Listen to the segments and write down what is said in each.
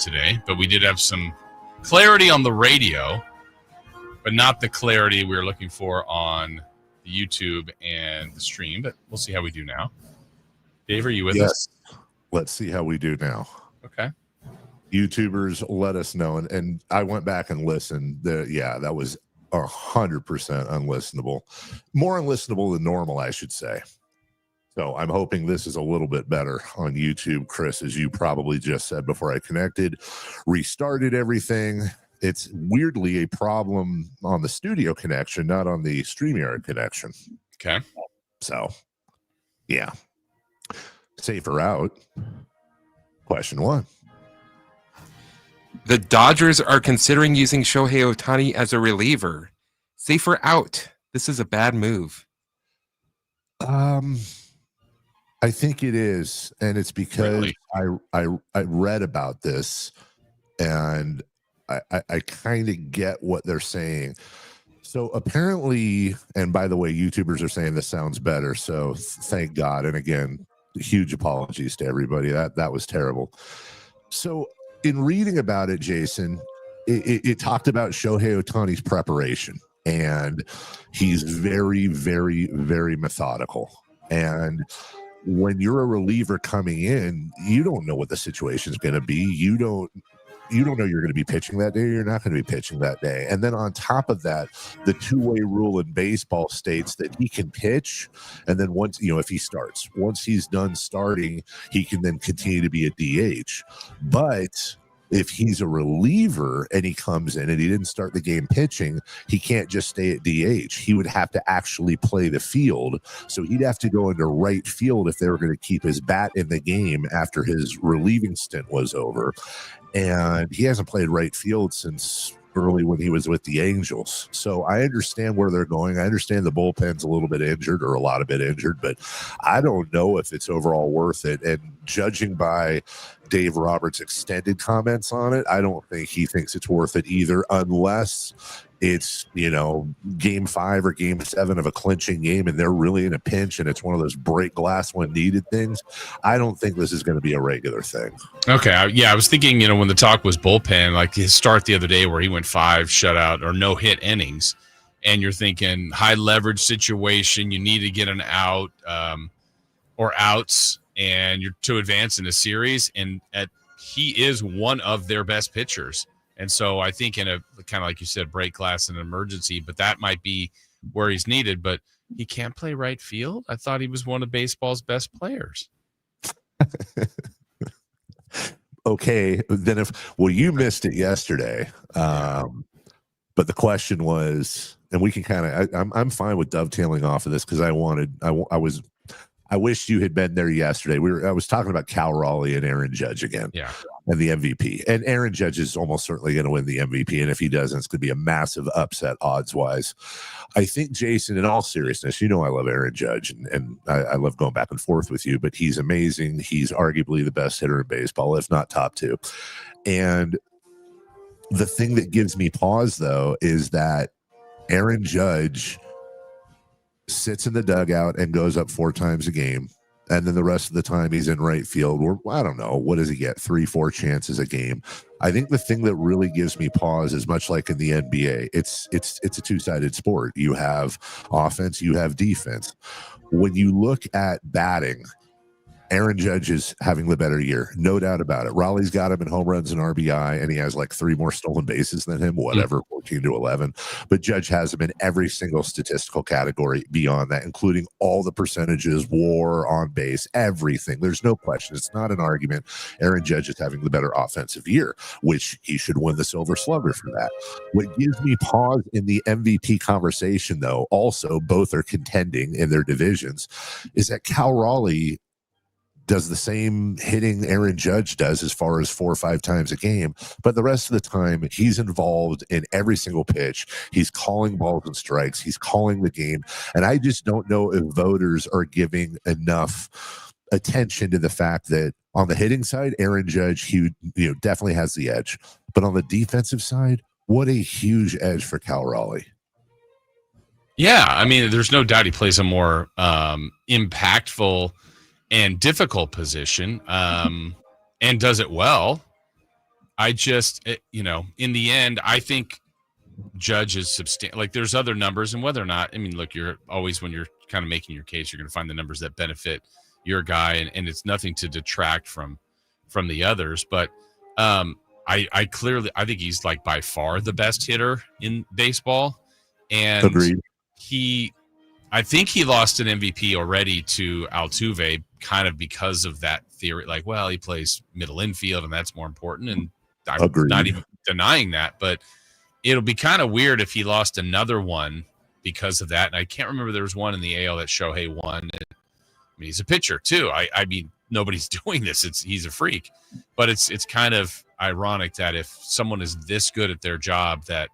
today, but we did have some clarity on the radio, but not the clarity we were looking for on the YouTube and the stream. But we'll see how we do now. Dave, are you with us? Let's see how we do now. Okay. YouTubers, let us know. And I went back and listened. That was 100% unlistenable. More unlistenable than normal, I should say. So I'm hoping this is a little bit better on YouTube. Chris, as you probably just said before I connected, restarted everything. It's weirdly a problem on the studio connection, not on the StreamYard connection. Okay. So, yeah. Safer out. Question 1. The Dodgers are considering using Shohei Ohtani as a reliever. Safer out. This is a bad move. I think it is, and it's because really? I read about this, and I kind of get what they're saying. So apparently, and by the way, YouTubers are saying this sounds better, so thank God. And again, huge apologies to everybody. That was terrible. So in reading about it, Jason, it talked about Shohei Ohtani's preparation, and he's very, very, very methodical. And when you're a reliever coming in, you don't know what the situation is going to be. You don't know you're going to be pitching that day. You're not going to be pitching that day. And then on top of that, the two-way rule in baseball states that he can pitch. And then once he's done starting, he can then continue to be a DH. But if he's a reliever and he comes in and he didn't start the game pitching, he can't just stay at DH. He would have to actually play the field. So he'd have to go into right field if they were going to keep his bat in the game after his relieving stint was over. And he hasn't played right field since early when he was with the Angels. So I understand where they're going. I understand the bullpen's a little bit injured, or a lot of bit injured, but I don't know if it's overall worth it. And judging by Dave Roberts' extended comments on it, I don't think he thinks it's worth it either, unless it's, game 5 or game 7 of a clinching game and they're really in a pinch and it's one of those break glass when needed things. I don't think this is going to be a regular thing. Okay. I was thinking, when the talk was bullpen, like his start the other day where he went 5 shutout or no hit innings, and you're thinking high leverage situation, you need to get an out or outs, and you're to advance in a series, and he is one of their best pitchers. And so I think in a kind of like you said, break glass in an emergency, but that might be where he's needed. But he can't play right field. I thought he was one of baseball's best players. Okay, then you missed it yesterday. But the question was, and we can kind of, I'm fine with dovetailing off of this because I wish you had been there yesterday. I was talking about Cal Raleigh and Aaron Judge again. Yeah. And the MVP. And Aaron Judge is almost certainly going to win the MVP. And if he doesn't, it's going to be a massive upset odds-wise. I think, Jason, in all seriousness, I love Aaron Judge, and I love going back and forth with you, but he's amazing. He's arguably the best hitter in baseball, if not top 2. And the thing that gives me pause, though, is that Aaron Judge sits in the dugout and goes up 4 times a game. And then the rest of the time he's in right field. I don't know. What does he get? 3-4 chances a game. I think the thing that really gives me pause is much like in the NBA. It's a two-sided sport. You have offense, you have defense. When you look at batting, Aaron Judge is having the better year, no doubt about it. Raleigh's got him in home runs and RBI, and he has like 3 more stolen bases than him, 14-11. But Judge has him in every single statistical category beyond that, including all the percentages, WAR, on base, everything. There's no question. It's not an argument. Aaron Judge is having the better offensive year, which he should win the Silver Slugger for that. What gives me pause in the MVP conversation, though, also both are contending in their divisions, is that Cal Raleigh does the same hitting Aaron Judge does as far as 4 or 5 times a game. But the rest of the time, he's involved in every single pitch. He's calling balls and strikes. He's calling the game. And I just don't know if voters are giving enough attention to the fact that on the hitting side, Aaron Judge, he definitely has the edge. But on the defensive side, what a huge edge for Cal Raleigh. Yeah, I mean, there's no doubt he plays a more impactful and difficult position, and does it well. I just, in the end, I think Judge is substantial. Like, there's other numbers, and whether or not, I mean, look, you're always, when you're kind of making your case, you're going to find the numbers that benefit your guy, and it's nothing to detract from the others. But I think he's like by far the best hitter in baseball. And Agreed. I think he lost an MVP already to Altuve, kind of because of that theory. Like, well, he plays middle infield, and that's more important. And I'm not even denying that, but it'll be kind of weird if he lost another one because of that. And I can't remember, there was one in the AL that Shohei won. I mean, he's a pitcher too. I mean, nobody's doing this. He's a freak, but it's kind of ironic that if someone is this good at their job, that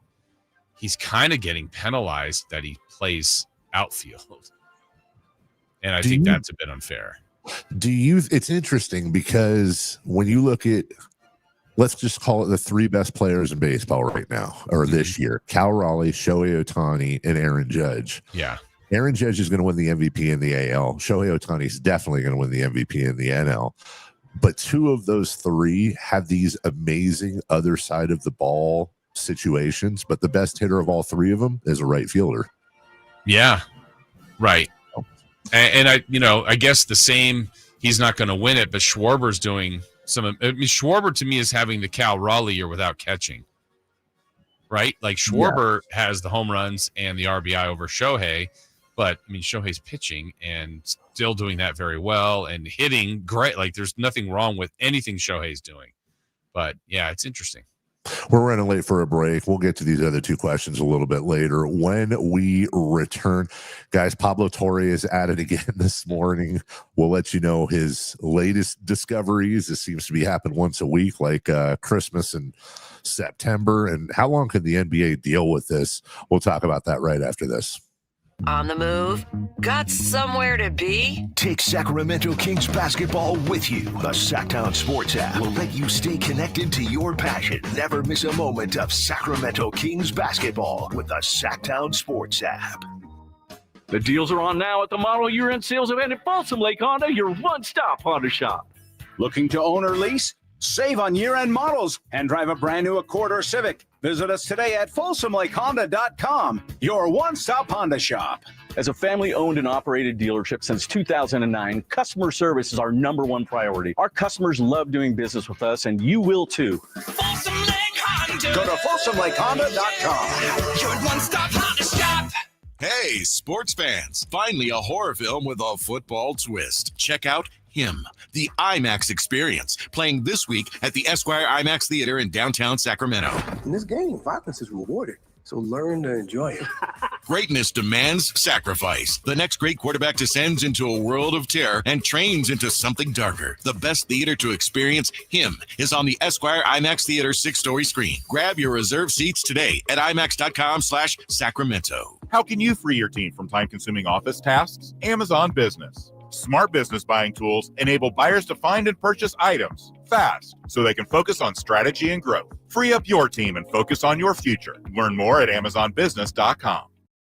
he's kind of getting penalized that he plays outfield. And I think that's a bit unfair. It's interesting because when you look at, let's just call it the three best players in baseball right now, or this year, Cal Raleigh, Shohei Ohtani, and Aaron Judge. Yeah. Aaron Judge is going to win the MVP in the AL. Shohei Ohtani is definitely going to win the MVP in the NL. But two of those three have these amazing other side of the ball situations. But the best hitter of all three of them is a right fielder. Yeah, right. And I guess the same, he's not going to win it, but Schwarber's doing Schwarber to me is having the Cal Raleigh year without catching, right? Like Schwarber has the home runs and the RBI over Shohei, but I mean, Shohei's pitching and still doing that very well and hitting great. Like, there's nothing wrong with anything Shohei's doing, but yeah, it's interesting. We're running late for a break. We'll get to these other two questions a little bit later. When we return, guys, Pablo Torre is at it again this morning. We'll let you know his latest discoveries. This seems to be happening once a week, like Christmas and September. And how long can the NBA deal with this? We'll talk about that right after this. On the move? Got somewhere to be? Take Sacramento Kings basketball with you. The Sacktown Sports app will let you stay connected to your passion. Never miss a moment of Sacramento Kings basketball with the Sacktown Sports app. The deals are on now at the model year-end sales event at Folsom Lake Honda, your one-stop Honda shop. Looking to own or lease? Save on year-end models and drive a brand new Accord or Civic. Visit us today at FolsomLakeHonda.com, your one-stop Honda shop. As a family-owned and operated dealership since 2009, customer service is our #1 priority. Our customers love doing business with us, and you will too. Folsom Lake Honda. Go to FolsomLakeHonda.com. Your one-stop Honda shop. Hey, sports fans, finally a horror film with a football twist. Check out Him, the IMAX experience, playing this week at the Esquire IMAX Theater in downtown Sacramento. In this game, violence is rewarded, so learn to enjoy it. Greatness demands sacrifice. The next great quarterback descends into a world of terror and trains into something darker. The best theater to experience Him is on the Esquire IMAX Theater 6-story screen. Grab your reserved seats today at IMAX.com/Sacramento. How can you free your team from time-consuming office tasks? Amazon Business. Smart business buying tools enable buyers to find and purchase items fast so they can focus on strategy and growth. Free up your team and focus on your future. Learn more at AmazonBusiness.com.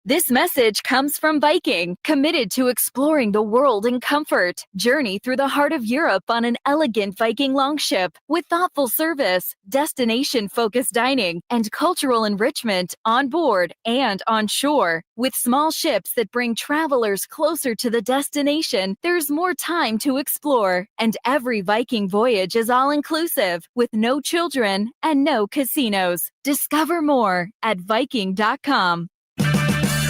This message comes from Viking, committed to exploring the world in comfort. Journey through the heart of Europe on an elegant Viking longship with thoughtful service, destination-focused dining, and cultural enrichment on board and on shore. With small ships that bring travelers closer to the destination, there's more time to explore. And every Viking voyage is all-inclusive, with no children and no casinos. Discover more at Viking.com.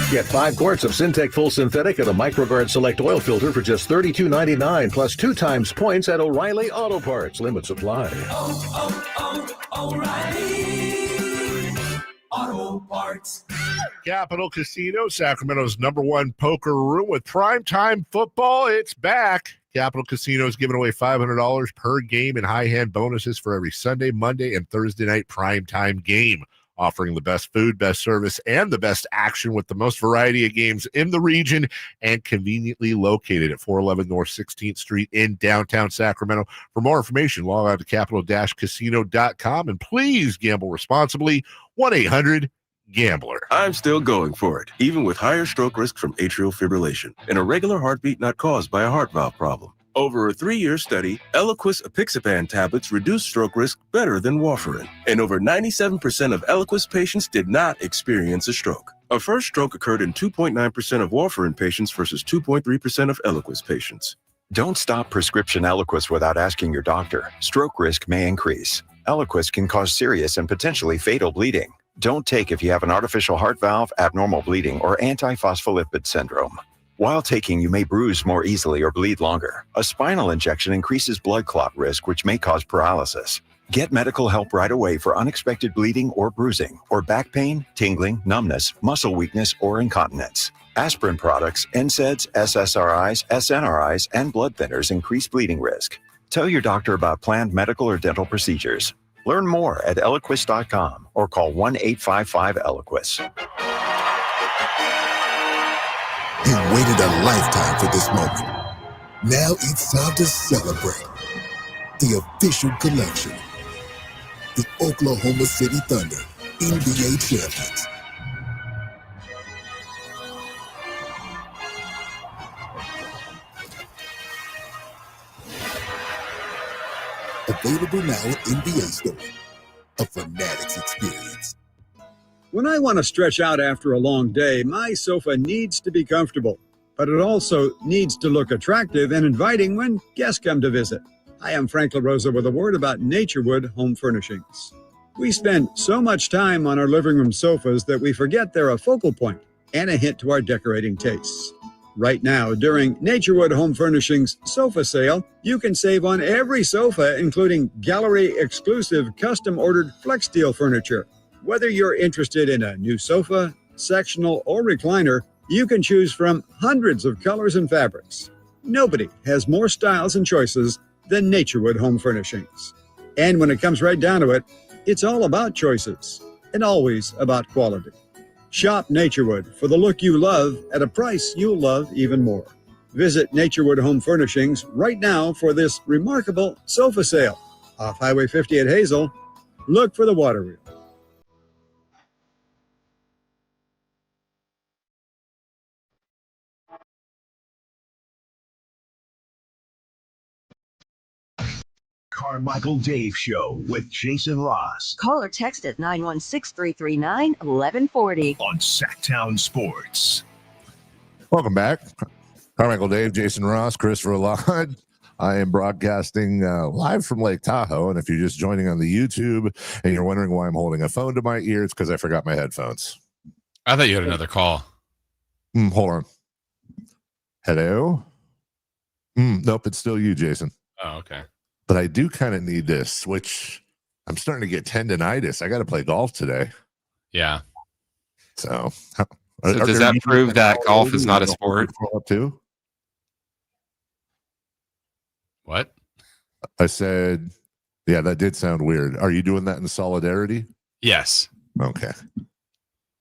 Get 5 quarts of Syntec Full Synthetic and a MicroGuard Select Oil Filter for just $32.99, plus 2 times points at O'Reilly Auto Parts. Limit supply. O'Reilly Auto Parts. Capital Casino, Sacramento's #1 poker room with primetime football. It's back. Capital Casino is giving away $500 per game in high hand bonuses for every Sunday, Monday, and Thursday night primetime game. Offering the best food, best service, and the best action with the most variety of games in the region, and conveniently located at 411 North 16th Street in downtown Sacramento. For more information, log on to capital-casino.com, and please gamble responsibly. 1-800-GAMBLER. I'm still going for it, even with higher stroke risk from atrial fibrillation and a regular heartbeat not caused by a heart valve problem. Over a 3-year study, Eliquis apixaban tablets reduced stroke risk better than warfarin, and over 97% of Eliquis patients did not experience a stroke. A first stroke occurred in 2.9% of warfarin patients versus 2.3% of Eliquis patients. Don't stop prescription Eliquis without asking your doctor. Stroke risk may increase. Eliquis can cause serious and potentially fatal bleeding. Don't take if you have an artificial heart valve, abnormal bleeding, or antiphospholipid syndrome. While taking, you may bruise more easily or bleed longer. A spinal injection increases blood clot risk, which may cause paralysis. Get medical help right away for unexpected bleeding or bruising, or back pain, tingling, numbness, muscle weakness, or incontinence. Aspirin products, NSAIDs, SSRIs, SNRIs, and blood thinners increase bleeding risk. Tell your doctor about planned medical or dental procedures. Learn more at Eliquis.com or call 1-855-ELIQUIS. You waited a lifetime for this moment. Now it's time to celebrate. The official collection. The Oklahoma City Thunder NBA champions. Available now at NBA Store. A Fanatics experience. When I want to stretch out after a long day, my sofa needs to be comfortable, but it also needs to look attractive and inviting when guests come to visit. Hi, I'm Frank LaRosa with a word about Naturewood Home Furnishings. We spend so much time on our living room sofas that we forget they're a focal point and a hint to our decorating tastes. Right now, during Naturewood Home Furnishings sofa sale, you can save on every sofa, including gallery-exclusive custom-ordered flex steel furniture. Whether you're interested in a new sofa, sectional, or recliner, you can choose from hundreds of colors and fabrics. Nobody has more styles and choices than Naturewood Home Furnishings. And when it comes right down to it, it's all about choices and always about quality. Shop Naturewood for the look you love at a price you'll love even more. Visit Naturewood Home Furnishings right now for this remarkable sofa sale. Off Highway 50 at Hazel, look for the water wheel. Carmichael Dave Show with Jason Ross Call or text at 916-339-1140. on Sacktown Sports. Welcome back. Carmichael Dave, Jason Ross, Christopher Laud. I am broadcasting live from Lake Tahoe. And if you're just joining on the YouTube and you're wondering why I'm holding a phone to my ear, it's because I forgot my headphones. I thought you had another call. Hold on. Hello? Nope, it's still you, Jason. Oh, okay. But I do kind of need to switch. I'm starting to get tendonitis. I got to play golf today. Yeah. So does that prove that golf is not a sport? Too? What? I said, yeah, that did sound weird. Are you doing that in solidarity? Yes. Okay.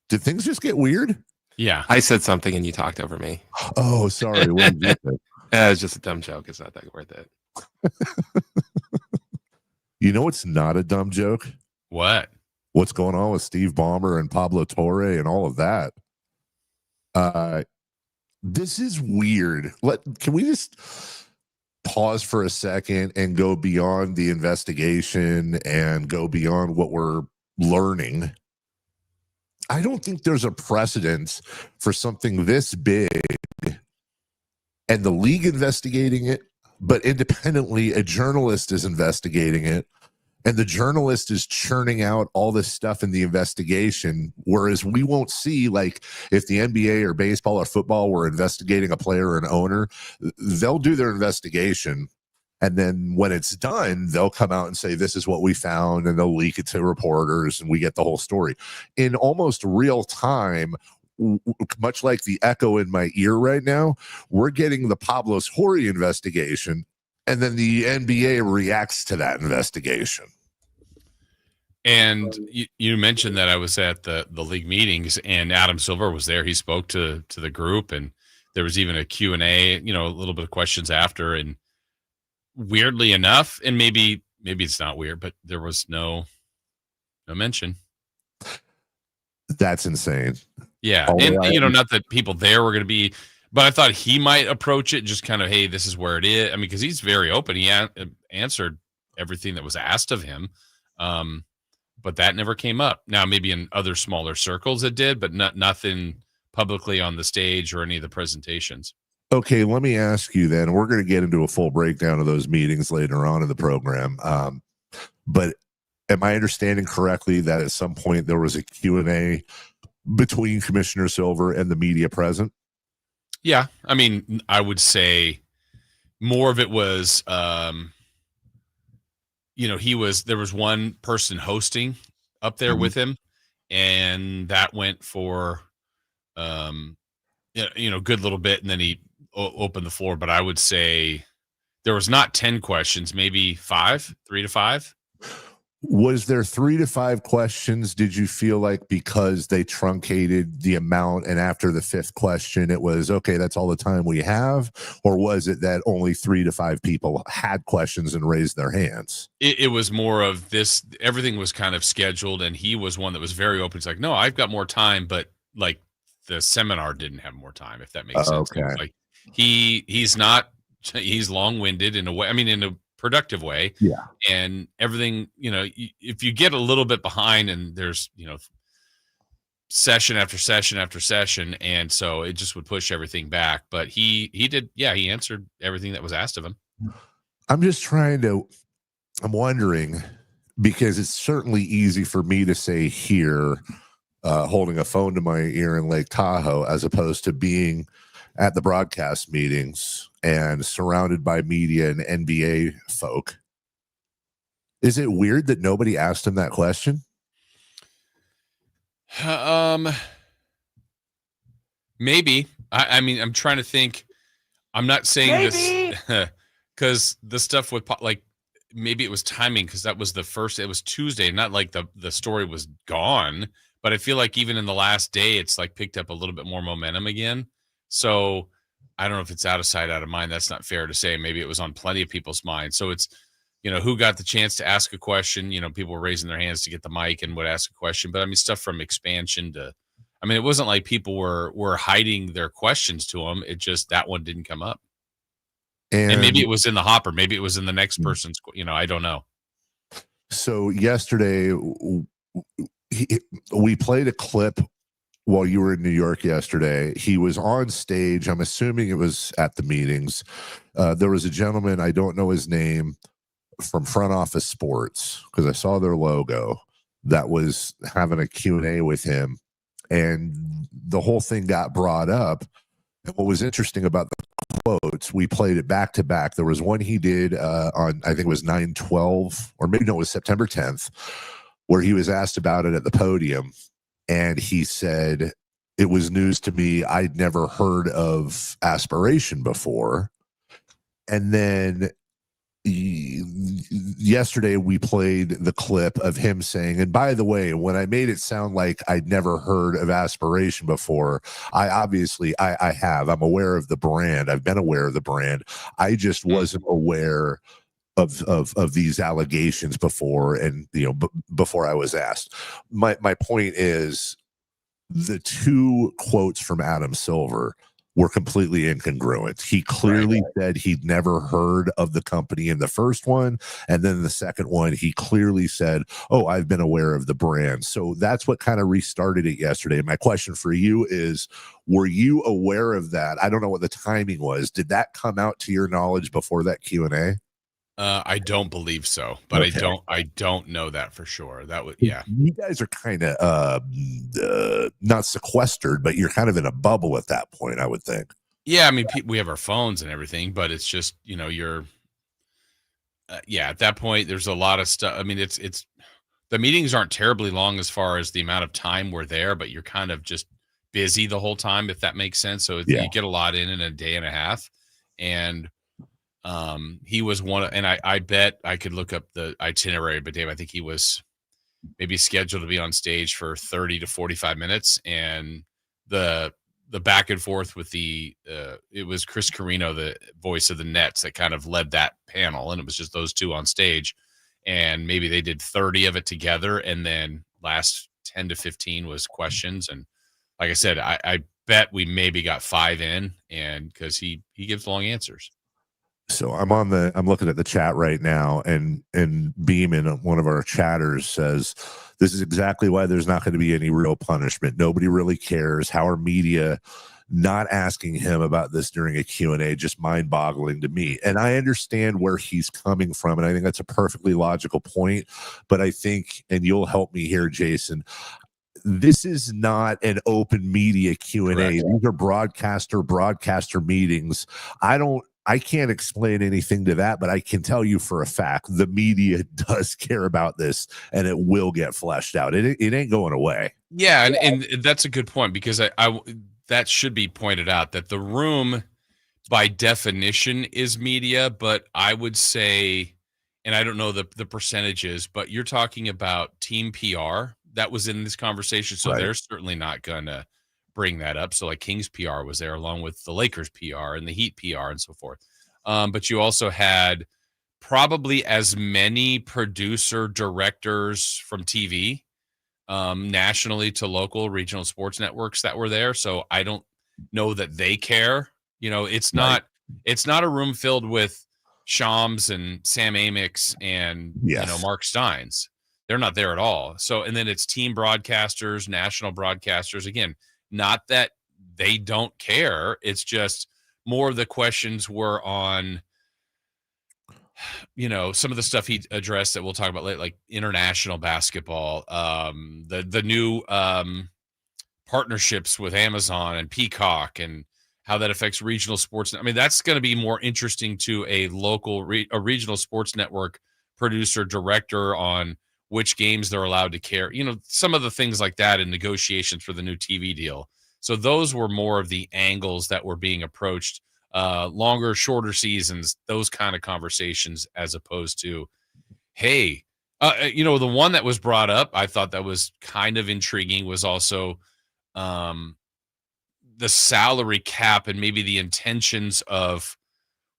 Did things just get weird? Yeah. I said something and you talked over me. Oh, sorry. What did you say? It's just a dumb joke. It's not that worth it. You know what's not a dumb joke? What? What's going on with Steve Ballmer and Pablo Torre and all of that? This is weird. Can we just pause for a second and go beyond the investigation and go beyond what we're learning? I don't think there's a precedent for something this big and the league investigating it, but independently, a journalist is investigating it, and the journalist is churning out all this stuff in the investigation, whereas we won't see, like, if the NBA or baseball or football were investigating a player or an owner, they'll do their investigation, and then when it's done, they'll come out and say, this is what we found, and they'll leak it to reporters, and we get the whole story. In almost real time, much like the echo in my ear right now, we're getting the Pablo Torre investigation, and then the NBA reacts to that investigation. And you mentioned that I was at the league meetings, and Adam Silver was there. He spoke to the group, and there was even a Q&A, a little bit of questions after. And weirdly enough, and maybe it's not weird, but there was no mention. That's insane. Yeah, and not that people there were going to be But I thought he might approach it just kind of, hey, this is where it is. I mean, because he's very open. He answered everything that was asked of him. But that never came up. Now, maybe in other smaller circles it did, but nothing publicly on the stage or any of the presentations. Okay, let me ask you then. We're going to get into a full breakdown of those meetings later on in the program. But am I understanding correctly that at some point there was a Q&A between Commissioner Silver and the media present? Yeah. I mean, I would say more of it was, there was one person hosting up there with him, and that went for, good little bit. And then he opened the floor. But I would say there was not 10 questions, maybe 3 to 5. Was there 3 to 5 questions? Did you feel like because they truncated the amount and after the 5th question, it was, okay, that's all the time we have? Or was it that only 3 to 5 people had questions and raised their hands? It was more of this. Everything was kind of scheduled, and he was one that was very open. It's like, no, I've got more time, but like the seminar didn't have more time, if that makes sense. Okay. Like he's long-winded in a way. I mean, in a productive way. Yeah. And everything, if you get a little bit behind and there's, session after session after session, and so it just would push everything back. But he did, he answered everything that was asked of him. I'm wondering, because it's certainly easy for me to say here, holding a phone to my ear in Lake Tahoe, as opposed to being at the broadcast meetings and surrounded by media and NBA folk. Is it weird that nobody asked him that question? Maybe. I mean, I'm trying to think. I'm not saying this because the stuff with maybe it was timing, because that was it was Tuesday, not like the story was gone. But I feel like even in the last day, it's like picked up a little bit more momentum again. So I don't know if it's out of sight, out of mind. That's not fair to say. Maybe it was on plenty of people's minds. So it's, who got the chance to ask a question. People were raising their hands to get the mic and would ask a question. But I mean, stuff from expansion to, I mean, it wasn't like people were hiding their questions to him. It just, that one didn't come up. And maybe it was in the hopper. Maybe it was in the next person's, I don't know. So yesterday, we played a clip while you were in New York yesterday. He was on stage. I'm assuming it was at the meetings. There was a gentleman, I don't know his name, from Front Office Sports, because I saw their logo, that was having a Q&A with him. And the whole thing got brought up. And what was interesting about the quotes, we played it back to back. There was one he did on, I think it was 9/12, or maybe no, it was September 10th, where he was asked about it at the podium. And he said, it was news to me. I'd never heard of Aspiration before. And then yesterday we played the clip of him saying, and by the way, when I made it sound like I'd never heard of Aspiration before, I have. I'm aware of the brand. I've been aware of the brand. I just wasn't aware of these allegations before, and before I was asked. My point is, the two quotes from Adam Silver were completely incongruent. He clearly said he'd never heard of the company in the first one, and then the second one he clearly said, oh, I've been aware of the brand. So that's what kind of restarted it yesterday. My question for you is, were you aware of that? I don't know what the timing was. Did that come out to your knowledge before that Q&A? I don't believe so, but okay. I don't know that for sure. That would, yeah. You guys are kind of not sequestered, but you're kind of in a bubble at that point, I would think. Yeah, I mean, we have our phones and everything, but it's just, you're, at that point, there's a lot of stuff. I mean, it's the meetings aren't terribly long as far as the amount of time we're there, but you're kind of just busy the whole time, if that makes sense. So you get a lot in a day and a half, and he was one, and I bet I could look up the itinerary, but Dave, I think he was maybe scheduled to be on stage for 30 to 45 minutes, and the back and forth with it was Chris Carino, the voice of the Nets, that kind of led that panel, and it was just those two on stage, and maybe they did 30 of it together, and then last 10 to 15 was questions. And like I said, I bet we maybe got 5 in, and because he gives long answers. So I'm looking at the chat right now, and Beeman, one of our chatters, says this is exactly why there's not going to be any real punishment. Nobody really cares. How are media not asking him about this during a Q&A? Just mind-boggling to me. And I understand where he's coming from, and I think that's a perfectly logical point. But I think, and you'll help me here, Jason, this is not an open media Q&A. Correct. These are broadcaster meetings. I can't explain anything to that, but I can tell you for a fact the media does care about this, and it will get fleshed out. It ain't going away. Yeah, and that's a good point, because I that should be pointed out that the room, by definition, is media. But I would say, and I don't know the percentages, but you're talking about team PR that was in this conversation, so they're certainly not gonna bring that up. So like Kings PR was there along with the Lakers PR and the Heat PR and so forth. But you also had probably as many producer directors from TV, nationally to local regional sports networks that were there. So I don't know that they care. It's not a room filled with Shams and Sam Amick's and Mark Steins. They're not there at all. So, and then it's team broadcasters, national broadcasters. Again, not that they don't care. It's just more of the questions were on, some of the stuff he addressed that we'll talk about later, like international basketball, the new partnerships with Amazon and Peacock, and how that affects regional sports. I mean, that's going to be more interesting to a local, a regional sports network producer director on which games they're allowed to carry, some of the things like that in negotiations for the new TV deal. So those were more of the angles that were being approached, longer, shorter seasons, those kind of conversations, as opposed to, hey, the one that was brought up, I thought that was kind of intriguing, was also the salary cap and maybe the intentions of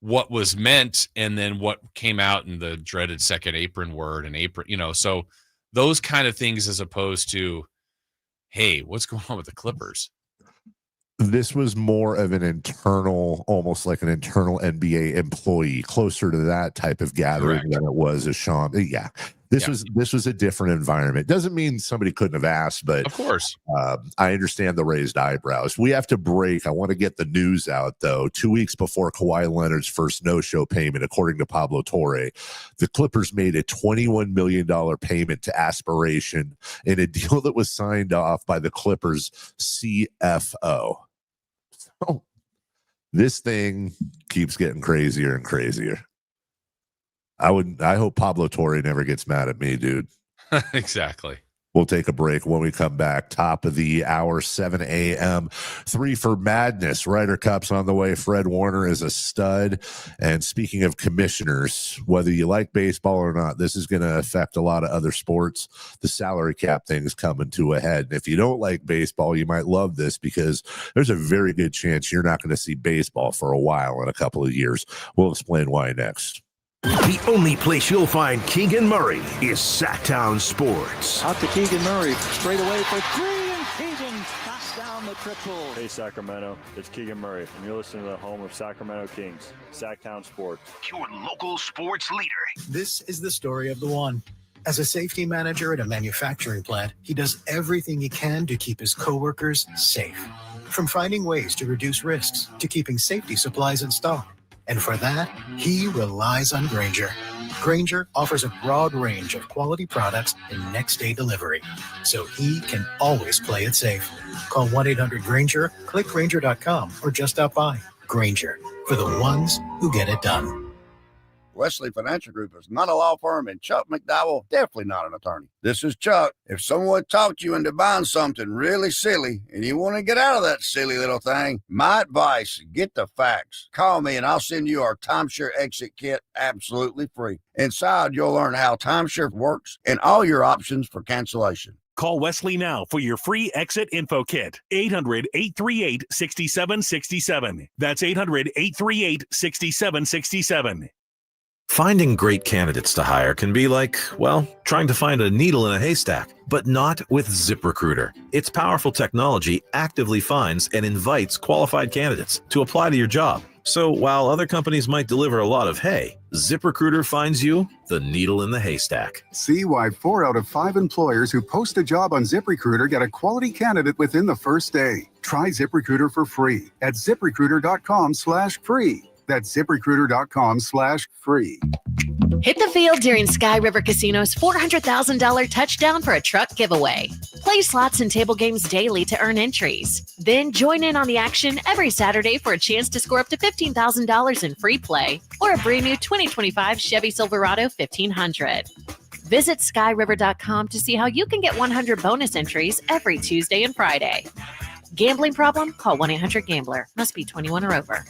what was meant, and then what came out in the dreaded second apron word and apron, so those kind of things, as opposed to, hey, what's going on with the Clippers? This was more of an internal, almost like an internal NBA employee, closer to that type of gathering than it was a Sean. Yeah. This was a different environment. Doesn't mean somebody couldn't have asked, but of course, I understand the raised eyebrows. We have to break. I want to get the news out, though. 2 weeks before Kawhi Leonard's first no-show payment, according to Pablo Torre, the Clippers made a $21 million payment to Aspiration in a deal that was signed off by the Clippers CFO. So this thing keeps getting crazier and crazier. I hope Pablo Torre never gets mad at me, dude. Exactly. We'll take a break. When we come back, top of the hour, 7 a.m., 3 for Madness. Ryder Cup's on the way. Fred Warner is a stud. And speaking of commissioners, whether you like baseball or not, this is going to affect a lot of other sports. The salary cap thing is coming to a head. And if you don't like baseball, you might love this, because there's a very good chance you're not going to see baseball for a while in a couple of years. We'll explain why next. The only place you'll find Keegan Murray is Sacktown Sports. Out to Keegan Murray, straight away for 3, and Keegan knocks down the triple. Hey Sacramento, it's Keegan Murray, and you're listening to the home of Sacramento Kings, Sacktown Sports. Your local sports leader. This is the story of the one. As a safety manager at a manufacturing plant, he does everything he can to keep his coworkers safe. From finding ways to reduce risks to keeping safety supplies in stock. And for that, he relies on Grainger. Grainger offers a broad range of quality products and next-day delivery, so he can always play it safe. Call 1-800-GRAINGER, click Grainger.com, or just stop by. Grainger, for the ones who get it done. Wesley Financial Group is not a law firm, and Chuck McDowell definitely not an attorney. This is Chuck. If someone talked you into buying something really silly and you want to get out of that silly little thing, my advice, get the facts. Call me and I'll send you our timeshare exit kit absolutely free. Inside, you'll learn how timeshare works and all your options for cancellation. Call Wesley now for your free exit info kit. 800-838-6767. That's 800-838-6767. Finding great candidates to hire can be like, well, trying to find a needle in a haystack, but not with ZipRecruiter. Its powerful technology actively finds and invites qualified candidates to apply to your job. So while other companies might deliver a lot of hay, ZipRecruiter finds you the needle in the haystack. See why 4 out of 5 employers who post a job on ZipRecruiter get a quality candidate within the first day. Try ZipRecruiter for free at ZipRecruiter.com/free. That's ZipRecruiter.com/free. Hit the field during Sky River Casino's $400,000 touchdown for a truck giveaway. Play slots and table games daily to earn entries. Then join in on the action every Saturday for a chance to score up to $15,000 in free play or a brand new 2025 Chevy Silverado 1500. Visit skyriver.com to see how you can get 100 bonus entries every Tuesday and Friday. Gambling problem? Call 1-800-GAMBLER. Must be 21 or over.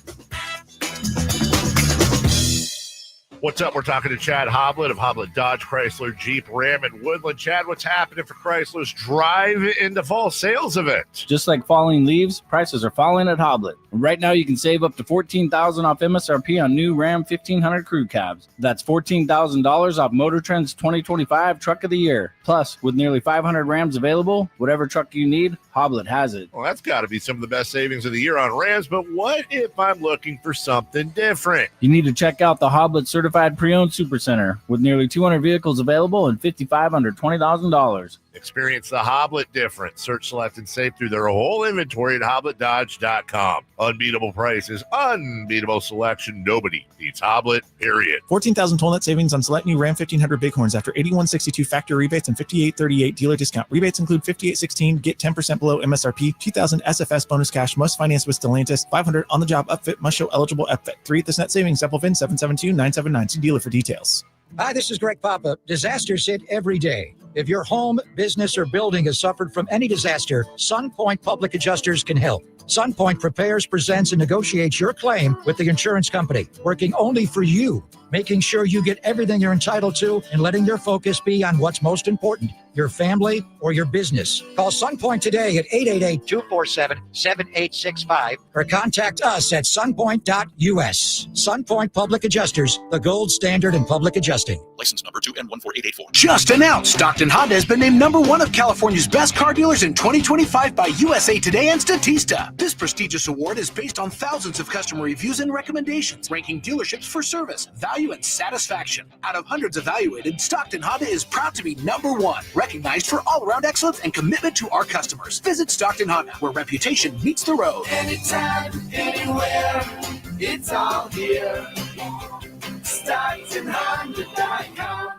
What's up? We're talking to Chad Hoblet of Hoblet Dodge, Chrysler, Jeep, Ram, and Woodland. Chad, what's happening for Chrysler's Drive into Fall sales event? Just like falling leaves, prices are falling at Hoblet. Right now, you can save up to $14,000 off MSRP on new Ram 1500 crew cabs. That's $14,000 off Motor Trend's 2025 Truck of the Year. Plus, with nearly 500 Rams available, whatever truck you need, Hoblet has it. Well, that's got to be some of the best savings of the year on Rams, but what if I'm looking for something different? You need to check out the Hoblet Certified Pre-Owned Supercenter with nearly 200 vehicles available and 55 under $20,000. Experience the Hoblet difference. Search, select, and save through their whole inventory at HobletDodge.com. Unbeatable prices, unbeatable selection. Nobody beats Hoblet, period. 14,000 total net savings on select new Ram 1500 Bighorns after 8162 factory rebates and 5838 dealer discount. Rebates include 5816, get 10% below MSRP, 2000 SFS bonus cash, must finance with Stellantis, 500 on the job upfit, must show eligible upfit. 3 this net savings, sample VIN 772979. See dealer for details. Hi, this is Greg Papa. Disasters hit every day. If your home, business, or building has suffered from any disaster, SunPoint Public Adjusters can help. SunPoint prepares, presents, and negotiates your claim with the insurance company, working only for you, making sure you get everything you're entitled to and letting your focus be on what's most important, your family or your business. Call SunPoint today at 888-247-7865 or contact us at sunpoint.us. SunPoint Public Adjusters, the gold standard in public adjusting. License number 2N14884. Just announced, Stockton Honda has been named #1 of California's best car dealers in 2025 by USA Today and Statista. This prestigious award is based on thousands of customer reviews and recommendations, ranking dealerships for service, value, and satisfaction. Out of hundreds evaluated, Stockton Honda is proud to be #1, recognized for all-around excellence and commitment to our customers. Visit Stockton Honda, where reputation meets the road. Anytime, anywhere, it's all here. StocktonHonda.com.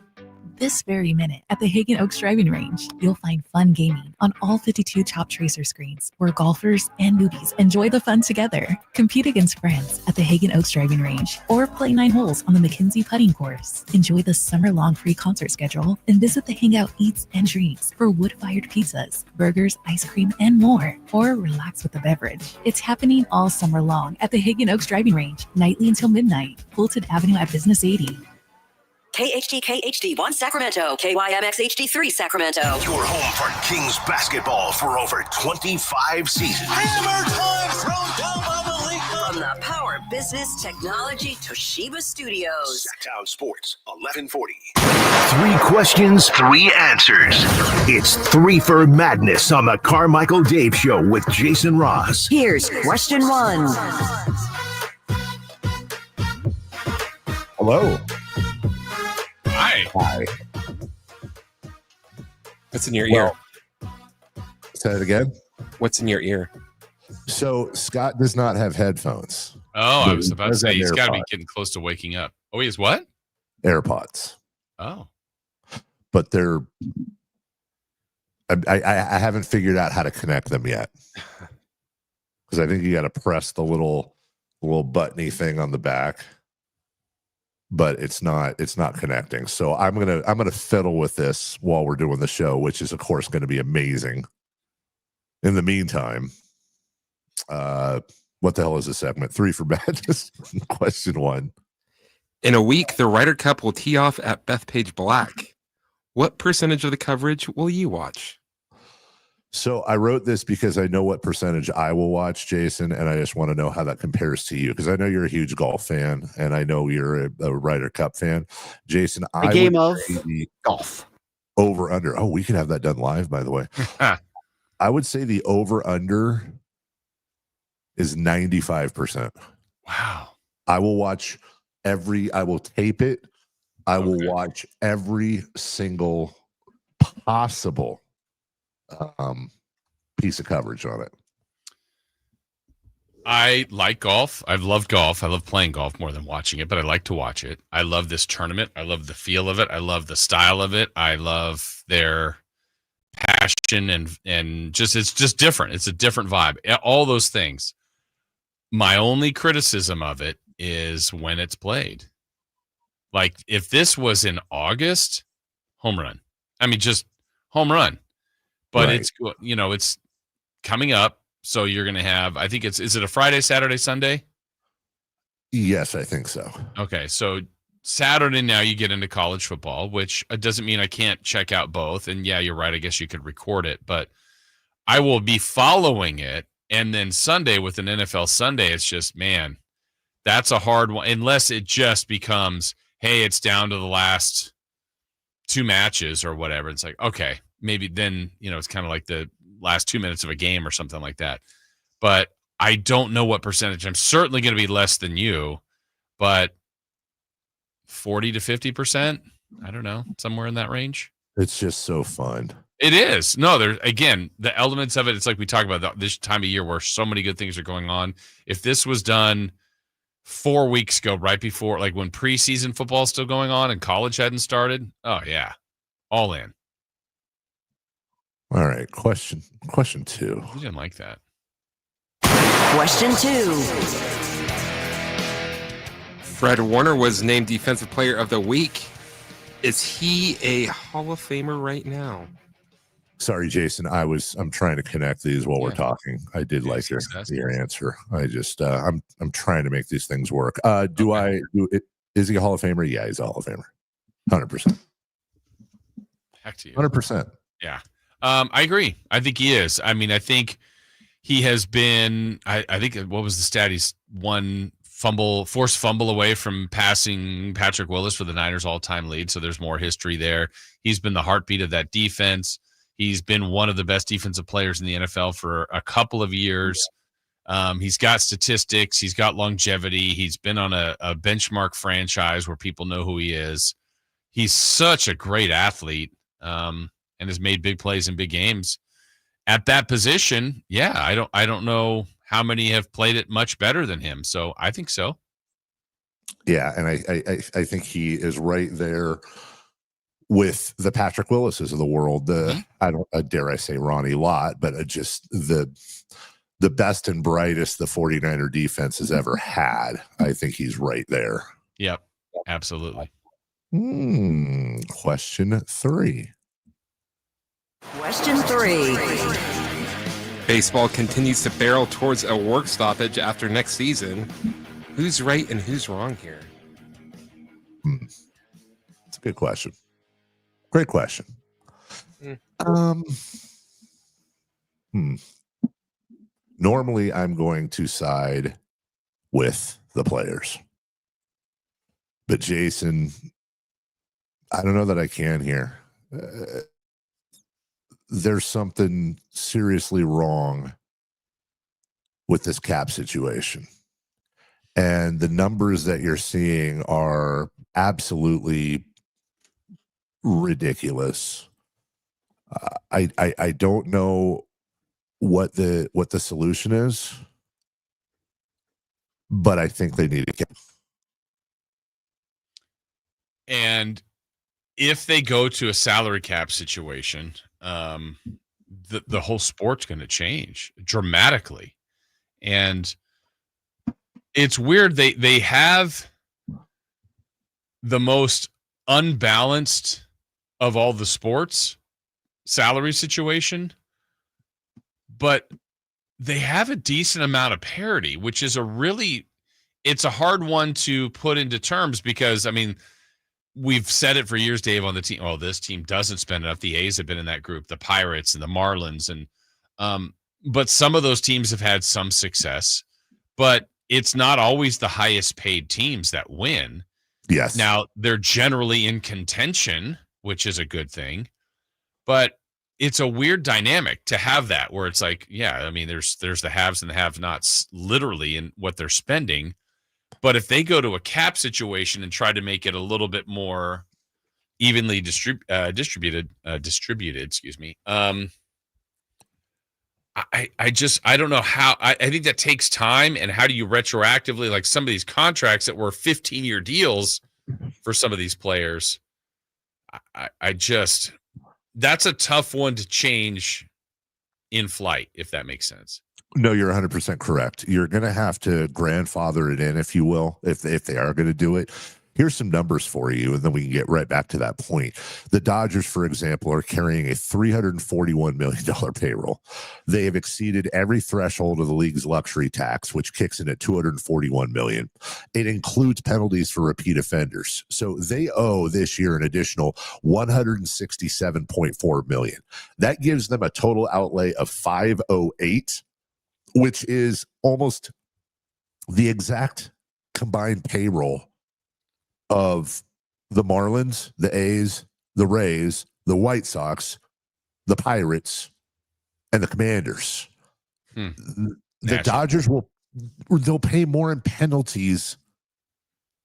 This very minute at the Hagen Oaks Driving Range, you'll find fun gaming on all 52 Chop Tracer screens, where golfers and newbies enjoy the fun together. Compete against friends at the Hagen Oaks Driving Range, or play 9 holes on the McKenzie putting course. Enjoy the summer-long free concert schedule and visit the Hangout Eats and Dreams for wood-fired pizzas, burgers, ice cream, and more, or relax with a beverage. It's happening all summer long at the Hagen Oaks Driving Range, nightly until midnight. Fulton Avenue at Business 80. KHD1 Sacramento, KYMX HD3 Sacramento. Your home for Kings basketball for over 25 seasons. Hammer time thrown down by the league. From the Power Business Technology Toshiba Studios. Sacktown Sports, 1140. 3 questions, 3 answers. It's 3 for Madness on the Carmichael Dave Show with Jason Ross. Here's question 1. Hello. Hi. What's in your ear? Say it again. What's in your ear? So Scott does not have headphones. Oh, I was about to does say have he's got to be AirPods. getting close to waking up. Oh, he is what? AirPods. Oh. But they're I haven't figured out how to connect them yet. Because I think you got to press the little buttony thing on the back. But it's not connecting. So I'm gonna fiddle with this while we're doing the show, which is of course going to be amazing. In the meantime, what the hell is this segment? 3 for Madness. Question 1. In a week, the Ryder Cup will tee off at Bethpage Black. What percentage of the coverage will you watch? So I wrote this because I know what percentage I will watch, Jason, and I just want to know how that compares to you, because I know you're a huge golf fan, and I know you're a Ryder Cup fan. Jason, A game of golf. Over-under. Oh, we could have that done live, by the way. I would say the over-under is 95%. Wow. I will watch I will tape it. I will watch every single possible piece of coverage on it. I like golf. I've loved golf. I love playing golf more than watching it, but I like to watch it. I love this tournament. I love the feel of it. I love the style of it. I love their passion and just, it's just different. It's a different vibe. All those things. My only criticism of it is when it's played. Like if this was in August, home run. I mean, just home run. But Right. it's, it's coming up. So you're going to have, I think is it a Friday, Saturday, Sunday? Yes, I think so. Okay. So Saturday now you get into college football, which doesn't mean I can't check out both. And yeah, you're right. I guess you could record it, but I will be following it. And then Sunday with an NFL Sunday, it's just, man, that's a hard one. Unless it just becomes, hey, it's down to the last 2 matches or whatever. It's like, okay, maybe then, it's kind of like the last 2 minutes of a game or something like that. But I don't know what percentage. I'm certainly going to be less than you, but 40 to 50%. I don't know, somewhere in that range. It's just so fun. It is. No, there's, again, the elements of it. It's like we talk about this time of year where so many good things are going on. If this was done 4 weeks ago, right before, like when preseason football is still going on and college hadn't started, oh yeah, all in. All right. Question 2. You didn't like that. Question 2. Fred Warner was named Defensive Player of the Week. Is he a Hall of Famer right now? Sorry, Jason. I'm trying to connect these while we're talking. I did like your answer. I just I'm trying to make these things work. Is he a Hall of Famer? Yeah, he's a Hall of Famer. 100%. Back to you. 100%. Yeah. I agree. I think he is. I mean, I think he has been, I think, what was the stat? He's one forced fumble away from passing Patrick Willis for the Niners all-time lead. So there's more history there. He's been the heartbeat of that defense. He's been one of the best defensive players in the NFL for a couple of years. He's got statistics. He's got longevity. He's been on a benchmark franchise where people know who he is. He's such a great athlete and has made big plays in big games. At that position, yeah, I don't know how many have played it much better than him. So I think so. Yeah, and I think he is right there with the Patrick Willises of the world. I don't dare I say Ronnie Lott, but just the best and brightest the 49er defense has ever had. I think he's right there. Yep, absolutely. Question 3. Question 3. Baseball continues to barrel towards a work stoppage after next season. Who's right and who's wrong here? It's a good question. Great question. Normally, I'm going to side with the players. But Jason, I don't know that I can here. There's something seriously wrong with this cap situation. And the numbers that you're seeing are absolutely ridiculous. I don't know what the solution is, but I think they need to get. And if they go to a salary cap situation, the whole sport's going to change dramatically. And it's weird. They have the most unbalanced of all the sports salary situation, but they have a decent amount of parity, which is it's a hard one to put into terms because, I mean, we've said it for years, Dave, on the team. Oh, this team doesn't spend enough. The A's have been in that group, the Pirates and the Marlins. And But some of those teams have had some success, but it's not always the highest paid teams that win. Yes. Now they're generally in contention, which is a good thing, but it's a weird dynamic to have that where it's like, yeah, I mean, there's the haves and the have-nots literally in what they're spending. But if they go to a cap situation and try to make it a little bit more evenly distributed, excuse me. I don't know how. I think that takes time. And how do you retroactively, like some of these contracts that were 15-year deals for some of these players? That's a tough one to change in flight, if that makes sense. No, you're 100% correct. You're going to have to grandfather it in, if you will, if they are going to do it. Here's some numbers for you, and then we can get right back to that point. The Dodgers, for example, are carrying a $341 million payroll. They have exceeded every threshold of the league's luxury tax, which kicks in at $241 million. It includes penalties for repeat offenders. So they owe this year an additional $167.4 million. That gives them a total outlay of $508, which is almost the exact combined payroll of the Marlins, the A's, the Rays, the White Sox, the Pirates, and the Commanders. The Dodgers they'll pay more in penalties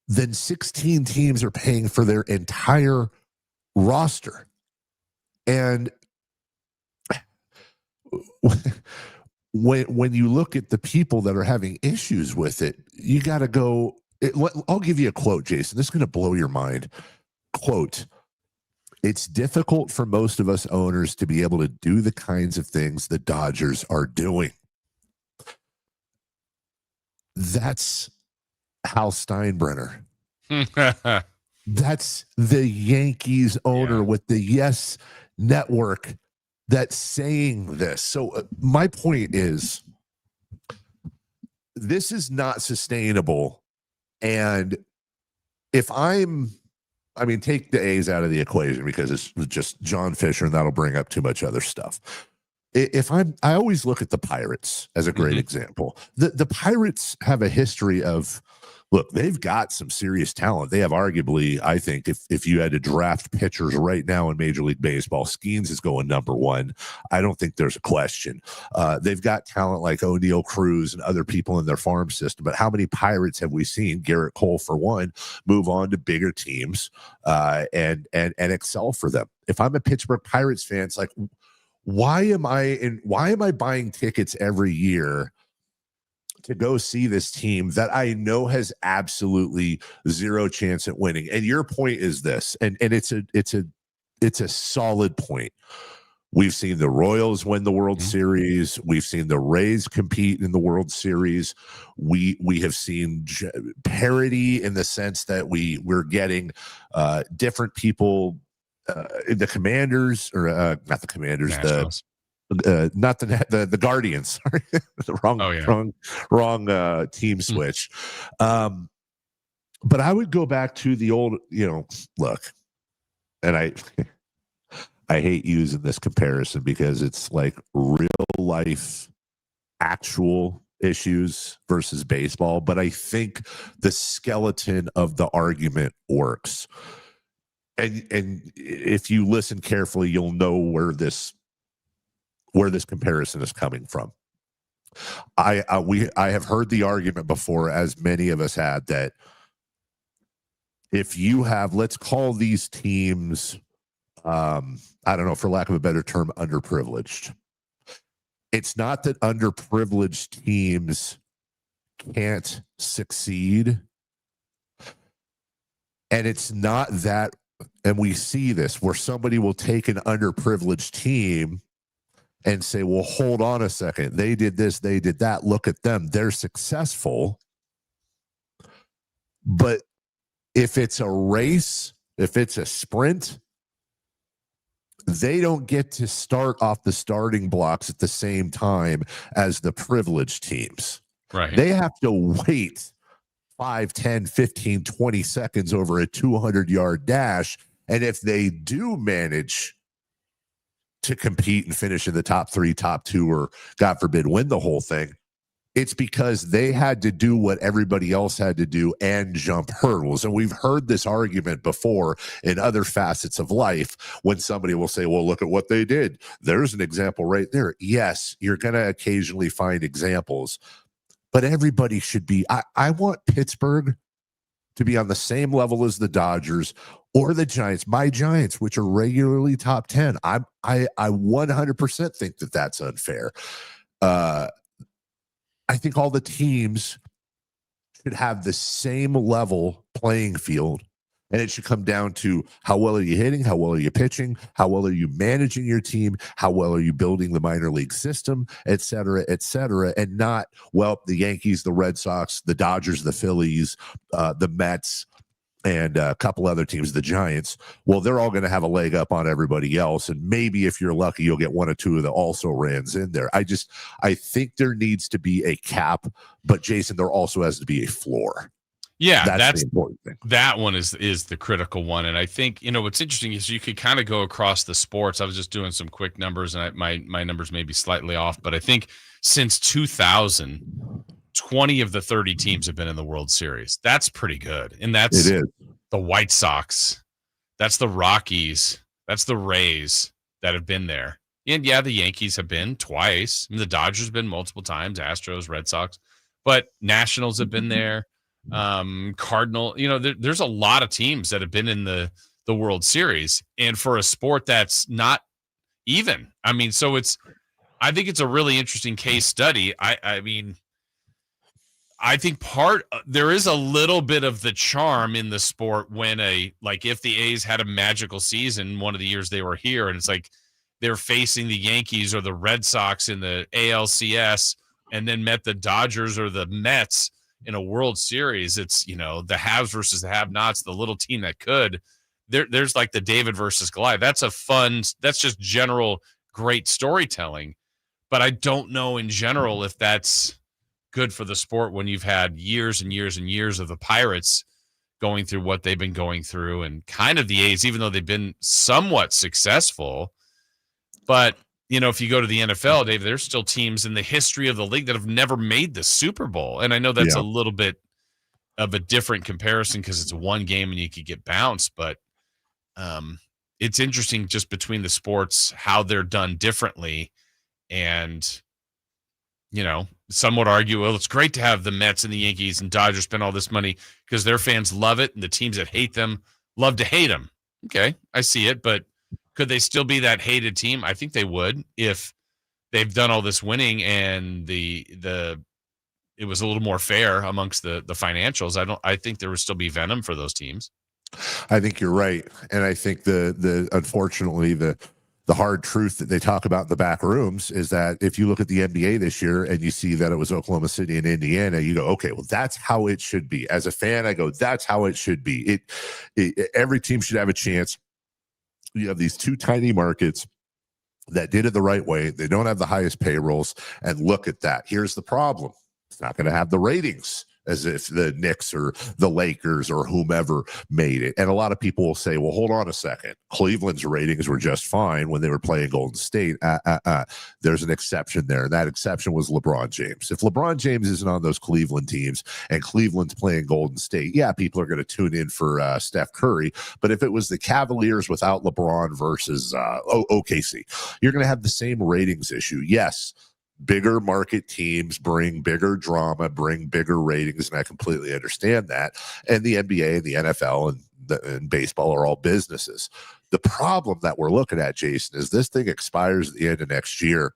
than 16 teams are paying for their entire roster. And when you look at the people that are having issues with it, you got to go. I'll give you a quote, Jason. This is going to blow your mind. Quote, "It's difficult for most of us owners to be able to do the kinds of things the Dodgers are doing." That's Hal Steinbrenner. That's the Yankees owner with the Yes Network that's saying this. So my point is, this is not sustainable. And if take the A's out of the equation because it's just John Fisher and that'll bring up too much other stuff. I always look at the Pirates as a great example. The Pirates have a history of, look, they've got some serious talent. They have arguably, I think, if you had to draft pitchers right now in Major League Baseball, Skeens is going number one. I don't think there's a question. They've got talent like O'Neal Cruz and other people in their farm system. But how many Pirates have we seen, Garrett Cole for one, move on to bigger teams and excel for them? If I'm a Pittsburgh Pirates fan, it's like, why am I buying tickets every year to go see this team that I know has absolutely zero chance at winning? And your point is this, and it's a solid point. We've seen the Royals win the World Series. We've seen the Rays compete in the World Series. We have seen parity in the sense that we're getting different people. The Commanders, or not the Commanders, Nationals. Not the Guardians. Sorry, the wrong team switch. But I would go back to the old, look, and I hate using this comparison because it's like real life, actual issues versus baseball. But I think the skeleton of the argument works. And if you listen carefully, you'll know where this comparison is coming from. I have heard the argument before, as many of us had, that if you have, let's call these teams, I don't know, for lack of a better term, underprivileged. It's not that underprivileged teams can't succeed. And it's not that, and we see this where somebody will take an underprivileged team and say, well, hold on a second. They did this, they did that. Look at them. They're successful. But if it's a race, if it's a sprint, they don't get to start off the starting blocks at the same time as the privileged teams. Right. They have to wait 5, 10, 15, 20 seconds over a 200-yard dash. And if they do manage to compete and finish in the top 3, top 2, or God forbid, win the whole thing. It's because they had to do what everybody else had to do and jump hurdles. And we've heard this argument before in other facets of life when somebody will say, well, look at what they did. There's an example right there. Yes, you're going to occasionally find examples, but everybody should be. I want Pittsburgh to be on the same level as the Dodgers or the Giants, my Giants, which are regularly top 10. I 100% think that that's unfair. I think all the teams should have the same level playing field, and it should come down to how well are you hitting, how well are you pitching, how well are you managing your team, how well are you building the minor league system, et cetera, and not, well, the Yankees, the Red Sox, the Dodgers, the Phillies, the Mets, and a couple other teams, the Giants. Well, they're all going to have a leg up on everybody else. And maybe if you're lucky, you'll get 1 or 2 of the also-rans in there. I think there needs to be a cap, but Jason, there also has to be a floor. Yeah, that's the important thing. That one is the critical one. And I think, what's interesting is you could kind of go across the sports. I was just doing some quick numbers, and my numbers may be slightly off, but I think since 2000, 20 of the 30 teams have been in the World Series. That's pretty good. And that's the White Sox. That's the Rockies. That's the Rays that have been there. And yeah, the Yankees have been twice. And the Dodgers have been multiple times, Astros, Red Sox. But Nationals have been there. Cardinal, there's a lot of teams that have been in the World Series. And for a sport that's not even. I mean, so I think it's a really interesting case study. I think there is a little bit of the charm in the sport when if the A's had a magical season one of the years they were here, and it's like they're facing the Yankees or the Red Sox in the ALCS and then met the Dodgers or the Mets in a World Series. It's, the haves versus the have-nots, the little team that could. There's like the David versus Goliath. That's just general great storytelling. But I don't know in general if that's good for the sport when you've had years and years and years of the Pirates going through what they've been going through, and kind of the A's, even though they've been somewhat successful. But, if you go to the NFL, Dave, there's still teams in the history of the league that have never made the Super Bowl. And I know that's a little bit of a different comparison because it's one game and you could get bounced, but it's interesting just between the sports, how they're done differently. And, some would argue, well, it's great to have the Mets and the Yankees and Dodgers spend all this money because their fans love it, and the teams that hate them love to hate them. Okay, I see it, but could they still be that hated team? I think they would if they've done all this winning and it was a little more fair amongst the financials. I think there would still be venom for those teams. I think you're right, and I think unfortunately the hard truth that they talk about in the back rooms is that if you look at the NBA this year and you see that it was Oklahoma City and Indiana, you go, okay, well, that's how it should be. As a fan, I go, that's how it should be. Every team should have a chance. You have these 2 tiny markets that did it the right way. They don't have the highest payrolls, and look at that. Here's the problem. It's not going to have the ratings as if the Knicks or the Lakers or whomever made it. And a lot of people will say, well, hold on a second. Cleveland's ratings were just fine when they were playing Golden State. There's an exception there. And that exception was LeBron James. If LeBron James isn't on those Cleveland teams and Cleveland's playing Golden State, yeah, people are going to tune in for Steph Curry. But if it was the Cavaliers without LeBron versus OKC, you're going to have the same ratings issue. Yes, bigger market teams bring bigger drama, bring bigger ratings, and I completely understand that. And the NBA and the NFL and baseball are all businesses. The problem that we're looking at, Jason, is this thing expires at the end of next year.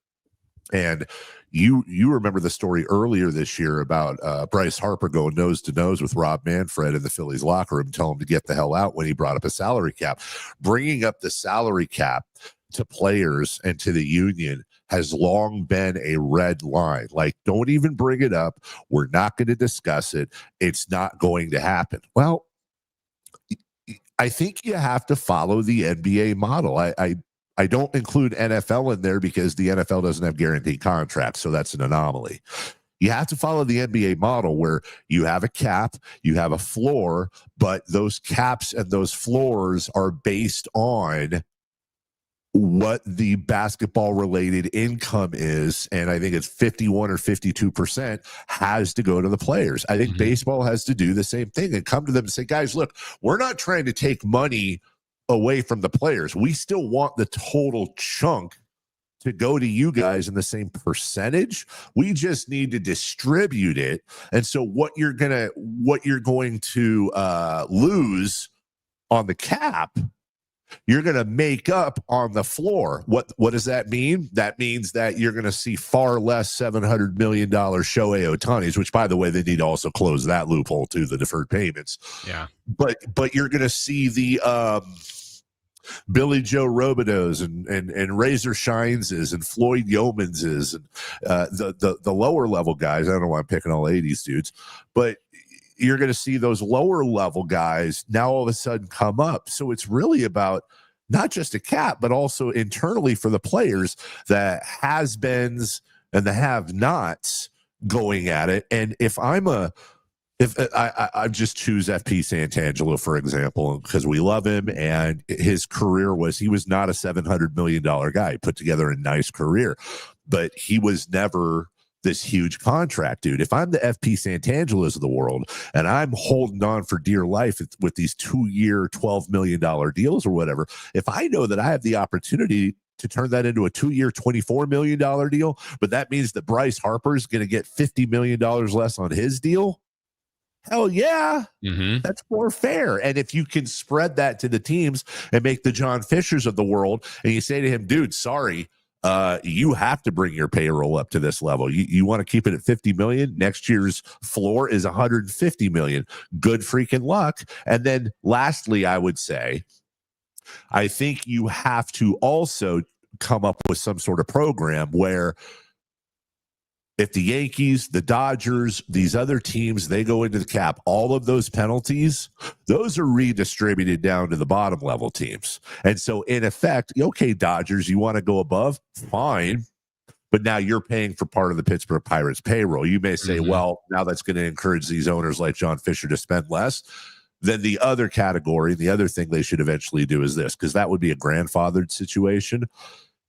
And you remember the story earlier this year about Bryce Harper going nose to nose with Rob Manfred in the Phillies locker room, telling him to get the hell out when he brought up a salary cap. Bringing up the salary cap to players and to the union has long been a red line. Like, don't even bring it up. We're not going to discuss it. It's not going to happen. Well, I think you have to follow the NBA model. I don't include NFL in there because the NFL doesn't have guaranteed contracts, so that's an anomaly. You have to follow the NBA model where you have a cap, you have a floor, but those caps and those floors are based on what the basketball related income is, and I think it's 51 or 52% has to go to the players. I think baseball has to do the same thing and come to them and say, guys, look, we're not trying to take money away from the players. We still want the total chunk to go to you guys in the same percentage. We just need to distribute it. And so what you're going to lose on the cap, you're going to make up on the floor. What does that mean? That means that you're going to see far less $700 million Shohei Ohtanis, which, by the way, they need to also close that loophole to the deferred payments. Yeah. But you're going to see the Billy Joe Robideaus and Razor Shineses and Floyd Yeomanses and the lower level guys. I don't know why I'm picking all 80s dudes, but you're going to see those lower level guys now all of a sudden come up. So it's really about not just a cap, but also internally for the players, the has-beens and the have-nots going at it. And if I just choose FP Santangelo, for example, because we love him and his career he was not a $700 million guy. He put together a nice career, but he was never this huge contract, dude. If I'm the FP Santangelos of the world and I'm holding on for dear life with these 2-year, $12 million deals or whatever, if I know that I have the opportunity to turn that into a 2-year, $24 million deal, but that means that Bryce Harper is going to get $50 million less on his deal, hell yeah, that's more fair. And if you can spread that to the teams and make the John Fishers of the world, and you say to him, dude, sorry, you have to bring your payroll up to this level. You want to keep it at 50 million. Next year's floor is 150 million. Good freaking luck. And then lastly, I would say, I think you have to also come up with some sort of program where if the Yankees, the Dodgers, these other teams, they go into the cap, all of those penalties, those are redistributed down to the bottom level teams. And so in effect, okay, Dodgers, you want to go above? Fine. But now you're paying for part of the Pittsburgh Pirates payroll. You may say, well, now that's going to encourage these owners like John Fisher to spend less. Then the other category, the other thing they should eventually do is this, because that would be a grandfathered situation.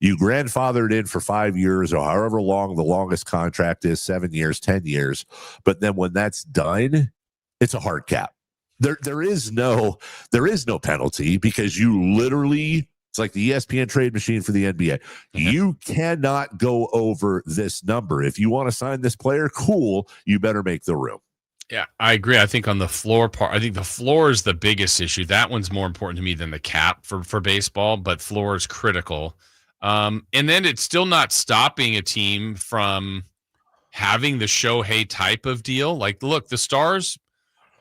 You grandfathered in for 5 years or however long the longest contract is, 7 years, 10 years. But then when that's done, it's a hard cap. There is no penalty because you literally, it's like the ESPN trade machine for the NBA. You cannot go over this number. If you want to sign this player, cool, you better make the room. Yeah, I agree. I think on the floor part, I think the floor is the biggest issue. That one's more important to me than the cap for baseball, but floor is critical. And then it's still not stopping a team from having the Shohei type of deal. Like, look, the Stars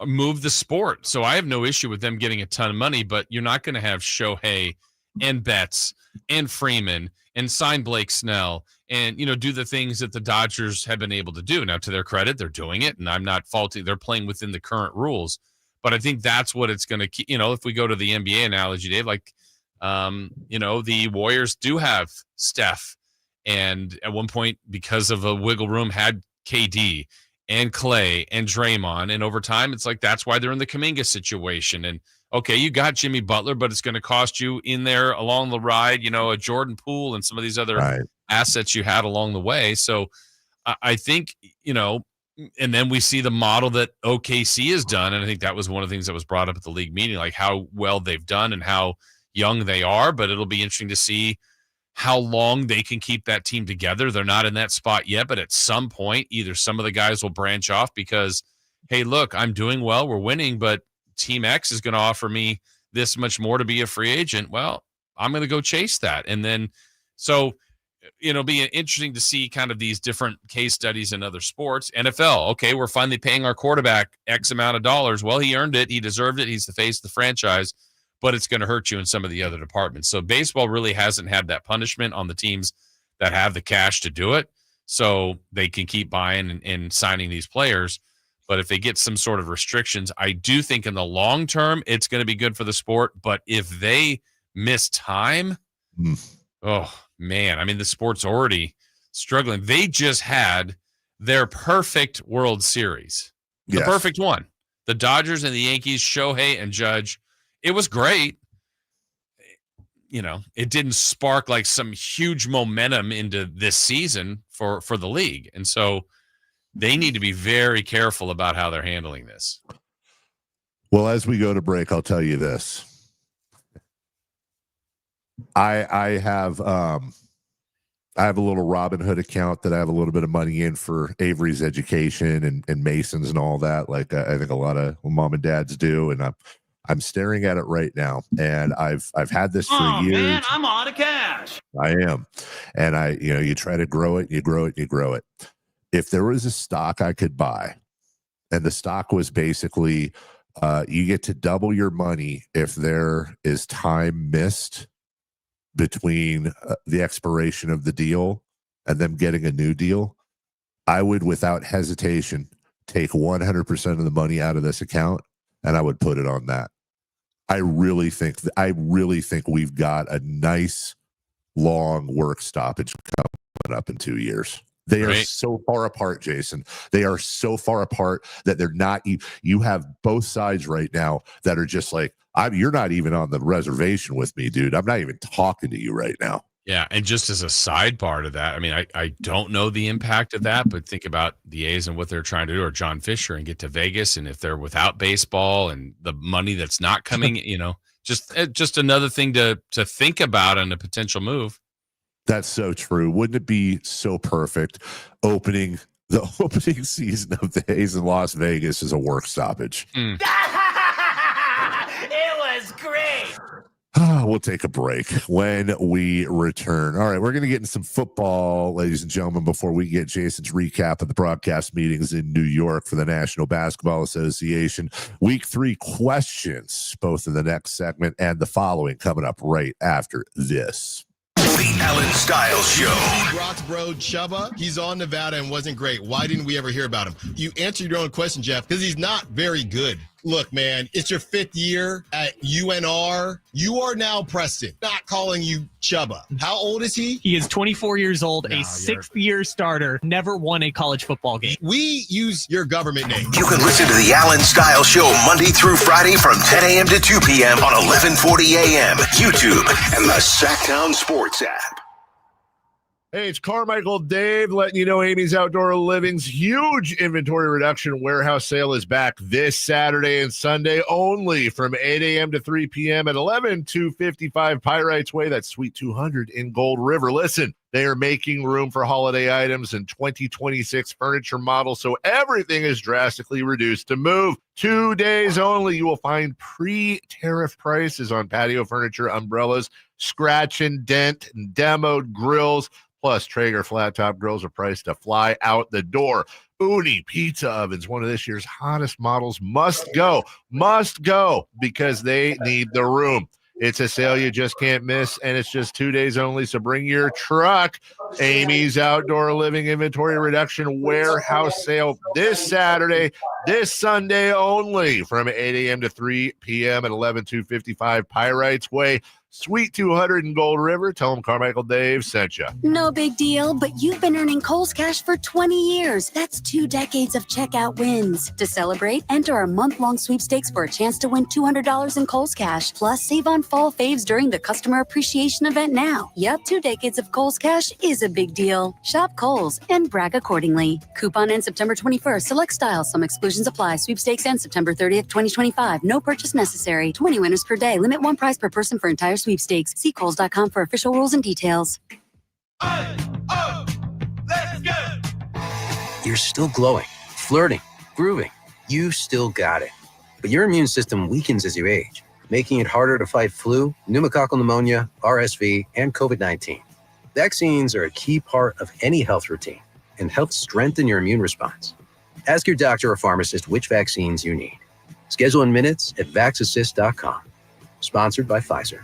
move the sport, so I have no issue with them getting a ton of money, but you're not going to have Shohei and Betts and Freeman and sign Blake Snell and, do the things that the Dodgers have been able to do. Now, to their credit, they're doing it, and I'm not faulting. They're playing within the current rules. But I think that's what it's going to keep. If we go to the NBA analogy, Dave, like, the Warriors do have Steph, and at one point, because of a wiggle room, had KD and Clay and Draymond, and over time, it's like that's why they're in the Kuminga situation. And okay, you got Jimmy Butler, but it's going to cost you in there along the ride, a Jordan Poole and some of these other assets you had along the way. So I think, and then we see the model that OKC has done, and I think that was one of the things that was brought up at the league meeting, like how well they've done and how young they are, but it'll be interesting to see how long they can keep that team together. They're not in that spot yet, but at some point, either some of the guys will branch off because, hey, look, I'm doing well, we're winning, but Team X is going to offer me this much more to be a free agent. Well, I'm going to go chase that. And then, so it'll be interesting to see kind of these different case studies in other sports. NFL, okay, we're finally paying our quarterback X amount of dollars. Well, he earned it. He deserved it. He's the face of the franchise. But it's going to hurt you in some of the other departments. So baseball really hasn't had that punishment on the teams that have the cash to do it. So they can keep buying and signing these players. But if they get some sort of restrictions, I do think in the long term, it's going to be good for the sport. But if they miss time, oh, man, I mean, the sport's already struggling. They just had their perfect World Series, the perfect one. The Dodgers and the Yankees, Shohei and Judge. It was great. it didn't spark like some huge momentum into this season for the league. And so they need to be very careful about how they're handling this. Well, as we go to break, I'll tell you this. I have a little Robinhood account that I have a little bit of money in for Avery's education and Mason's and all that. Like I think a lot of mom and dads do. And I'm staring at it right now. And I've had this for years. Man, I'm out of cash. I am. And you try to grow it, you grow it, you grow it. If there was a stock I could buy, and the stock was basically you get to double your money if there is time missed between the expiration of the deal and them getting a new deal, I would, without hesitation, take 100% of the money out of this account and I would put it on that. I really think we've got a nice long work stoppage coming up in 2 years. They are so far apart, Jason. They are so far apart that they're not. You have both sides right now that are just like, you're not even on the reservation with me, dude. I'm not even talking to you right now. Yeah, and just as a side part of that, I mean, I don't know the impact of that, but think about the A's and what they're trying to do, or John Fisher, and get to Vegas, and if they're without baseball and the money that's not coming, just another thing to think about on a potential move. That's so true. Wouldn't it be so perfect the opening season of the A's in Las Vegas is a work stoppage? It was great. We'll take a break when we return. All right, we're going to get into some football, ladies and gentlemen, before we get Jason's recap of the broadcast meetings in New York for the National Basketball Association. Week 3 questions, both in the next segment and the following, coming up right after this. The Alan Styles Show. Brock's bro, Chubba, he's on Nevada and wasn't great. Why didn't we ever hear about him? You answered your own question, Jeff, because he's not very good. Look, man, it's your 5th year at UNR. You are now Preston, not calling you Chubba. How old is he? He is 24 years old, a 6th-year starter, never won a college football game. We use your government name. You can listen to the Alan Styles Show Monday through Friday from 10 a.m. to 2 p.m. on 1140 a.m., YouTube, and the Sacktown Sports app. Hey, it's Carmichael Dave letting you know Amy's Outdoor Living's huge inventory reduction warehouse sale is back this Saturday and Sunday only from 8 a.m. to 3 p.m. at 11255 Pyrites Way. That's Suite 200 in Gold River. Listen, they are making room for holiday items and 2026 furniture models, so everything is drastically reduced to move. 2 days only. You will find pre-tariff prices on patio furniture, umbrellas, scratch and dent, and demoed grills. Plus, Traeger flat top grills are priced to fly out the door. Uni pizza ovens, one of this year's hottest models, must go because they need the room. It's a sale you just can't miss, and it's just 2 days only, so bring your truck. Amy's Outdoor Living Inventory Reduction Warehouse Sale this Saturday, this Sunday only from 8 a.m. to 3 p.m. at 11255 Pyrites Way. Suite 200 in Gold River. Tell them Carmichael Dave sent you. No big deal, but you've been earning Kohl's Cash for 20 years. That's 2 decades of checkout wins. To celebrate, enter our month-long sweepstakes for a chance to win $200 in Kohl's Cash. Plus, save on fall faves during the Customer Appreciation event now. Yep, 2 decades of Kohl's Cash is a big deal. Shop Kohl's and brag accordingly. Coupon ends September 21st. Select styles. Some exclusions apply. Sweepstakes ends September 30th, 2025. No purchase necessary. 20 winners per day. Limit 1 prize per person for entire sweepstakes. See Kohl's.com for official rules and details. Let's go! You're still glowing, flirting, grooving. You still got it. But your immune system weakens as you age, making it harder to fight flu, pneumococcal pneumonia, RSV, and COVID-19. Vaccines are a key part of any health routine and help strengthen your immune response. Ask your doctor or pharmacist which vaccines you need. Schedule in minutes at vaxassist.com. Sponsored by Pfizer.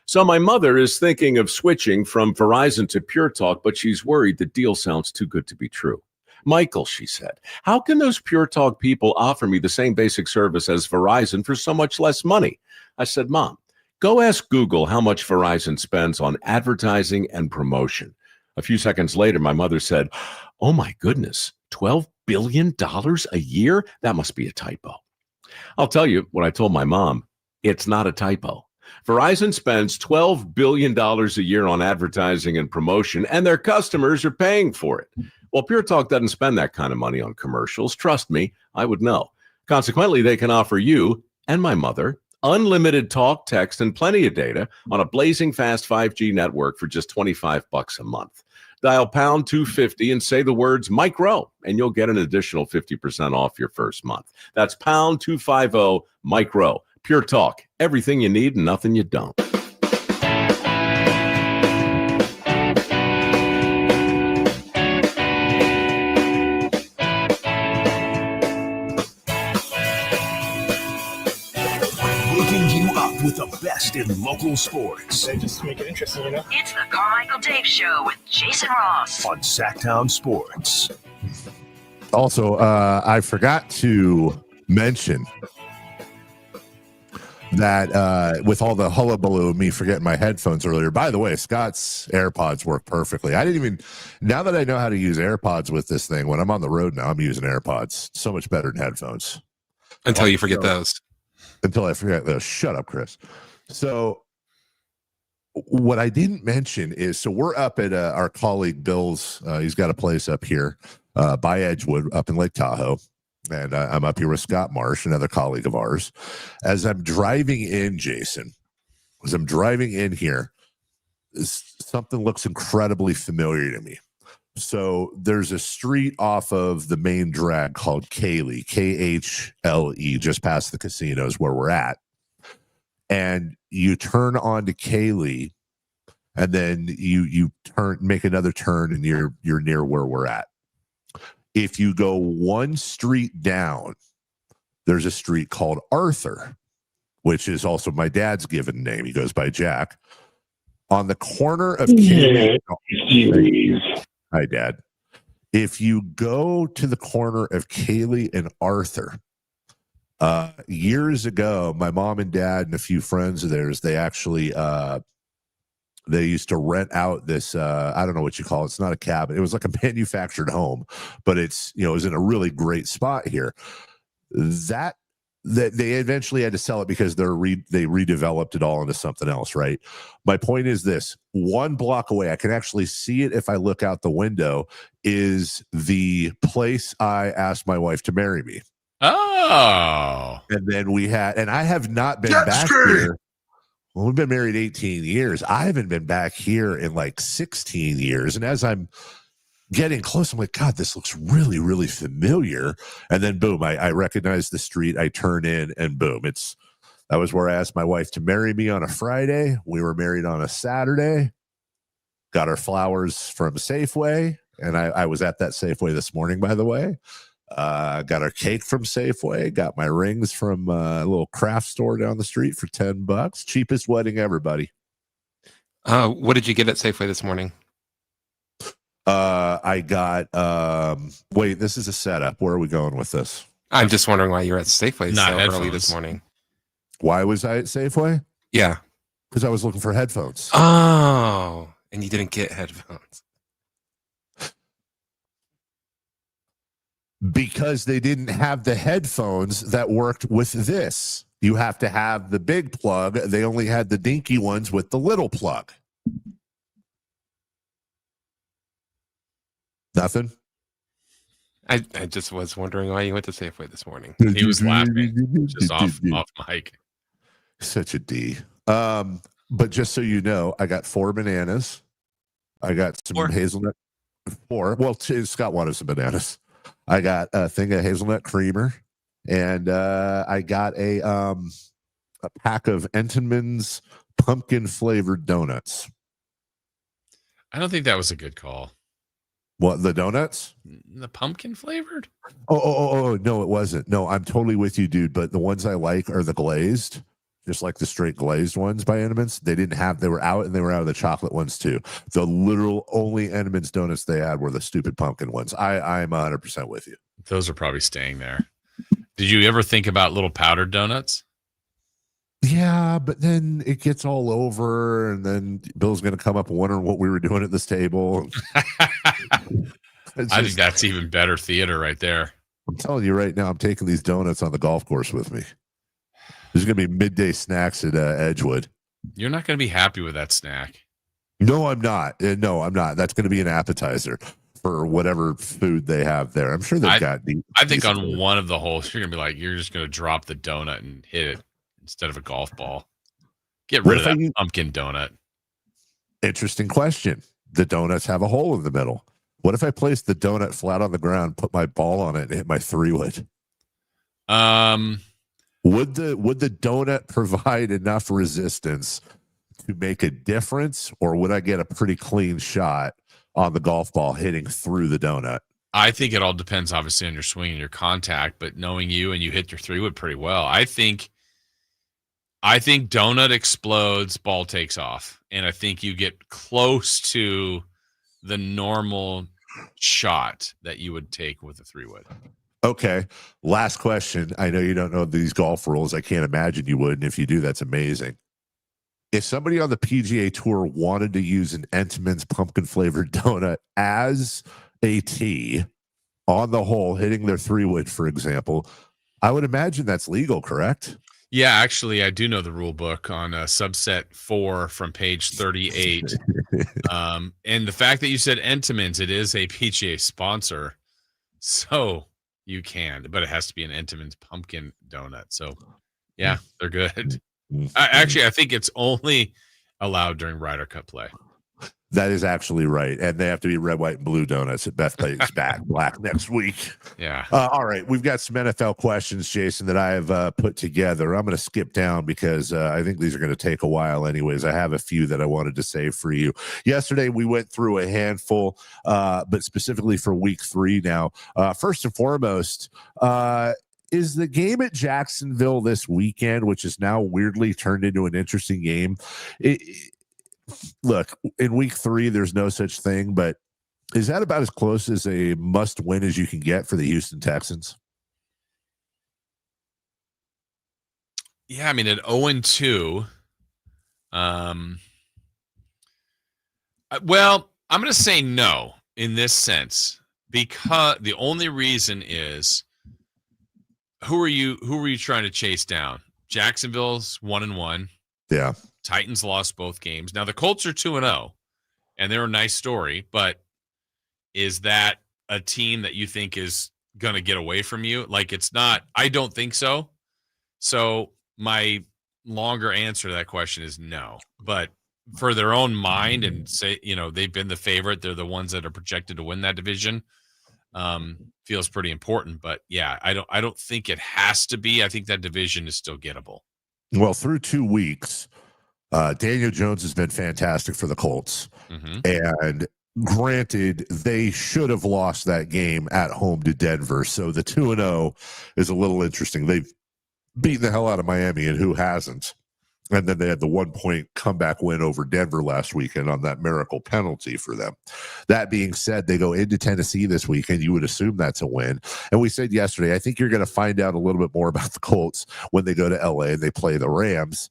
So my mother is thinking of switching from Verizon to Pure Talk, but she's worried the deal sounds too good to be true. Michael, she said, how can those Pure Talk people offer me the same basic service as Verizon for so much less money? I said, Mom, go ask Google how much Verizon spends on advertising and promotion. A few seconds later, my mother said, oh my goodness, $12 billion a year? That must be a typo. I'll tell you what I told my mom. It's not a typo. Verizon spends $12 billion a year on advertising and promotion, and their customers are paying for it. Well, Pure Talk doesn't spend that kind of money on commercials. Trust me, I would know. Consequently, they can offer you and my mother unlimited talk, text, and plenty of data on a blazing fast 5G network for just $25 a month. Dial pound 250 and say the words Micro, and you'll get an additional 50% off your first month. That's pound 250 Micro. Pure Talk, everything you need and nothing you don't. Hooking you up with the best in local sports. They just make it interesting, you know? It's the Carmichael Dave Show with Jason Ross on Sacktown Sports. Also, I forgot to mention that with all the hullabaloo of me forgetting my headphones earlier. By the way, Scott's AirPods work perfectly. Now that I know how to use AirPods with this thing, when I'm on the road now, I'm using AirPods. So much better than headphones. Until you forget those. Until I forget those. Shut up, Chris. So what I didn't mention is, so we're up at our colleague Bill's. He's got a place up here by Edgewood up in Lake Tahoe. And I'm up here with Scott Marsh, another colleague of ours. As I'm driving in, Jason, as I'm driving in here, something looks incredibly familiar to me. So there's a street off of the main drag called Kaylee, Khle, just past the casinos where we're at. And you turn onto Kaylee, and then you make another turn, and you're near where we're at. If you go one street down, there's a street called Arthur, which is also my dad's given name. He goes by Jack. On the corner of Kaylee. Hi, Dad. If you go to the corner of Kaylee and Arthur, years ago, my mom and dad and a few friends of theirs, they actually they used to rent out this I don't know what you call it. It's not a cabin. It was like a manufactured home, but it was in a really great spot here. That they eventually had to sell it because they redeveloped it all into something else, right? My point is this: one block away, I can actually see it if I look out the window, is the place I asked my wife to marry me. Oh. And then I have not been back here. Well, we've been married 18 years. I haven't been back here in like 16 years. And as I'm getting close, I'm like, God, this looks really, really familiar. And then boom, I recognize the street. I turn in and boom, that was where I asked my wife to marry me on a Friday. We were married on a Saturday, got our flowers from Safeway. And I was at that Safeway this morning, by the way. Got our cake from Safeway, got my rings from a little craft store down the street for $10. Cheapest wedding ever, buddy. What did you get at Safeway this morning? I got wait, this is a setup. Where are we going with this? I'm just wondering why you're at Safeway so early this morning. Why was I at Safeway? Yeah. Because I was looking for headphones. Oh, and you didn't get headphones. Because they didn't have the headphones that worked with this. You have to have the big plug. They only had the dinky ones with the little plug. Nothing? I just was wondering why you went to Safeway this morning. He was laughing just off mic. Such a D. But just so you know, I got 4 bananas. I got some hazelnut. 4. Well, Scott wanted some bananas. I got a thing of hazelnut creamer, and I got a pack of Entenmann's pumpkin flavored donuts. I don't think that was a good call. What, the donuts? The pumpkin flavored? Oh, no, it wasn't. No, I'm totally with you, dude. But the ones I like are the glazed, just like the straight glazed ones by Entenmann's. They were out, and they were out of the chocolate ones too. The literal only Entenmann's donuts they had were the stupid pumpkin ones. I'm 100% with you. Those are probably staying there. Did you ever think about little powdered donuts? Yeah, but then it gets all over, and then Bill's going to come up and wondering what we were doing at this table. I think that's even better theater right there. I'm telling you right now, I'm taking these donuts on the golf course with me. There's going to be midday snacks at Edgewood. You're not going to be happy with that snack. No, I'm not. No, I'm not. That's going to be an appetizer for whatever food they have there. I'm sure they've got. I think on one of the holes, you're going to be like, you're just going to drop the donut and hit it instead of a golf ball. Get rid of that pumpkin donut. Interesting question. The donuts have a hole in the middle. What if I place the donut flat on the ground, put my ball on it, and hit my 3-wood? Would the donut provide enough resistance to make a difference, or would I get a pretty clean shot on the golf ball hitting through the donut? I think it all depends, obviously, on your swing and your contact, but knowing you and you hit your 3-wood pretty well, I think donut explodes, ball takes off, and I think you get close to the normal shot that you would take with a 3-wood. Okay. Last question. I know you don't know these golf rules. I can't imagine you would. And if you do, that's amazing. If somebody on the PGA Tour wanted to use an Entenmann's pumpkin flavored donut as a tee on the hole, hitting their 3-wood, for example, I would imagine that's legal, correct? Yeah, actually, I do know the rule book on subset 4 from page 38. And the fact that you said Entenmann's, it is a PGA sponsor. So you can, but it has to be an Entenmann's pumpkin donut. So, yeah, they're good. I think it's only allowed during Ryder Cup play. That is actually right. And they have to be red, white, and blue donuts at Beth Plays back black next week. Yeah. All right. We've got some NFL questions, Jason, that I have put together. I'm going to skip down because I think these are going to take a while anyways. I have a few that I wanted to save for you. Yesterday, we went through a handful, but specifically for week 3 now. First and foremost, is the game at Jacksonville this weekend, which is now weirdly turned into an interesting game. Look, in week 3, there's no such thing, but is that about as close as a must win as you can get for the Houston Texans? Yeah, I mean, at 0-2, well, I'm going to say no in this sense, because the only reason is who are you trying to chase down? Jacksonville's 1-1. Yeah. Titans lost both games. Now the Colts are 2-0, and they're a nice story, but is that a team that you think is going to get away from you? Like, it's not. I don't think so. So my longer answer to that question is no. But for their own mind and say, they've been the favorite. They're the ones that are projected to win that division. Feels pretty important. But yeah, I don't think it has to be. I think that division is still gettable. Well, through 2 weeks, Daniel Jones has been fantastic for the Colts. And granted, they should have lost that game at home to Denver. So the 2-0 is a little interesting. They've beaten the hell out of Miami, and who hasn't? And then they had the 1-point comeback win over Denver last weekend on that miracle penalty for them. That being said, they go into Tennessee this weekend. You would assume that's a win. And we said yesterday, I think you're going to find out a little bit more about the Colts when they go to LA and they play the Rams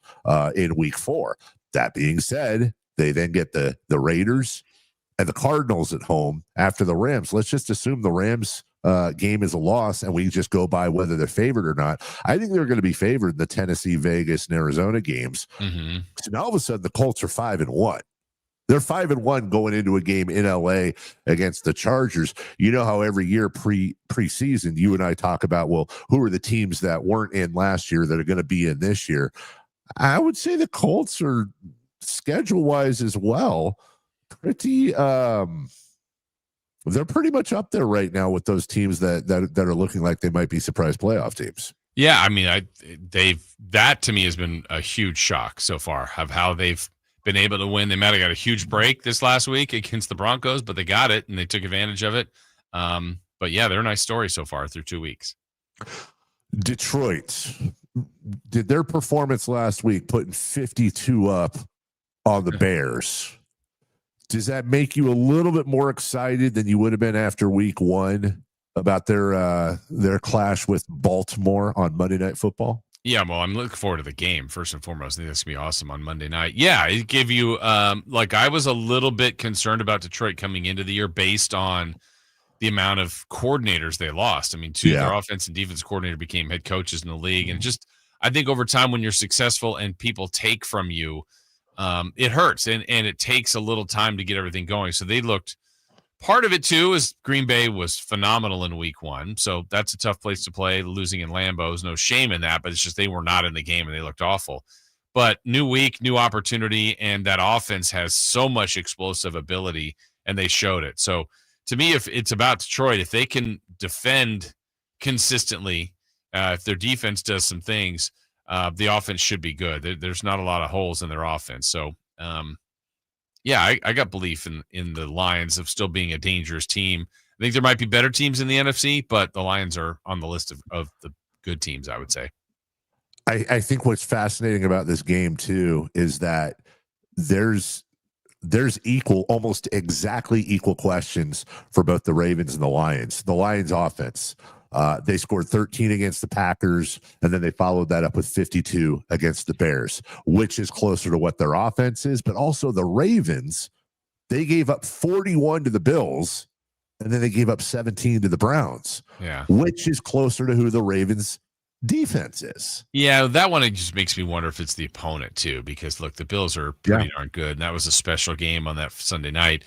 in week 4. That being said, they then get the Raiders and the Cardinals at home after the Rams. Let's just assume the Rams game is a loss and we just go by whether they're favored or not. I think they're going to be favored in the Tennessee, Vegas, and Arizona games. So now all of a sudden the Colts are 5-1. They're 5-1 going into a game in LA against the Chargers. You know how every year preseason you and I talk about, well, who are the teams that weren't in last year that are going to be in this year? I would say the Colts are schedule-wise as well pretty they're pretty much up there right now with those teams that are looking like they might be surprise playoff teams. Yeah, I mean, that to me has been a huge shock so far of how they've been able to win. They might have got a huge break this last week against the Broncos, but they got it and they took advantage of it. But yeah, they're a nice story so far through 2 weeks. Detroit did their performance last week, putting 52 up on the Bears. Does that make you a little bit more excited than you would have been after week 1 about their clash with Baltimore on Monday Night Football? Yeah, well, I'm looking forward to the game, first and foremost. I think that's going to be awesome on Monday night. Yeah, it gave you I was a little bit concerned about Detroit coming into the year based on the amount of coordinators they lost. I mean, their offense and defense coordinator became head coaches in the league. And just I think over time when you're successful and people take from you, it hurts and it takes a little time to get everything going. So they looked. Part of it, too, is Green Bay was phenomenal in week 1. So that's a tough place to play. Losing in Lambeau is no shame in that, but it's just they were not in the game and they looked awful. But new week, new opportunity, and that offense has so much explosive ability, and they showed it. So to me, if it's about Detroit, if they can defend consistently, if their defense does some things, the offense should be good. There's not a lot of holes in their offense. So, yeah, I got belief in the Lions of still being a dangerous team. I think there might be better teams in the NFC, but the Lions are on the list of the good teams, I would say. I think what's fascinating about this game, too, is that there's almost exactly equal questions for both the Ravens and the Lions. The Lions offense. They scored 13 against the Packers, and then they followed that up with 52 against the Bears, which is closer to what their offense is. But also the Ravens, they gave up 41 to the Bills, and then they gave up 17 to the Browns, which is closer to who the Ravens defense is. Yeah, that one, it just makes me wonder if it's the opponent, too, because, look, the Bills are pretty darn good, and that was a special game on that Sunday night.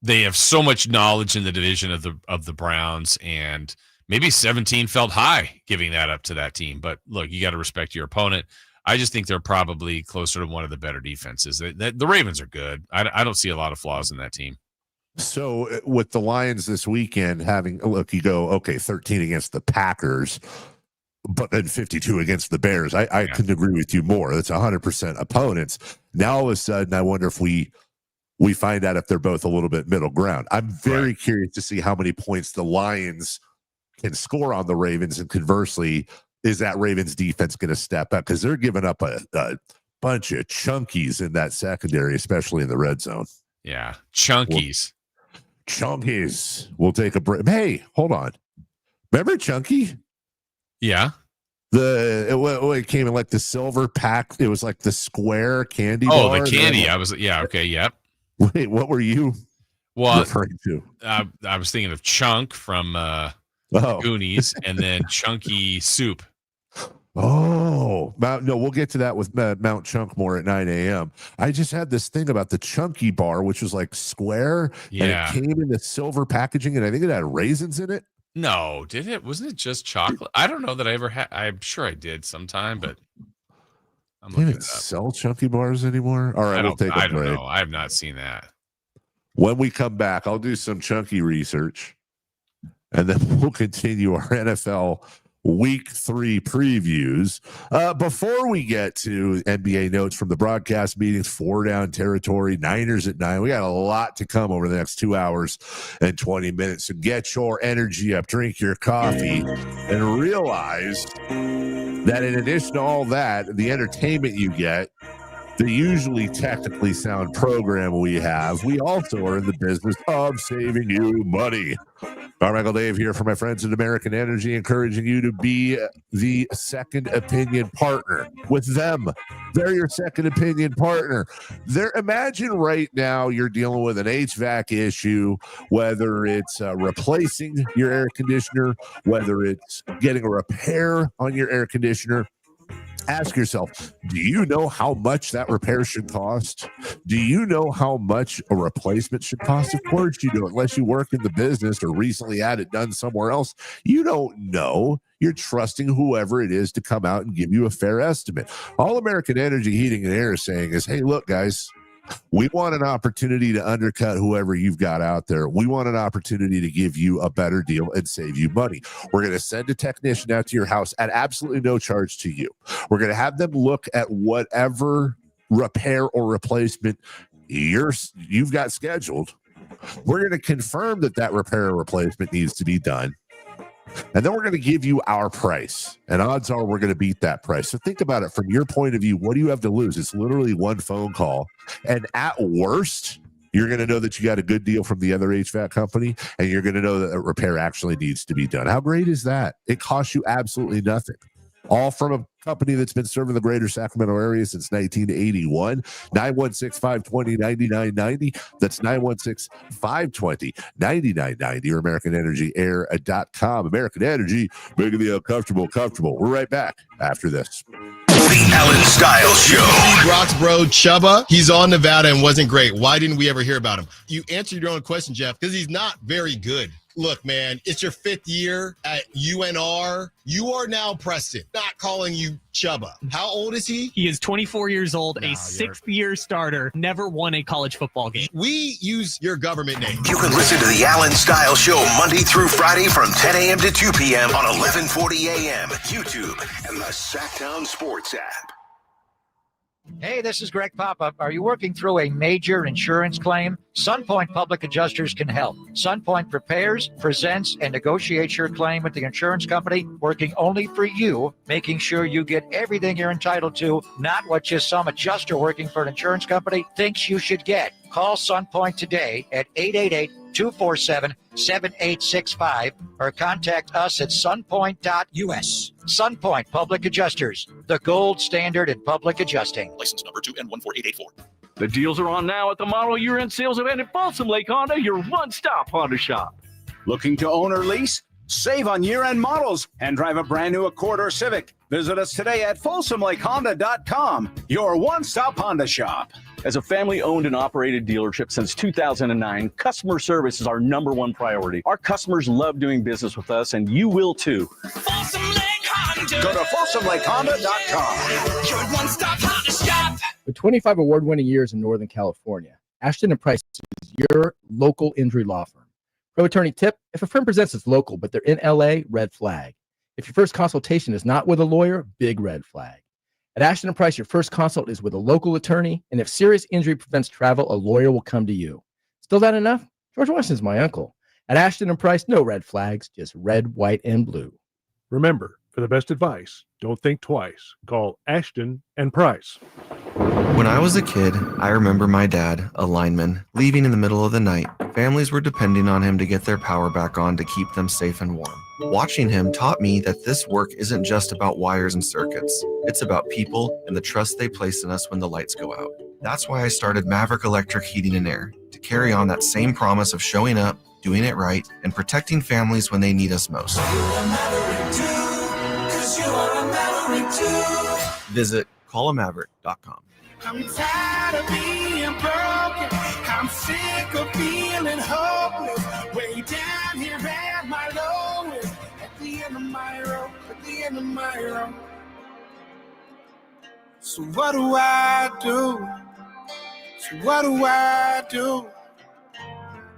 They have so much knowledge in the division of the Browns, and maybe 17 felt high giving that up to that team. But look, you got to respect your opponent. I just think they're probably closer to one of the better defenses. The Ravens are good. I don't see a lot of flaws in that team. So with the Lions this weekend you go, okay, 13 against the Packers, but then 52 against the Bears. I couldn't agree with you more. That's 100% opponents. Now all of a sudden, I wonder if we find out if they're both a little bit middle ground. I'm very curious to see how many points the Lions can score on the Ravens, and conversely, is that Ravens defense going to step up? Because they're giving up a bunch of chunkies in that secondary, especially in the red zone. Yeah, chunkies. Chunkies. We'll take a break. Hey, hold on. Remember Chunky? Yeah. It came in like the silver pack. It was like the square candy bar. Oh, the candy. Okay, yep. Wait, what were you referring to? I was thinking of Chunk from Goonies, and then Chunky Soup. Oh, no, we'll get to that with Mount Chunk more at 9 a.m. I just had this thing about the Chunky bar, which was like square, and it came in the silver packaging, and I think it had raisins in it. No, did it? Wasn't it just chocolate? I don't know that I ever had. I'm sure I did sometime, but I'm looking it up. Sell Chunky bars anymore? All right, we'll take a break. I don't know. I have not seen that. When we come back, I'll do some Chunky research, and then we'll continue our NFL Week 3 previews. Before we get to NBA notes from the broadcast meetings, 4 down territory, Niners at 9. We got a lot to come over the next 2 hours and 20 minutes. So get your energy up, drink your coffee, and realize that in addition to all that, the entertainment you get, the usually technically sound program we have, we also are in the business of saving you money. Carmichael Dave here for my friends at American Energy, encouraging you to be the second opinion partner with them. They're your second opinion partner. Imagine right now you're dealing with an HVAC issue, whether it's replacing your air conditioner, whether it's getting a repair on your air conditioner. Ask yourself, do you know how much that repair should cost? Do you know how much a replacement should cost? Of course you do, unless you work in the business or recently had it done somewhere else. You don't know. You're trusting whoever it is to come out and give you a fair estimate. All American Energy Heating and Air is saying is, hey, look, guys, we want an opportunity to undercut whoever you've got out there. We want an opportunity to give you a better deal and save you money. We're going to send a technician out to your house at absolutely no charge to you. We're going to have them look at whatever repair or replacement you've got scheduled. We're going to confirm that repair or replacement needs to be done. And then we're going to give you our price. And odds are we're going to beat that price. So think about it from your point of view. What do you have to lose? It's literally one phone call. And at worst, you're going to know that you got a good deal from the other HVAC company. And you're going to know that a repair actually needs to be done. How great is that? It costs you absolutely nothing. all from a company that's been serving the greater Sacramento area since 1981. 916-520-9990. That's 916-520-9990 or AmericanEnergyAir.com. American Energy, making the uncomfortable comfortable. We're right back after this. The Allen Styles Show. Brock's bro, Chubba, he's on Nevada and wasn't great. Why didn't we ever hear about him? You answered your own question, Jeff, because he's not very good. Look, man, it's your 5th year at UNR. You are now Preston, not calling you Chubba. How old is he? He is 24 years old, a 6th-year starter, never won a college football game. We use your government name. You can listen to the Allen Styles Show Monday through Friday from 10 a.m. to 2 p.m. on 1140 a.m., YouTube, and the Sacktown Sports app. Hey, this is Greg Papa. Are you working through a major insurance claim? SunPoint Public Adjusters can help. SunPoint prepares, presents, and negotiates your claim with the insurance company, working only for you, making sure you get everything you're entitled to, not what just some adjuster working for an insurance company thinks you should get. Call SunPoint today at 888-247-7865 or contact us at sunpoint.us. SunPoint Public Adjusters, the gold standard in public adjusting. License number 2N14884. The deals are on now at the model year-end sales event at Folsom Lake Honda, your one-stop Honda shop. Looking to own or lease? Save on year-end models and drive a brand new Accord or Civic. Visit us today at FolsomLakeHonda.com, your one-stop Honda shop. As a family-owned and operated dealership since 2009, customer service is our #1 priority. Our customers love doing business with us, and you will too. Folsom Lake Honda. Go to FolsomLakeHonda.com. Your one-stop Honda shop. With 25 award-winning years in Northern California, Ashton & Price is your local injury law firm. Pro attorney tip: if a firm presents as local, but they're in LA, red flag. If your first consultation is not with a lawyer, big red flag. At Ashton & Price, your first consult is with a local attorney, and if serious injury prevents travel, a lawyer will come to you. Still not enough? George Washington's my uncle. At Ashton & Price, no red flags, just red, white, and blue. Remember, for the best advice, don't think twice. Call Ashton & Price. When I was a kid, I remember my dad, a lineman, leaving in the middle of the night. Families were depending on him to get their power back on to keep them safe and warm. Watching him taught me that this work isn't just about wires and circuits. It's about people and the trust they place in us when the lights go out. That's why I started Maverick Electric Heating and Air, to carry on that same promise of showing up, doing it right, and protecting families when they need us most. Visit callamaverick.com. I'm tired of being broken. I'm sick of feeling hopeless. Way down here at my lowest. At the end of my rope. At the end of my rope. So what do I do? So what do I do?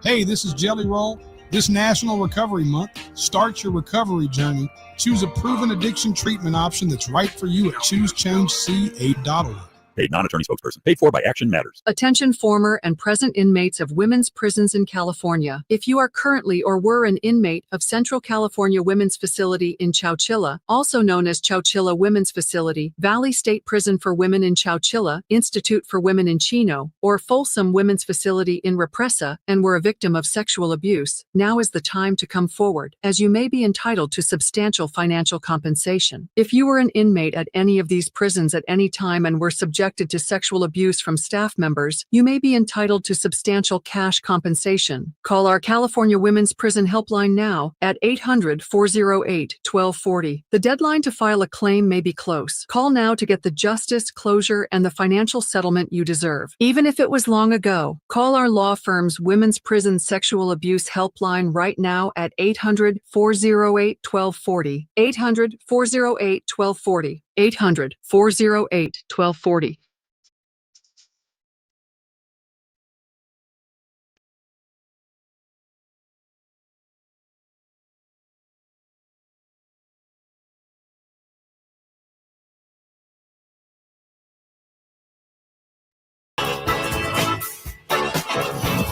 Hey, this is Jelly Roll. This National Recovery Month, start your recovery journey. Choose a proven addiction treatment option that's right for you at ChooseChangeCA.org. Paid non-attorney spokesperson. Paid for by Action Matters. Attention former and present inmates of women's prisons in California. If you are currently or were an inmate of Central California Women's Facility in Chowchilla, also known as Chowchilla Women's Facility, Valley State Prison for Women in Chowchilla, Institute for Women in Chino, or Folsom Women's Facility in Represa, and were a victim of sexual abuse, now is the time to come forward, as you may be entitled to substantial financial compensation. If you were an inmate at any of these prisons at any time and were subjected to sexual abuse from staff members, you may be entitled to substantial cash compensation. Call our California Women's Prison Helpline now at 800-408-1240. The deadline to file a claim may be close. Call now to get the justice, closure, and the financial settlement you deserve. Even if it was long ago, call our law firm's Women's Prison Sexual Abuse Helpline right now at 800-408-1240. 800-408-1240. 800-408-1240.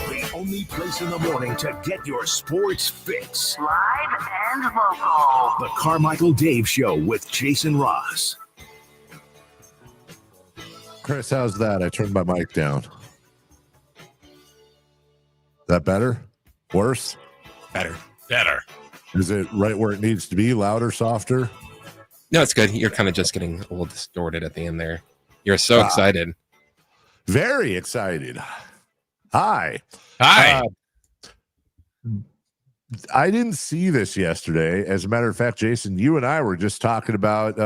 The only place in the morning to get your sports fix. Live and local. The Carmichael Dave Show with Jason Ross. Chris, how's that? I turned my mic down. That better? Worse? Better. Is it right where it needs to be? Louder, softer? No, it's good. You're kind of just getting a little distorted at the end there. You're so excited. Very excited. Hi. I didn't see this yesterday. As a matter of fact, Jason, you and I were just talking about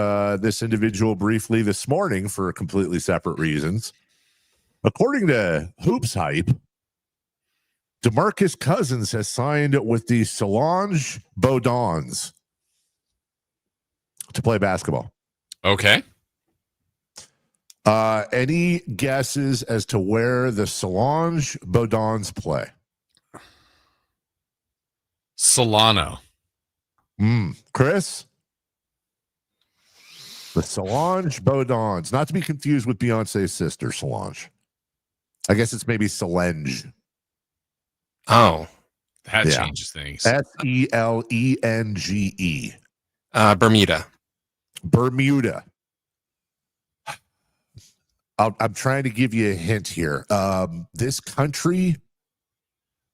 this individual briefly this morning for completely separate reasons. According to Hoops Hype, Demarcus Cousins has signed with the Solange Baudons to play basketball. Okay. Any guesses as to where the Solange Baudons play? Solano. Chris? The Solange Baudons, not to be confused with Beyonce's sister, Solange. I guess it's maybe Solange. Oh. That changes things. Selenge. Bermuda. Bermuda. I'm trying to give you a hint here. This country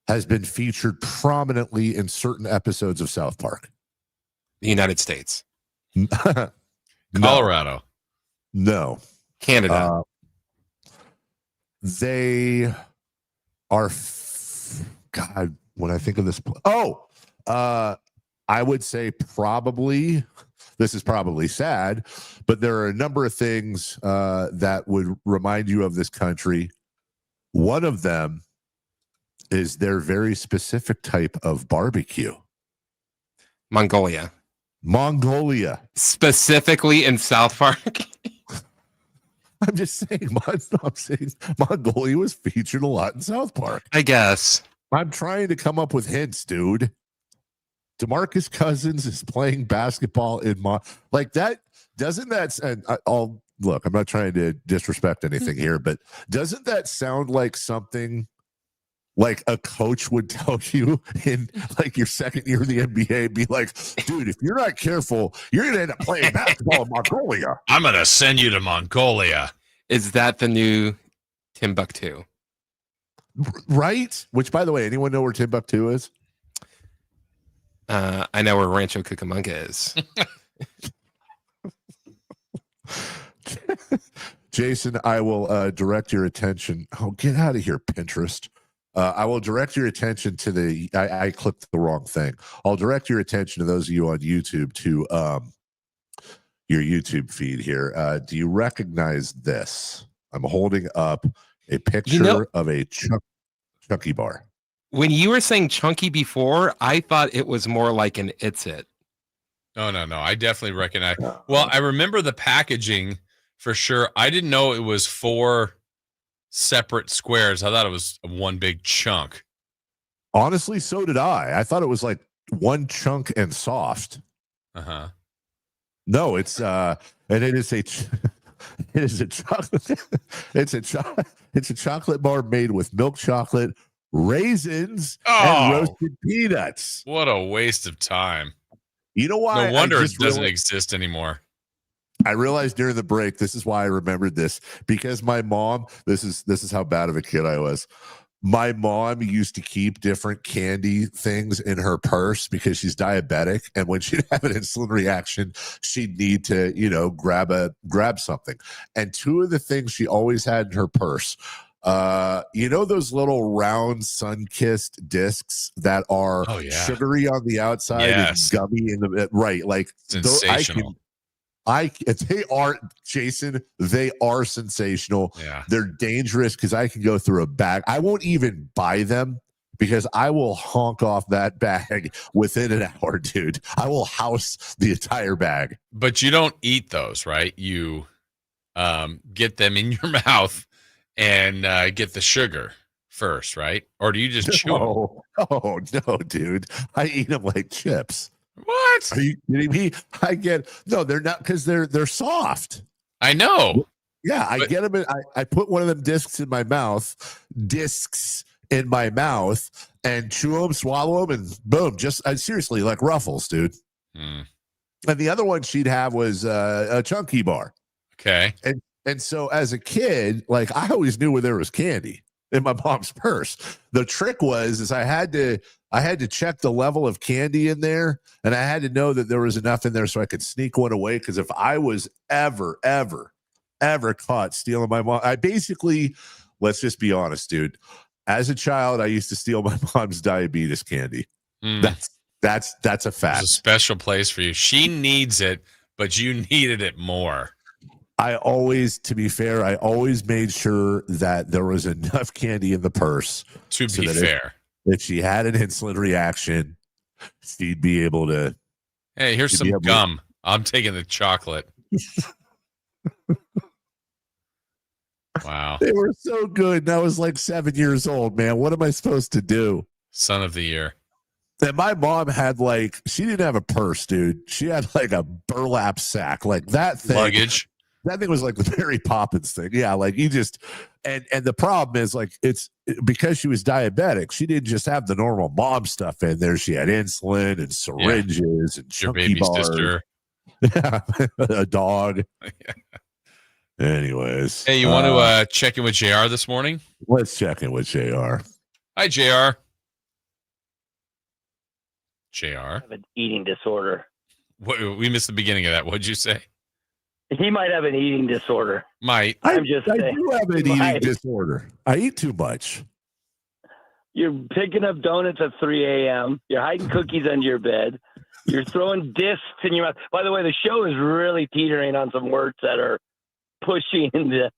has been featured prominently in certain episodes of South Park. The United States. Colorado. No. Canada. They are, God, when I think of this, I would say probably, this is probably sad, but there are a number of things that would remind you of this country. One of them is their very specific type of barbecue. Mongolia. Specifically in South Park. I'm just saying, Mongolia was featured a lot in South Park. I guess. I'm trying to come up with hints, dude. DeMarcus Cousins is playing basketball in like that. Doesn't that? And I'll look. I'm not trying to disrespect anything here, but doesn't that sound like something like a coach would tell you in like your second year in the NBA? Be like, dude, if you're not careful, you're gonna end up playing basketball in Mongolia. I'm gonna send you to Mongolia. Is that the new Timbuktu? Right. Which, by the way, anyone know where Timbuktu is? I know where Rancho Cucamonga is. Jason, I will direct your attention. Oh, get out of here, Pinterest. I will direct your attention to the. I clicked the wrong thing. I'll direct your attention to those of you on YouTube to your YouTube feed here. Do you recognize this? I'm holding up a picture of a chunky bar. When you were saying chunky before, I thought it was more like an It's It. No. I definitely recognize. Well, I remember the packaging for sure. I didn't know it was 4 separate squares. I thought it was one big chunk. Honestly, so did I. I thought it was like one chunk and soft. Uh-huh. No, it's and it is a chocolate. It's a chocolate bar made with milk chocolate, raisins, and roasted peanuts. What a waste of time. You know why? No wonder it doesn't exist anymore. I realized during the break, this is why I remembered this, because my mom, this is how bad of a kid I was. My mom used to keep different candy things in her purse because she's diabetic, and when she'd have an insulin reaction, she'd need to, grab something. And 2 of the things she always had in her purse, those little round sun-kissed discs that are sugary on the outside and gummy in the right, like sensational. They are, Jason, they are sensational. Yeah. They're dangerous because I can go through a bag. I won't even buy them because I will honk off that bag within an hour, dude. I will house the entire bag. But you don't eat those, right? You get them in your mouth and get the sugar first, right? Or do you just chew them? Oh, no, dude. I eat them like chips. What? Are you kidding me? They're not, because they're soft. I know. Yeah, I get them. I put one of them discs in my mouth, and chew them, swallow them, and boom. Just seriously, like Ruffles, dude. And the other one she'd have was a chunky bar. Okay. And so as a kid, like I always knew where there was candy. in my mom's purse. The trick was I had to check the level of candy in there, and I had to know that there was enough in there so I could sneak one away. Because if I was ever caught stealing my mom, I basically, let's just be honest, dude. As a child, I used to steal my mom's diabetes candy. That's a fact. It's a special place for you. She needs it, but you needed it more. To be fair, I always made sure that there was enough candy in the purse. To be fair. If she had an insulin reaction, she'd be able to. Hey, here's some gum. I'm taking the chocolate. Wow. They were so good. And I was like 7 years old, man. What am I supposed to do? Son of the year. And my mom had she didn't have a purse, dude. She had like a burlap sack, like that thing. Luggage. That thing was like the Mary Poppins thing. Yeah, like you just and the problem is it's because she was diabetic, she didn't just have the normal mom stuff in there. She had insulin and syringes and your chunky baby bars. sister. A dog. Anyways. Hey, you want to check in with JR this morning? Let's check in with JR. Hi, JR. JR. I have an eating disorder. What, we missed the beginning of that. What'd you say? He might have an eating disorder. Might. I'm just saying. I do have an eating disorder. I eat too much. You're picking up donuts at 3 a.m. You're hiding cookies under your bed. You're throwing discs in your mouth. By the way, the show is really teetering on some words that are pushing the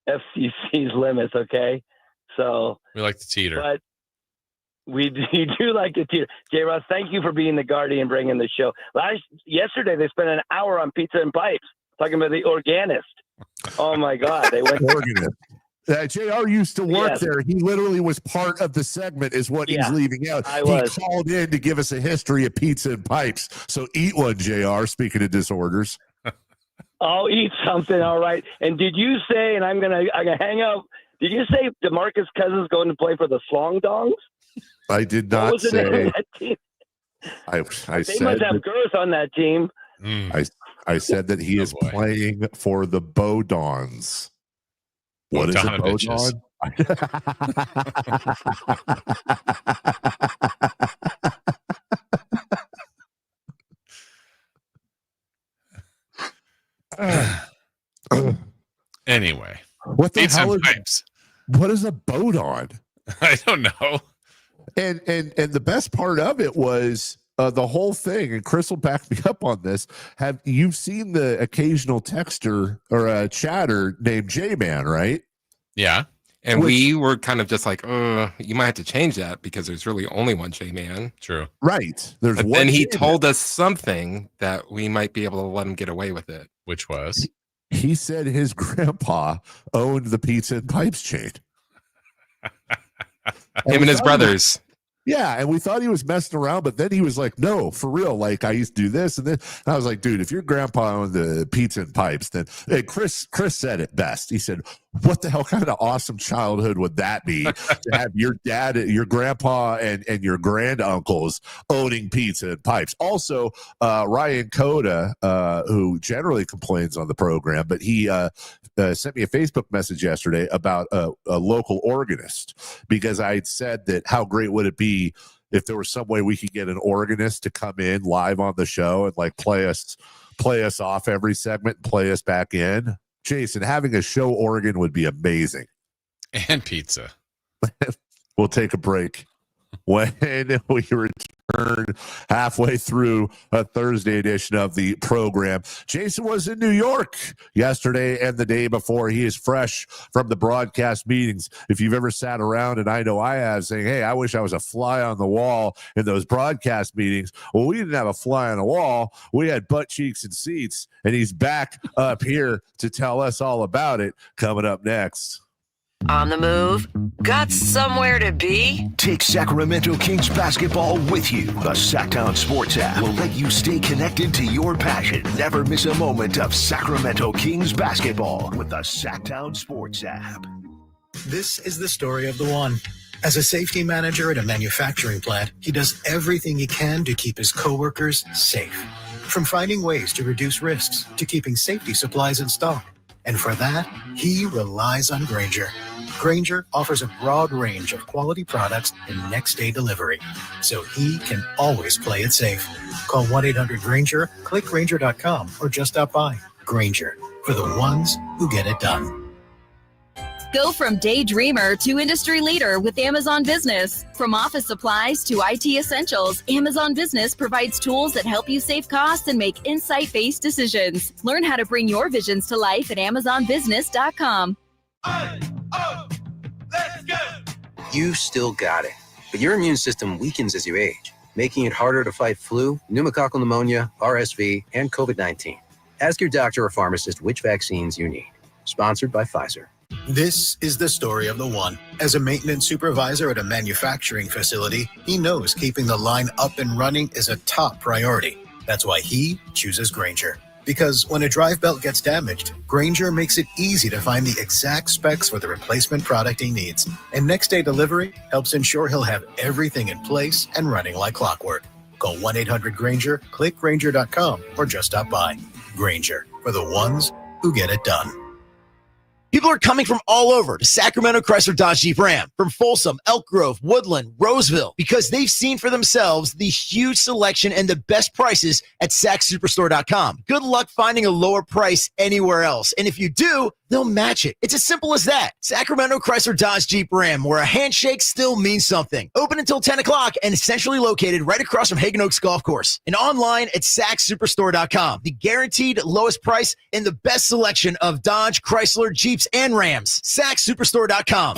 FCC's limits, okay? So we like to teeter. But you do like to teeter. J. Ross, thank you for being the guardian, bringing the show. Yesterday, they spent an hour on Pizza and Pipes talking about the organist. Oh, my God. They went organist. JR used to work there. He literally was part of the segment is what he's leaving out. He called in to give us a history of Pizza and Pipes. So eat one, JR, speaking of disorders. I'll eat something, all right. And did you say, and I'm gonna hang up, did you say Demarcus Cousins going to play for the Slong Dongs? I did not say. I they said must have girth on that team. I said that he is playing for the Bodons. What is a Bodon? Anyway, what the hell is pipes? What is a Bodon? I don't know. And the best part of it was the whole thing, and Chris will back me up on this. Have you've seen the occasional texter or a chatter named J-Man, right? Yeah. And we were kind of just like, you might have to change that because there's really only one J-Man. True. Right. There's but one then he J-Man. told us something that we might be able to let him get away with it. Which was? He said his grandpa owned the Pizza and Pipes chain. Him and his brothers. Yeah, and we thought he was messing around, but then he was like, no, for real, like I used to do this and then I was like, dude, if your grandpa owned the Pizza and Pipes, then hey, Chris said it best. He said, what the hell kind of awesome childhood would that be to have your dad, your grandpa, and your granduncles owning Pizza and Pipes? Also, Ryan Coda, who generally complains on the program, but he sent me a Facebook message yesterday about a local organist because I had said that how great would it be if there was some way we could get an organist to come in live on the show and like play us off every segment and play us back in. Jason, having a show organ would be amazing. And pizza. We'll take a break. When we return halfway through a Thursday edition of the program. Jason was in New York yesterday and the day before. He is fresh from the broadcast meetings. If you've ever sat around, and I know I have, saying, hey, I wish I was a fly on the wall in those broadcast meetings. Well, we didn't have a fly on the wall. We had butt cheeks and seats, and he's back up here to tell us all about it coming up next. On the move? Got somewhere to be? Take Sacramento Kings basketball with you. The Sacktown Sports app will let you stay connected to your passion. Never miss a moment of Sacramento Kings basketball with the Sacktown Sports app. This is the story of the one. As a safety manager at a manufacturing plant, he does everything he can to keep his coworkers safe. From finding ways to reduce risks to keeping safety supplies in stock. And for that, he relies on Grainger, Grainger offers a broad range of quality products in next-day delivery, so he can always play it safe. Call 1-800-GRAINGER, click Grainger.com, or just stop by. Grainger, for the ones who get it done. Go from daydreamer to industry leader with Amazon Business. From office supplies to IT essentials, Amazon Business provides tools that help you save costs and make insight-based decisions. Learn how to bring your visions to life at AmazonBusiness.com. Let's go! You still got it, but your immune system weakens as you age, making it harder to fight flu, pneumococcal pneumonia, RSV, and COVID-19. Ask your doctor or pharmacist which vaccines you need. Sponsored by Pfizer. This is the story of the one. As a maintenance supervisor at a manufacturing facility, he knows keeping the line up and running is a top priority. That's why he chooses Grainger. Because when a drive belt gets damaged, Grainger makes it easy to find the exact specs for the replacement product he needs. And next-day delivery helps ensure he'll have everything in place and running like clockwork. Call 1-800-GRAINGER, click Grainger.com, or just stop by. Grainger, for the ones who get it done. People are coming from all over to Sacramento Chrysler Dodge Jeep Ram, from Folsom, Elk Grove, Woodland, Roseville, because they've seen for themselves the huge selection and the best prices at SacSuperstore.com. Good luck finding a lower price anywhere else. And if you do, they'll match it. It's as simple as that. Sacramento Chrysler Dodge Jeep Ram, where a handshake still means something. Open until 10 o'clock and centrally located right across from Hagen Oaks Golf Course. And online at SacSuperstore.com. The guaranteed lowest price and the best selection of Dodge, Chrysler, Jeeps, and Rams. SacSuperstore.com.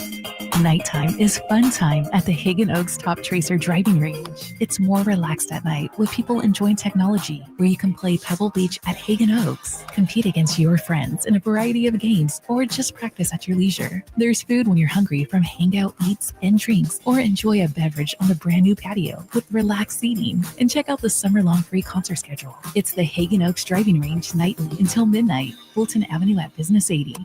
Nighttime is fun time at the Hagen Oaks Top Tracer driving range. It's more relaxed at night with people enjoying technology, where you can play Pebble Beach at Hagen Oaks, compete against your friends in a variety of games, or just practice at your leisure. There's food when you're hungry from hangout eats and drinks, or enjoy a beverage on the brand new patio with relaxed seating. And check out the summer-long free concert schedule. It's the Hagen Oaks driving range nightly until midnight, Fulton Avenue at Business 80.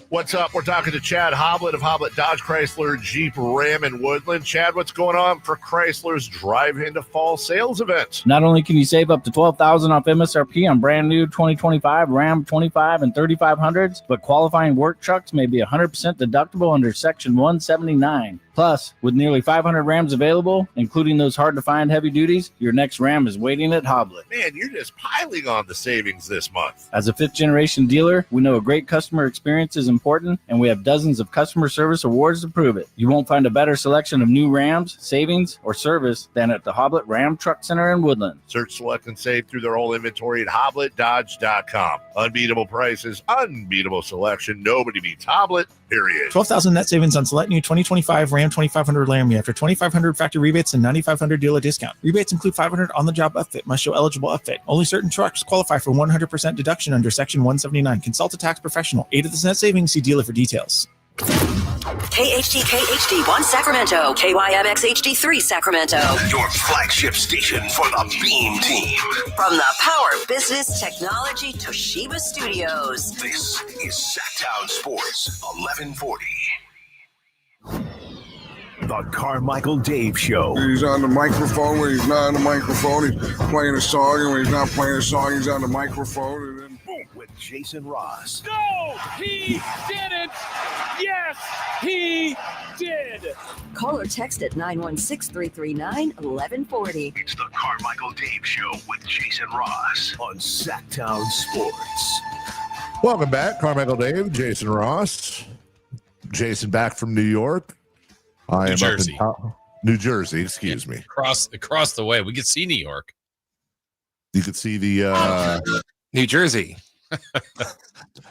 What's up? We're talking to Chad Hoblet of Hoblet Dodge Chrysler Jeep Ram in Woodland. Chad, what's going on for Chrysler's Drive Into Fall sales event? Not only can you save up to $12,000 off MSRP on brand new 2025 Ram 25 and 3500s, but qualifying work trucks may be 100% deductible under Section 179. Plus, with nearly 500 Rams available, including those hard-to-find heavy duties, your next Ram is waiting at Hoblet. Man, you're just piling on the savings this month. As a fifth-generation dealer, we know a great customer experience is important, and we have dozens of customer service awards to prove it. You won't find a better selection of new Rams, savings, or service than at the Hoblet Ram Truck Center in Woodland. Search, select, and save through their whole inventory at HobletDodge.com. Unbeatable prices, unbeatable selection. Nobody beats Hoblet, period. $12,000 net savings on select new 2025 Ram 2500 Laramie after $2,500 factory rebates and $9,500 dealer discount. Rebates include $500 on-the-job upfit. Must show eligible upfit. Only certain trucks qualify for 100% deduction under Section 179. Consult a tax professional. Aid of this net savings. See dealer for details. KHD1 Sacramento, KYMX HD3 Sacramento. Your flagship station for the Beam Team. From the Power Business Technology Toshiba Studios. This is Sacktown Sports 1140. The Carmichael Dave Show. He's on the microphone when he's not on the microphone. He's playing a song, and when he's not playing a song, he's on the microphone. And then boom. With Jason Ross. No, he didn't. Yes, he did. Call or text at 916-339-1140. It's the Carmichael Dave Show with Jason Ross on Sacktown Sports. Welcome back, Carmichael Dave, Jason Ross. Jason back from New York. I am Jersey. up in New Jersey, excuse me. Across the way. We could see New York. You could see the New Jersey.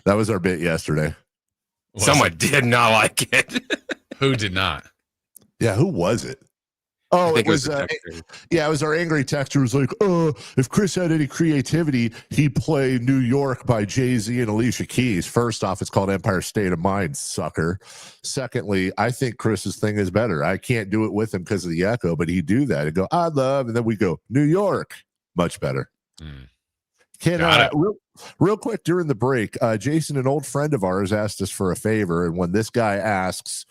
That was our bit yesterday. Someone did not like it. Who did not? Yeah, who was it? Oh, it was it was our angry texter who was like, if Chris had any creativity, he'd play New York by Jay-Z and Alicia Keys. First off, it's called Empire State of Mind, sucker. Secondly, I think Chris's thing is better. I can't do it with him because of the echo, but he'd do that and go, I love, and then we go, New York. Much better. Can real quick during the break, Jason, an old friend of ours, asked us for a favor, and when this guy asks,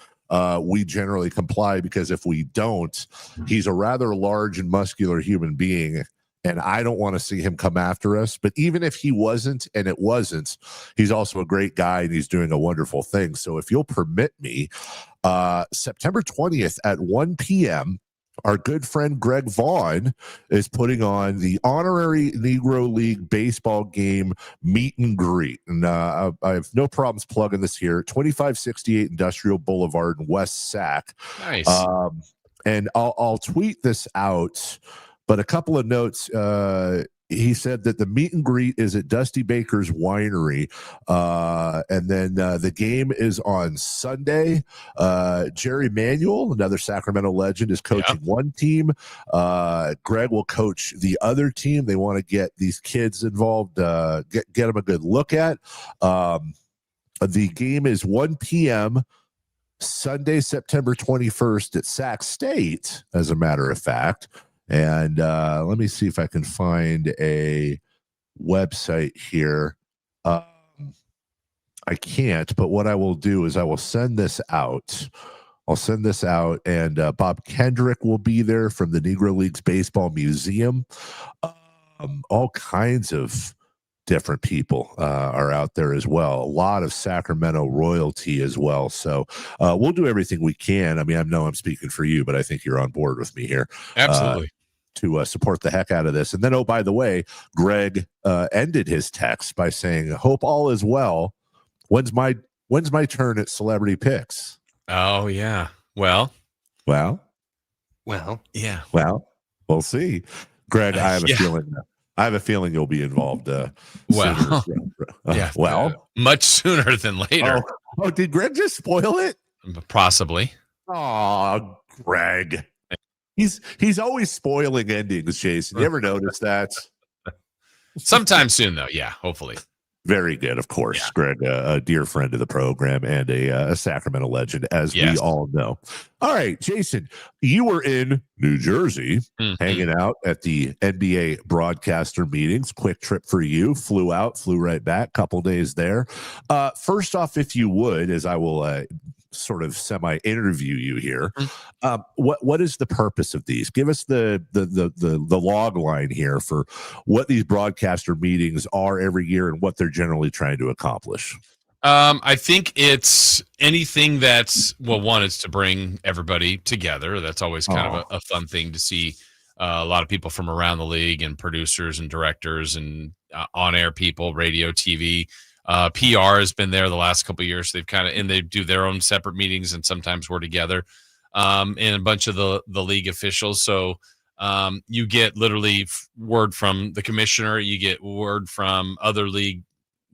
we generally comply, because if we don't, he's a rather large and muscular human being, And I don't want to see him come after us. But even if he wasn't, and it wasn't, he's also a great guy and he's doing a wonderful thing. So if you'll permit me, September 20th at 1 p.m., our good friend Greg Vaughn is putting on the honorary Negro League baseball game meet and greet. And I have no problems plugging this here. 2568 Industrial Boulevard in West Sac. Nice. And I'll tweet this out. But a couple of notes. He said that the meet and greet is at Dusty Baker's Winery. And then the game is on Sunday. Jerry Manuel, another Sacramento legend, is coaching one team. Greg will coach the other team. They want to get these kids involved, get them a good look at. The game is 1 p.m. Sunday, September 21st at Sac State, as a matter of fact. And let me see if I can find a website here. I can't, but what I will do is I will send this out. I'll send this out, and Bob Kendrick will be there from the Negro Leagues Baseball Museum. All kinds of different people are out there as well. A lot of Sacramento royalty as well. So we'll do everything we can. I mean, I know I'm speaking for you, but I think you're on board with me here. Absolutely. To support the heck out of this. And then, oh, by the way, Greg ended his text by saying, hope all is well. When's my turn at Celebrity Picks? Oh, yeah. Well, yeah. Well, we'll see. Greg, I have a feeling you'll be involved. Much sooner than later. Oh, did Greg just spoil it? Possibly. Oh, Greg. He's always spoiling endings, Jason. You ever notice that? Sometime soon, though. Yeah, hopefully. Very good, of course. Yeah. Greg, a dear friend of the program and a Sacramento legend, as we all know. All right, Jason, you were in New Jersey hanging out at the NBA broadcaster meetings. Quick trip for you. Flew right back. Couple days there. First off, if you would, as I will sort of semi-interview you here, what is the purpose of these? Give us the log line here for what these broadcaster meetings are every year and what they're generally trying to accomplish. I think it's anything that's, well, one, it's to bring everybody together. That's always kind of a fun thing to see. A lot of people from around the league and producers and directors and on-air people, radio, TV. PR has been there the last couple of years. They've and they do their own separate meetings, and sometimes we're together, and a bunch of the league officials. So you get literally word from the commissioner, you get word from other league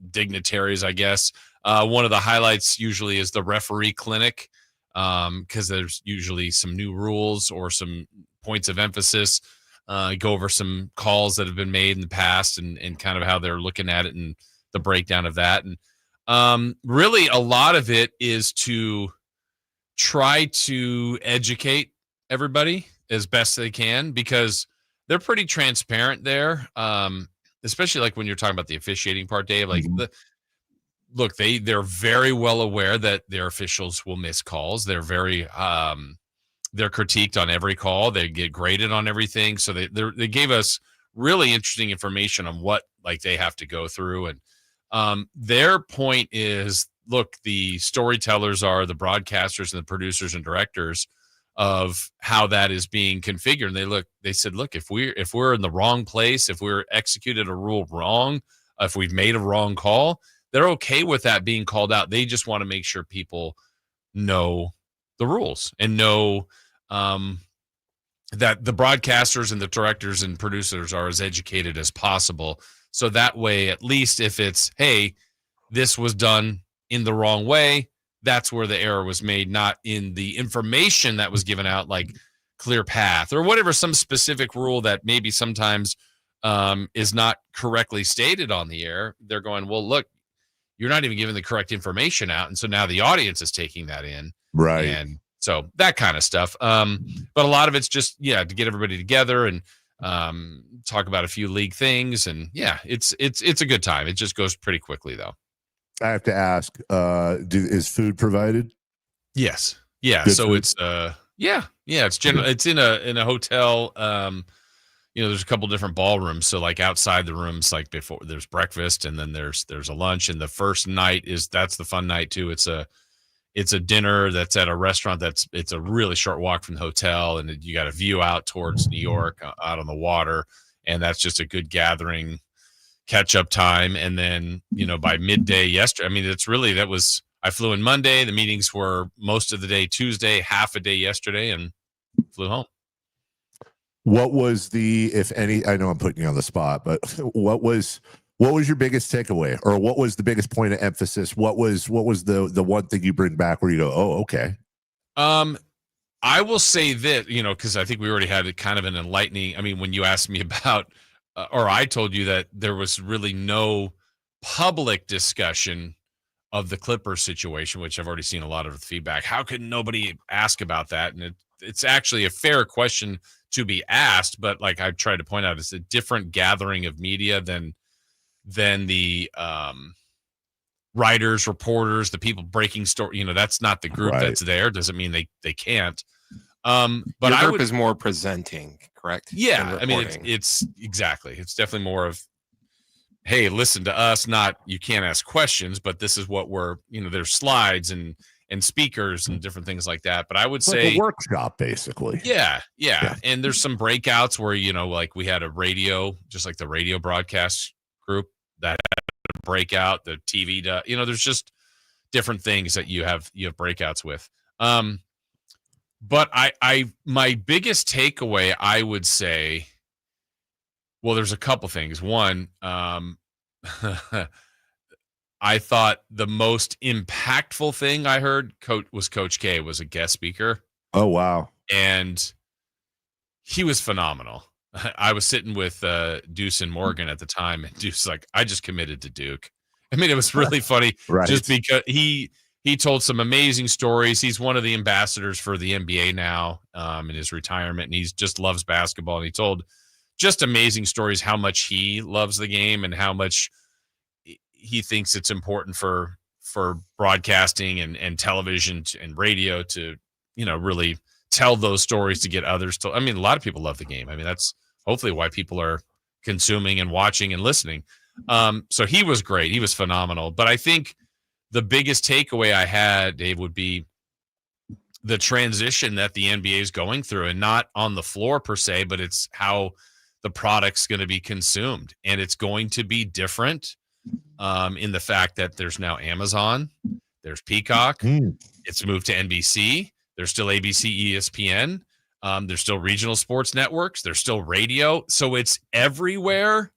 dignitaries, I guess. One of the highlights usually is the referee clinic, because there's usually some new rules or some points of emphasis. Go over some calls that have been made in the past and kind of how they're looking at it and the breakdown of that. And really a lot of it is to try to educate everybody as best they can, because they're pretty transparent there. Especially like when you're talking about the officiating part, Dave, like they're very well aware that their officials will miss calls. They're very, they're critiqued on every call. They get graded on everything. So they gave us really interesting information on what they have to go through. And their point is, look, the storytellers are the broadcasters and the producers and directors of how that is being configured. And they said, look, if we're in the wrong place, if we're executed a rule wrong, if we've made a wrong call, they're okay with that being called out. They just want to make sure people know the rules and know that the broadcasters and the directors and producers are as educated as possible. So that way, at least if it's, hey, this was done in the wrong way, that's where the error was made, not in the information that was given out, like clear path or whatever, some specific rule that maybe sometimes is not correctly stated on the air. They're going, well, look, you're not even giving the correct information out. And so now the audience is taking that in. Right. And so that kind of stuff. But a lot of it's just, to get everybody together and talk about a few league things. And it's a good time. It just goes pretty quickly though. I have to ask, is food provided? Yes. Yeah. Good so food? It's it's general. It's in a hotel. there's a couple different ballrooms. So like outside the rooms, like before there's breakfast and then there's a lunch. And the first night that's the fun night too. It's a dinner that's at a restaurant it's a really short walk from the hotel. And you got a view out towards New York out on the water. And that's just a good gathering catch up time. And then, by midday yesterday, I mean, I flew in Monday. The meetings were most of the day Tuesday, half a day yesterday, and flew home. What was if any, I know I'm putting you on the spot, but what was your biggest takeaway, or what was the biggest point of emphasis? What was the one thing you bring back where you go, oh, okay. I will say that, because I think we already had kind of an enlightening, I mean, when you asked me about, or I told you that there was really no public discussion of the Clippers situation, which I've already seen a lot of feedback. How could nobody ask about that? And it's actually a fair question to be asked, but like I tried to point out, it's a different gathering of media than the writers, reporters, the people breaking story. That's not the group that's there. Doesn't mean they can't. But your group is more presenting, correct? Yeah, I mean it's exactly. It's definitely more of, hey, listen to us. Not you can't ask questions, but this is what we're. There's slides and speakers and different things like that. But I would say like a workshop, basically. Yeah. And there's some breakouts where like we had a radio, just like the radio broadcast group that had a breakout. The TV, there's just different things that you have breakouts with. But my biggest takeaway, I would say, well, there's a couple things. One, I thought the most impactful thing I heard was Coach K was a guest speaker. Oh, wow. And he was phenomenal. I was sitting with Deuce and Morgan at the time, and Deuce like, I just committed to Duke. I mean, it was really funny just because he told some amazing stories. He's one of the ambassadors for the NBA now in his retirement, and he just loves basketball. And he told just amazing stories, how much he loves the game and how much he thinks it's important for broadcasting and television and radio to, really tell those stories to get others to. I mean, a lot of people love the game. I mean, that's hopefully why people are consuming and watching and listening. So he was great. He was phenomenal. But I think the biggest takeaway I had, Dave, would be the transition that the NBA is going through, and not on the floor per se, but it's how the product's going to be consumed. And it's going to be different in the fact that there's now Amazon, there's Peacock, it's moved to NBC, there's still ABC, ESPN, there's still regional sports networks, there's still radio. So it's everywhere,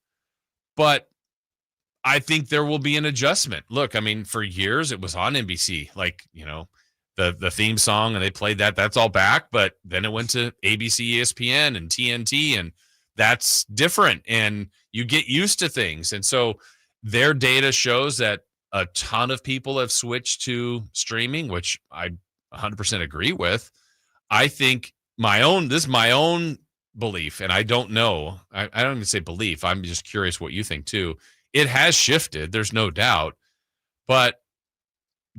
but I think there will be an adjustment. Look, I mean, for years it was on NBC, like, the theme song, and they played that. That's all back. But then it went to ABC, ESPN, and TNT, and that's different. And you get used to things. And so their data shows that a ton of people have switched to streaming, which I 100% agree with. I think this is my own belief, and I don't know. I don't even say belief. I'm just curious what you think too. It has shifted, there's no doubt, but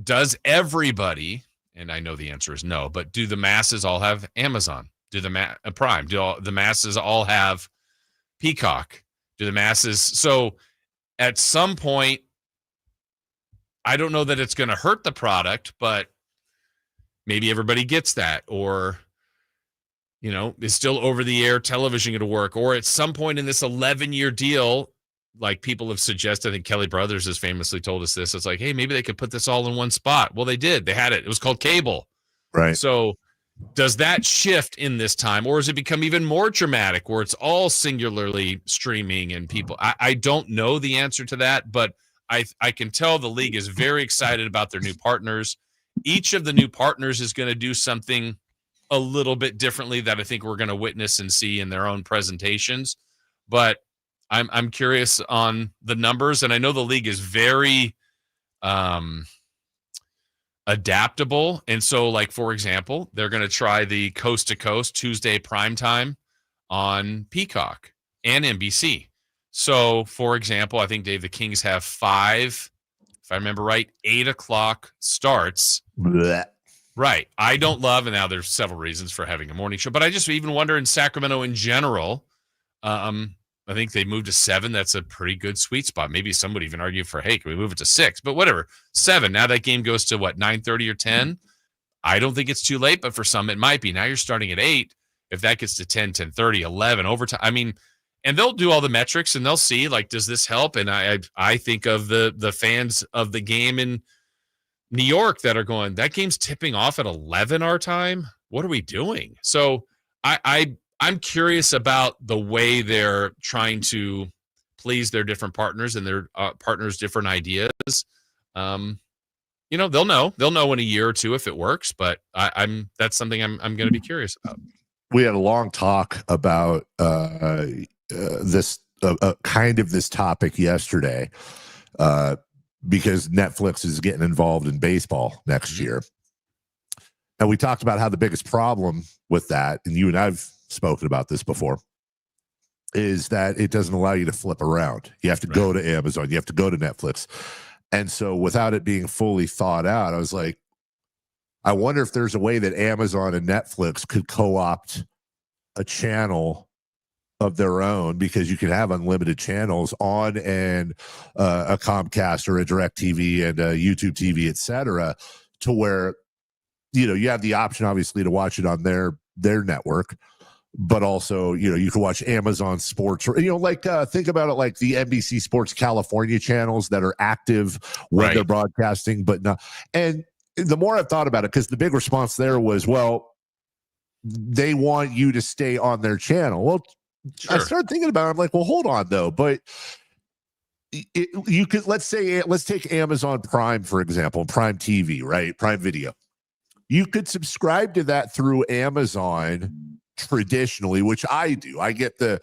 does everybody, and I know the answer is no, but do the masses all have Amazon? Do the Prime? Do the masses all have Peacock? Do the masses? So at some point, I don't know that it's going to hurt the product, but maybe everybody gets that, or is still over-the-air television going to work? Or at some point in this 11-year deal, like people have suggested, I think Kelly Brothers has famously told us this. It's like, hey, maybe they could put this all in one spot. Well, they did. They had it. It was called cable. Right. So does that shift in this time, or has it become even more dramatic where it's all singularly streaming and people? I don't know the answer to that, but I can tell the league is very excited about their new partners. Each of the new partners is going to do something a little bit differently that I think we're going to witness and see in their own presentations. But I'm curious on the numbers, and I know the league is very adaptable. And so, like, for example, they're going to try the coast to coast Tuesday primetime on Peacock and NBC. So, for example, I think, Dave, the Kings have 5, if I remember right, 8 o'clock starts. Blech. Right. I don't love, and now there's several reasons for having a morning show, but I just even wonder in Sacramento in general, I think they moved to 7. That's a pretty good sweet spot. Maybe some would even argue for, hey, can we move it to 6? But whatever. 7. Now that game goes to what, 9:30 or 10? I don't think it's too late, but for some it might be. Now you're starting at 8. If that gets to 10, 10:30, 11, overtime. I mean, and they'll do all the metrics and they'll see, like, does this help? And I think of the fans of the game in New York that are going, that game's tipping off at 11 our time. What are we doing? So I'm curious about the way they're trying to please their different partners and their partners' different ideas. They'll know in a year or two if it works, but that's something I'm going to be curious about. We had a long talk about this kind of this topic yesterday because Netflix is getting involved in baseball next year. And we talked about how the biggest problem with that, and you and I've spoken about this before, is that it doesn't allow you to flip around. You have to go to Amazon. You have to go to Netflix. And so without it being fully thought out, I was like, I wonder if there's a way that Amazon and Netflix could co-opt a channel of their own, because you can have unlimited channels on a Comcast or a DirecTV and a YouTube TV, etc., to where, you have the option, obviously, to watch it on their network, but also, you can watch Amazon Sports, or, think about it like the NBC Sports California channels that are active when they're broadcasting, but not. And the more I've thought about it, because the big response there was, well, they want you to stay on their channel. Well, sure. I started thinking about it. I'm like, well, hold on though. But you could, let's take Amazon Prime, for example, Prime TV, right? Prime Video. You could subscribe to that through Amazon traditionally, which I do. I get the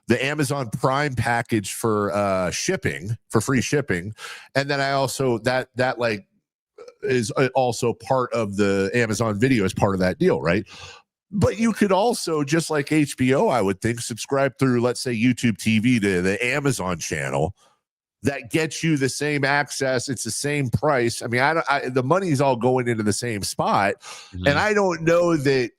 Amazon Prime package for shipping, for free shipping. And then I also, that like is also part of the Amazon Video as part of that deal, right? But you could also, just like HBO, I would think, subscribe through, let's say, YouTube TV to the Amazon channel. That gets you the same access. It's the same price. I mean, the money's all going into the same spot. Mm-hmm. And I don't know that,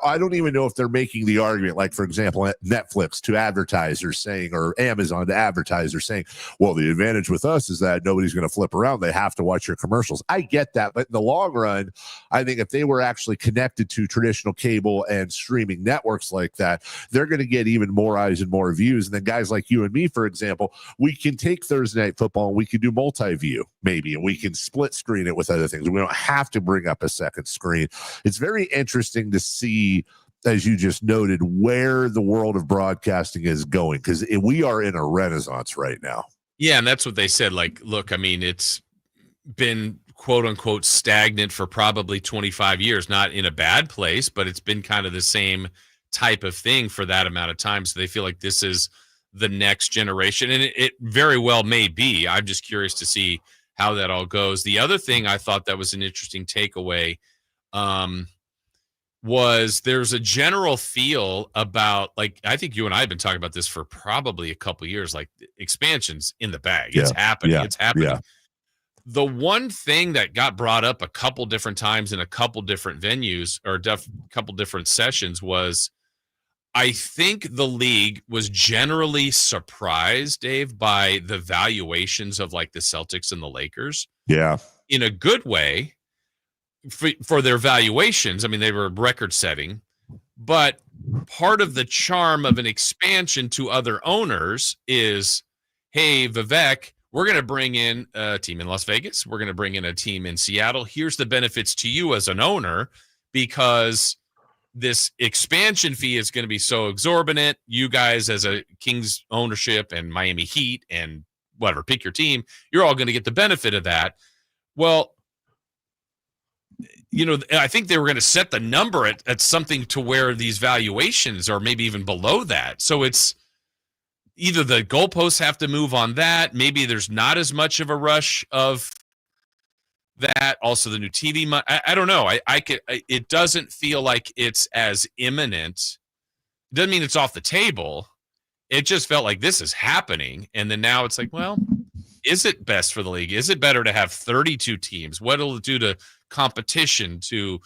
I don't even know if they're making the argument, like, for example, Netflix to advertisers saying, or Amazon to advertisers saying, well, the advantage with us is that nobody's going to flip around. They have to watch your commercials. I get that. But in the long run, I think if they were actually connected to traditional cable and streaming networks like that, they're going to get even more eyes and more views. And then guys like you and me, for example, we can take Thursday Night Football and we can do multi-view maybe, and we can split screen it with other things. We don't have to bring up a second screen. It's very interesting to see, as you just noted, where the world of broadcasting is going, because we are in a renaissance right now. Yeah, and that's what they said. Like, look, I mean, it's been quote unquote stagnant for probably 25 years, not in a bad place, but it's been kind of the same type of thing for that amount of time. So they feel like this is the next generation, and it very well may be. I'm just curious to see how that all goes. The other thing I thought that was an interesting takeaway was there's a general feel about, like, I think you and I have been talking about this for probably a couple of years, like expansions in the bag. It's happening. Yeah. It's happening. Yeah. The one thing that got brought up a couple different times in a couple different venues or couple different sessions was, I think the league was generally surprised, Dave, by the valuations of like the Celtics and the Lakers. Yeah. In a good way for their valuations. I mean, they were record setting, but part of the charm of an expansion to other owners is, hey, Vivek, we're going to bring in a team in Las Vegas. We're going to bring in a team in Seattle. Here's the benefits to you as an owner, because this expansion fee is going to be so exorbitant. You guys, as a Kings ownership and Miami Heat and whatever, pick your team, you're all going to get the benefit of that. Well, I think they were going to set the number at something to where these valuations are maybe even below that. So it's either the goalposts have to move on that. Maybe there's not as much of a rush of that. Also, the new TV. I don't know. It doesn't feel like it's as imminent. It doesn't mean it's off the table. It just felt like this is happening, and then now it's like, well, is it best for the league? Is it better to have 32 teams? What'll it do to competition, to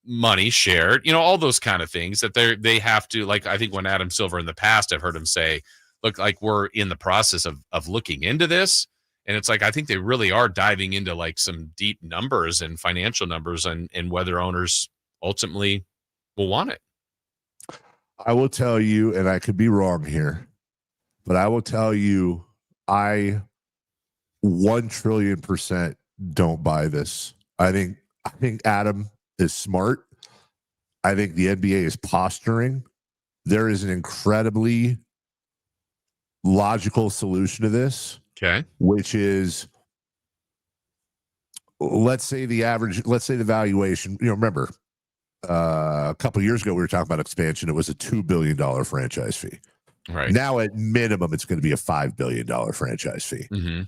money shared, all those kind of things that they have to, like, I think when Adam Silver in the past, I've heard him say, look, like, we're in the process of looking into this. And it's like, I think they really are diving into like some deep numbers and financial numbers and whether owners ultimately will want it. I will tell you, and I could be wrong here, but I will tell you, I 1,000,000,000% don't buy this. I think Adam is smart. I think the NBA is posturing. There is an incredibly logical solution to this. Okay. Which is, let's say the valuation, remember, a couple of years ago, we were talking about expansion. It was a $2 billion franchise fee. Right. Now, at minimum, it's going to be a $5 billion franchise fee. Mm-hmm.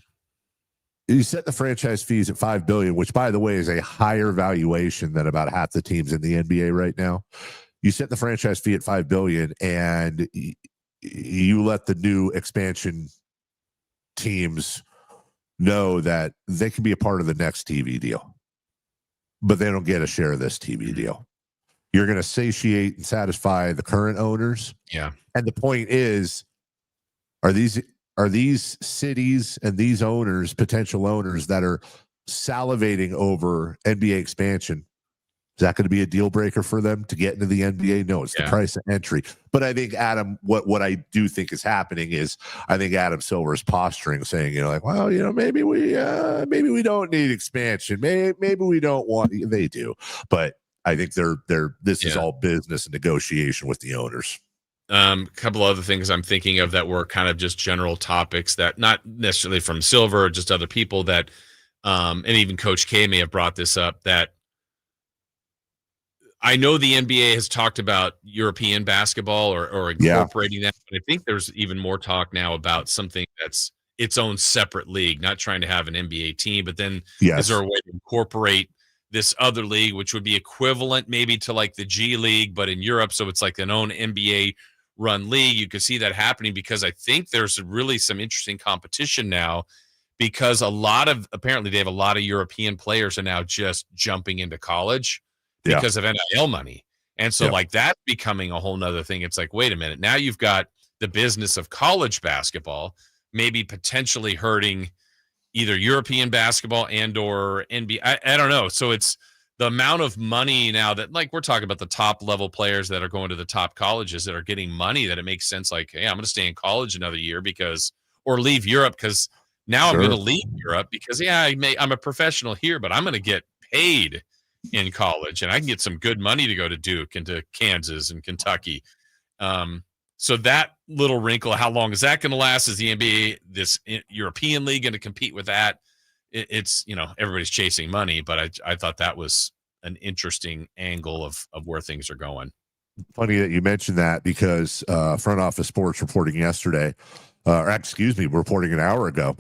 You set the franchise fees at $5 billion, which, by the way, is a higher valuation than about half the teams in the NBA right now. You set the franchise fee at $5 billion, and you let the new expansion teams know that they can be a part of the next TV deal, but they don't get a share of this TV deal. You're going to satiate and satisfy the current owners. Yeah. And the point is, are these cities and these owners, potential owners that are salivating over NBA expansion, is that going to be a deal breaker for them to get into the NBA? No, it's the price of entry. But I think Adam, what I do think is happening is, I think Adam Silver is posturing, saying, maybe we don't need expansion. Maybe we don't want. They do, but I think this is all business and negotiation with the owners. A couple other things I'm thinking of that were kind of just general topics that not necessarily from Silver, just other people that, and even Coach K may have brought this up, that I know the NBA has talked about European basketball or incorporating that, but I think there's even more talk now about something that's its own separate league, not trying to have an NBA team, but then is there a way to incorporate this other league, which would be equivalent maybe to like the G League, but in Europe, so it's like an own NBA run league? You could see that happening because I think there's really some interesting competition now, because apparently they have a lot of European players are now just jumping into college because of NIL money. And so like that's becoming a whole nother thing. It's like, wait a minute, now you've got the business of college basketball, maybe potentially hurting either European basketball and or NBA. I don't know. So it's the amount of money now that, like, we're talking about the top level players that are going to the top colleges that are getting money, that it makes sense. Like, hey, I'm going to stay in college another year or leave Europe, because now I'm going to leave Europe because I'm a professional here, but I'm going to get paid in college and I can get some good money to go to Duke and to Kansas and Kentucky. So that little wrinkle, how long is that going to last? Is the NBA, this European league, going to compete with that? It's, everybody's chasing money, but I thought that was an interesting angle of where things are going. Funny that you mentioned that, because Front Office Sports reporting yesterday, reporting an hour ago,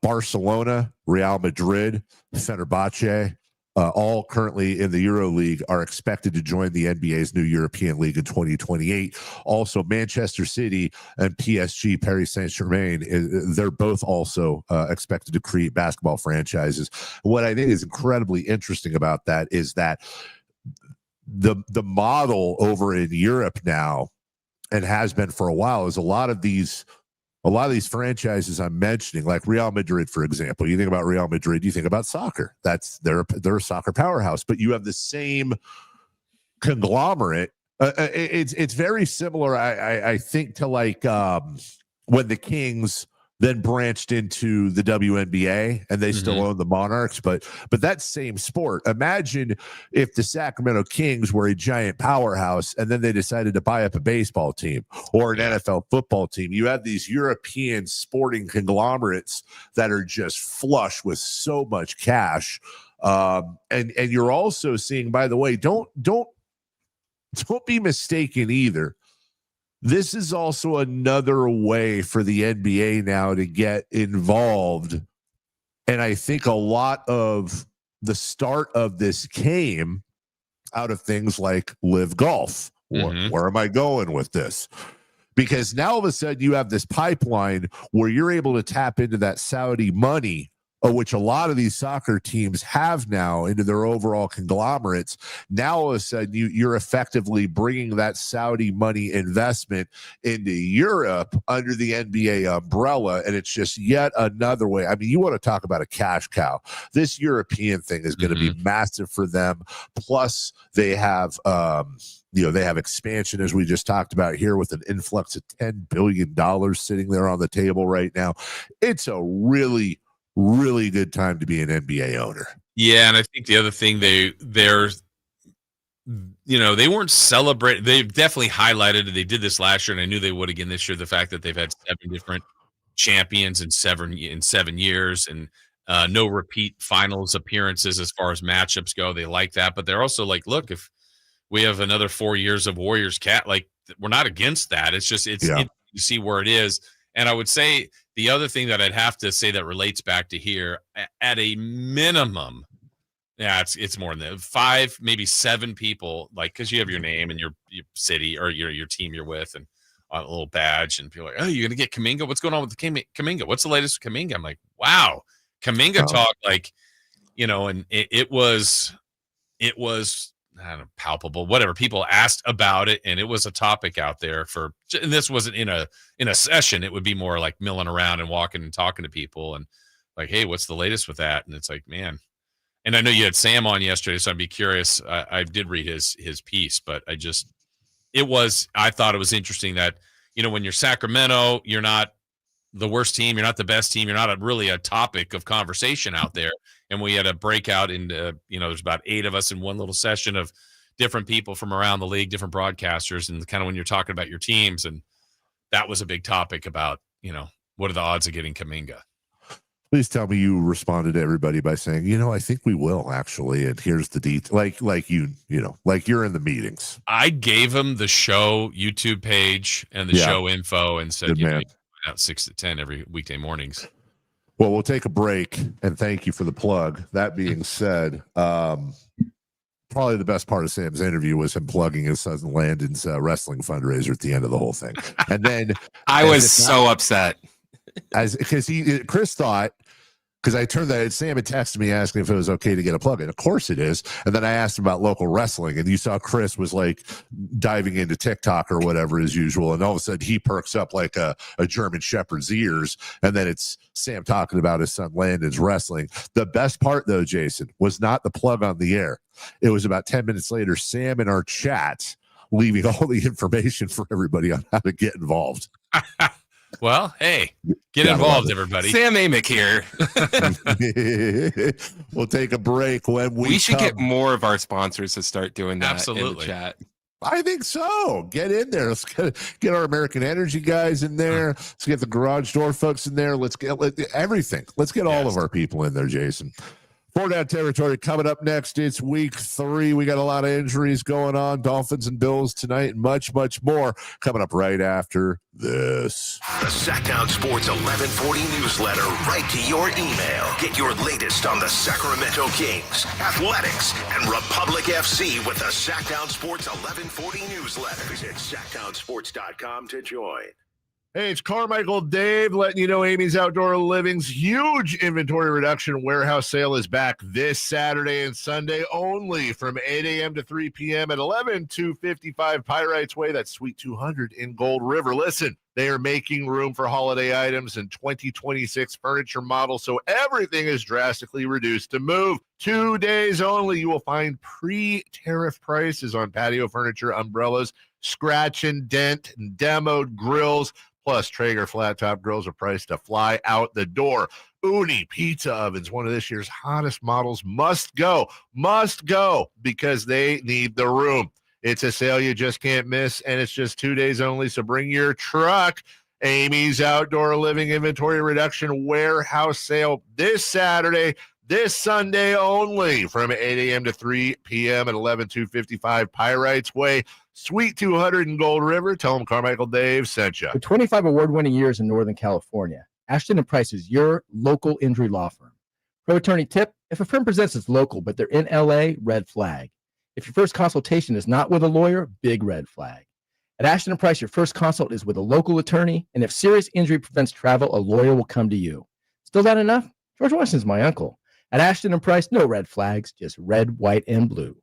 Barcelona, Real Madrid, Fenerbahce, all currently in the Euro League, are expected to join the NBA's new European League in 2028. Also, Manchester City and PSG, Paris Saint-Germain, they're both also expected to create basketball franchises. What I think is incredibly interesting about that is that the model over in Europe now, and has been for a while, is a lot of these franchises I'm mentioning, like Real Madrid, for example. You think about Real Madrid, you think about soccer. They're a soccer powerhouse, but you have the same conglomerate. It's very similar, I think, to like when the Kings then branched into the WNBA, and they still own the Monarchs, but that same sport. Imagine if the Sacramento Kings were a giant powerhouse and then they decided to buy up a baseball team or an NFL football team. You have these European sporting conglomerates that are just flush with so much cash. And you're also seeing, by the way, don't be mistaken either. This is also another way for the NBA now to get involved. And I think a lot of the start of this came out of things like Live Golf. Where am I going with this? Because now all of a sudden you have this pipeline where you're able to tap into that Saudi money which a lot of these soccer teams have now into their overall conglomerates. Now, all of a sudden, you're effectively bringing that Saudi money investment into Europe under the NBA umbrella, and it's just yet another way. I mean, you want to talk about a cash cow. This European thing is going to be massive for them. Plus, they have they have expansion, as we just talked about here, with an influx of $10 billion sitting there on the table right now. It's a really, really good time to be an NBA owner. Yeah, and I think the other thing they weren't celebrating. They've definitely highlighted it. They did this last year, and I knew they would again this year. The fact that they've had 7 different champions in 7 years, and no repeat finals appearances as far as matchups go. They like that, but they're also like, look, if we have another 4 years of Warriors we're not against that. It's just you see where it is. And I would say the other thing that I'd have to say that relates back to here, at a minimum, it's more than that. 5, maybe 7 people, because you have your name and your city or your team you're with, and a little badge, and people are like, oh, you're gonna get Kuminga? What's going on with Kuminga? What's the latest with Kuminga? I'm like, wow, Kuminga talk, and it was I don't know, palpable, whatever. People asked about it, and it was a topic out there and this wasn't in a session. It would be more like milling around and walking and talking to people and like, hey, what's the latest with that? And it's like, man. And I know you had Sam on yesterday, so I'd be curious. I did read his piece, but I thought it was interesting that, when you're Sacramento, you're not the worst team, you're not the best team, you're not really a topic of conversation out there. And we had a breakout into, there's about 8 of us in one little session of different people from around the league, different broadcasters, and kind of when you're talking about your teams. And that was a big topic about, what are the odds of getting Kuminga? Please tell me you responded to everybody by saying, I think we will actually. And here's the detail, like you're in the meetings. I gave him the show YouTube page and the show info and said, out 6 to 10 every weekday mornings. Well, we'll take a break, and thank you for the plug. That being said, probably the best part of Sam's interview was him plugging his son Landon's wrestling fundraiser at the end of the whole thing. And then I was so upset because Chris thought, because I turned that, Sam had texted me asking if it was okay to get a plug in. Of course it is. And then I asked him about local wrestling, and you saw Chris was like diving into TikTok or whatever as usual. And all of a sudden he perks up like a German Shepherd's ears. And then it's Sam talking about his son Landon's wrestling. The best part though, Jason, was not the plug on the air. It was about 10 minutes later, Sam in our chat leaving all the information for everybody on how to get involved. Well, hey, get involved, everybody. Sam Amick here. We'll take a break when we should get more of our sponsors to start doing that. Absolutely. In the chat. I think so. Get in there. Let's get our American Energy guys in there. Let's get the Garage Door folks in there. Let's get everything. Let's get all of our people in there, Jason. 4-down territory coming up next. It's week 3. We got a lot of injuries going on. Dolphins and Bills tonight, and much, much more coming up right after this. The Sacktown Sports 1140 newsletter right to your email. Get your latest on the Sacramento Kings, Athletics, and Republic FC with the Sacktown Sports 1140 newsletter. Visit SacktownSports.com to join. Hey, it's Carmichael Dave letting you know Amy's Outdoor Living's huge inventory reduction warehouse sale is back this Saturday and Sunday only from 8 a.m. to 3 p.m. at 11255 Pyrites Way. That's Suite 200 in Gold River. Listen, they are making room for holiday items and 2026 furniture models, so everything is drastically reduced to move. 2 days only. You will find pre-tariff prices on patio furniture, umbrellas, scratch and dent, and demoed grills. Plus, Traeger flat-top grills are priced to fly out the door. Uni pizza ovens, one of this year's hottest models, must go because they need the room. It's a sale you just can't miss, and it's just 2 days only, so bring your truck. Amy's Outdoor Living Inventory Reduction Warehouse Sale this Saturday, this Sunday only from 8 a.m. to 3 p.m. at 11255 Pyrites Way, Suite 200 in Gold River. Tell them Carmichael Dave sent you. For 25 award-winning years in Northern California, Ashton & Price is your local injury law firm. Pro attorney tip: if a firm presents as local but they're in LA, red flag. If your first consultation is not with a lawyer, big red flag. At Ashton & Price, your first consult is with a local attorney, and if serious injury prevents travel, a lawyer will come to you. Still not enough? George Washington's my uncle. At Ashton and Price, no red flags, just red, white, and blue.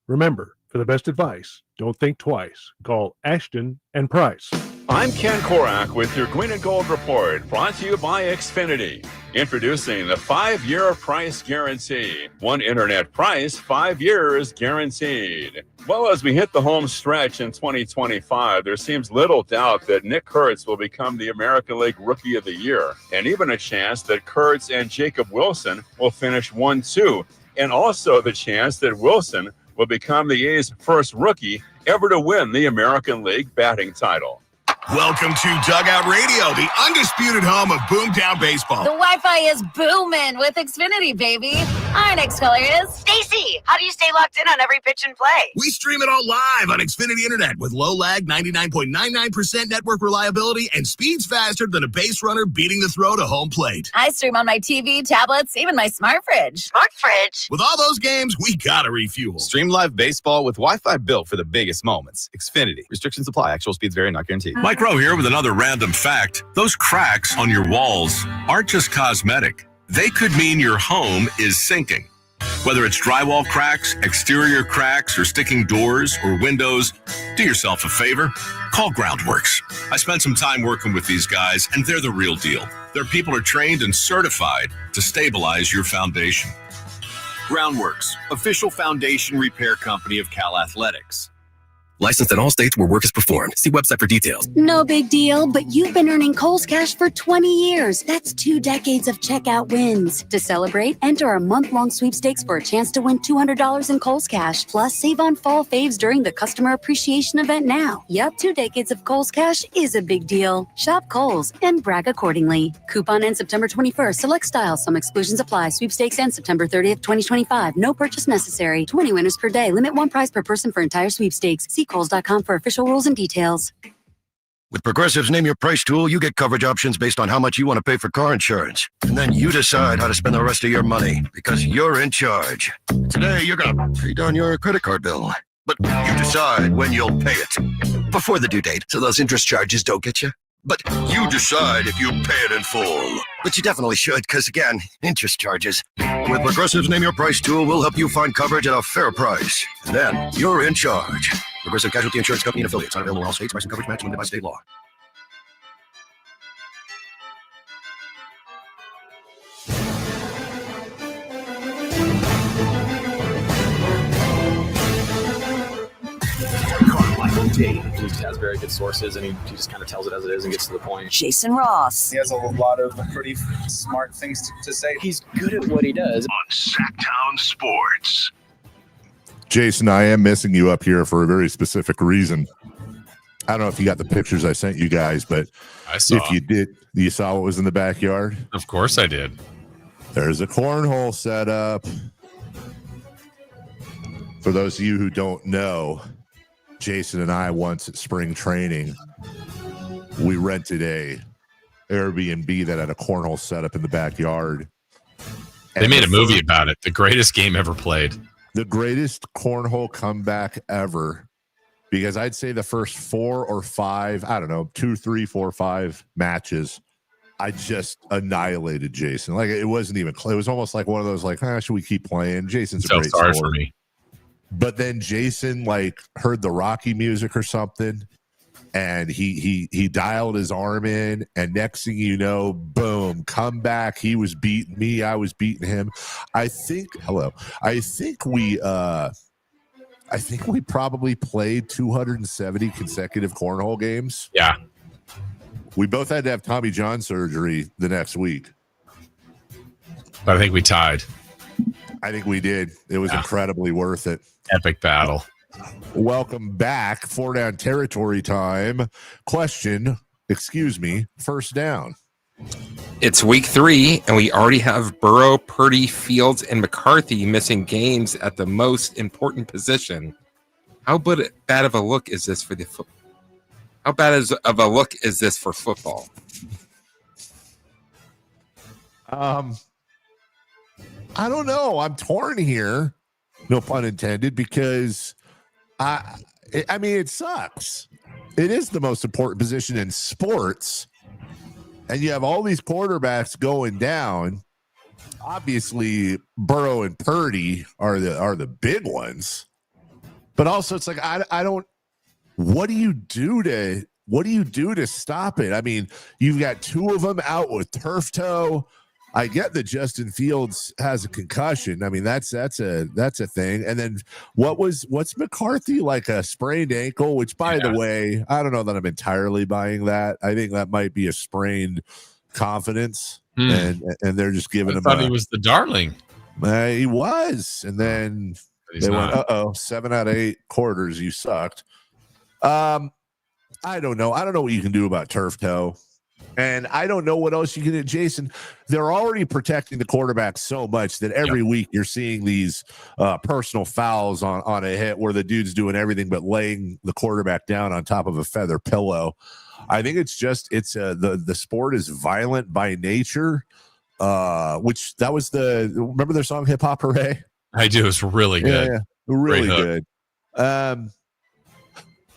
Remember, for the best advice, don't think twice. Call Ashton and Price. I'm Ken Korak with your Green and Gold Report, brought to you by Xfinity. Introducing the 5-year price guarantee. One internet price, 5 years guaranteed. Well, as we hit the home stretch in 2025, there seems little doubt that Nick Kurtz will become the American League Rookie of the Year, and even a chance that Kurtz and Jacob Wilson will finish 1-2, and also the chance that Wilson will become the A's first rookie ever to win the American League batting title. Welcome to Dugout Radio, the undisputed home of Boomtown Baseball. The Wi-Fi is booming with Xfinity, baby. Our next caller is Stacy, how do you stay locked in on every pitch and play? We stream it all live on Xfinity Internet with low lag, 99.99% network reliability, and speeds faster than a base runner beating the throw to home plate. I stream on my TV, tablets, even my smart fridge. Smart fridge? With all those games, we gotta refuel. Stream live baseball with Wi-Fi built for the biggest moments. Xfinity. Restrictions apply. Actual speeds vary, not guaranteed. Mike Rowe here with another random fact. Those cracks on your walls aren't just cosmetic. They could mean your home is sinking. Whether it's drywall cracks, exterior cracks, or sticking doors or windows, do yourself a favor. Call Groundworks. I spent some time working with these guys, and they're the real deal. Their people are trained and certified to stabilize your foundation. Groundworks, official foundation repair company of Cal Athletics. Licensed in all states where work is performed. See website for details. No big deal, but you've been earning Kohl's Cash for 20 years. That's 2 decades of checkout wins. To celebrate, enter our month-long sweepstakes for a chance to win $200 in Kohl's Cash. Plus, save on fall faves during the Customer Appreciation event now. Yep, 2 decades of Kohl's Cash is a big deal. Shop Kohl's and brag accordingly. Coupon ends September 21st. Select styles. Some exclusions apply. Sweepstakes ends September 30th, 2025. No purchase necessary. 20 winners per day. Limit 1 prize per person for entire sweepstakes. See Kohls.com for official rules and details. With Progressive's Name Your Price tool, you get coverage options based on how much you want to pay for car insurance. And then you decide how to spend the rest of your money because you're in charge. Today, you're going to pay down your credit card bill. But you decide when you'll pay it. Before the due date, so those interest charges don't get you. But you decide if you pay it in full. But you definitely should, because again, interest charges. With Progressive's Name Your Price tool, we'll help you find coverage at a fair price. And then you're in charge. Progressive Casualty Insurance Company and affiliates. Not available in all states. Price and coverage match limited by state law. Carmichael Dave. He just has very good sources, and he just kind of tells it as it is and gets to the point. Jason Ross. He has a lot of pretty smart things to say. He's good at what he does. On Sacktown Sports. Jason, I am missing you up here for a very specific reason. I don't know if you got the pictures I sent you guys, but I saw. If you did, you saw what was in the backyard? Of course I did. There's a cornhole set up. For those of you who don't know, Jason and I once at spring training, we rented a Airbnb that had a cornhole set up in the backyard. They made a movie about it. The greatest game ever played. The greatest cornhole comeback ever, because I'd say the first 4 or 5, I don't know, 2, 3, 4, 5 matches, I just annihilated Jason. Like, it wasn't even close. It was almost like one of those, like, should we keep playing? Jason's a great sorry sport. for me. But then Jason, like, heard the Rocky music or something, and he dialed his arm in, and next thing you know, boom, come back. He was beating me. I was beating him. I think we probably played 270 consecutive cornhole games. Yeah. We both had to have Tommy John surgery the next week. But I think we tied. I think we did. It was incredibly worth it. Epic battle. Welcome back. 4 down territory time. First down. It's week 3, and we already have Burrow, Purdy, Fields, and McCarthy missing games at the most important position. How bad of a look is this for How bad of a look is this for football? I don't know. I'm torn here. No pun intended, because I mean, it sucks. It is the most important position in sports, and you have all these quarterbacks going down, obviously Burrow and Purdy are the big ones, but also it's like I don't. What do you do to stop it? I mean, you've got two of them out with turf toe. I get that Justin Fields has a concussion. I mean, that's a thing. And then what's McCarthy, like a sprained ankle? Which, by the way, I don't know that I'm entirely buying that. I think that might be a sprained confidence, and they're just giving him. I thought he was the darling. He was, and then they went, 7 out of 8 quarters, you sucked. I don't know. I don't know what you can do about turf toe. And I don't know what else you can do. Jason, they're already protecting the quarterback so much that every week you're seeing these personal fouls on a hit where the dude's doing everything but laying the quarterback down on top of a feather pillow. I think the sport is violent by nature, which that was remember their song Hip Hop Hooray? I do. It's really good. Yeah, really good.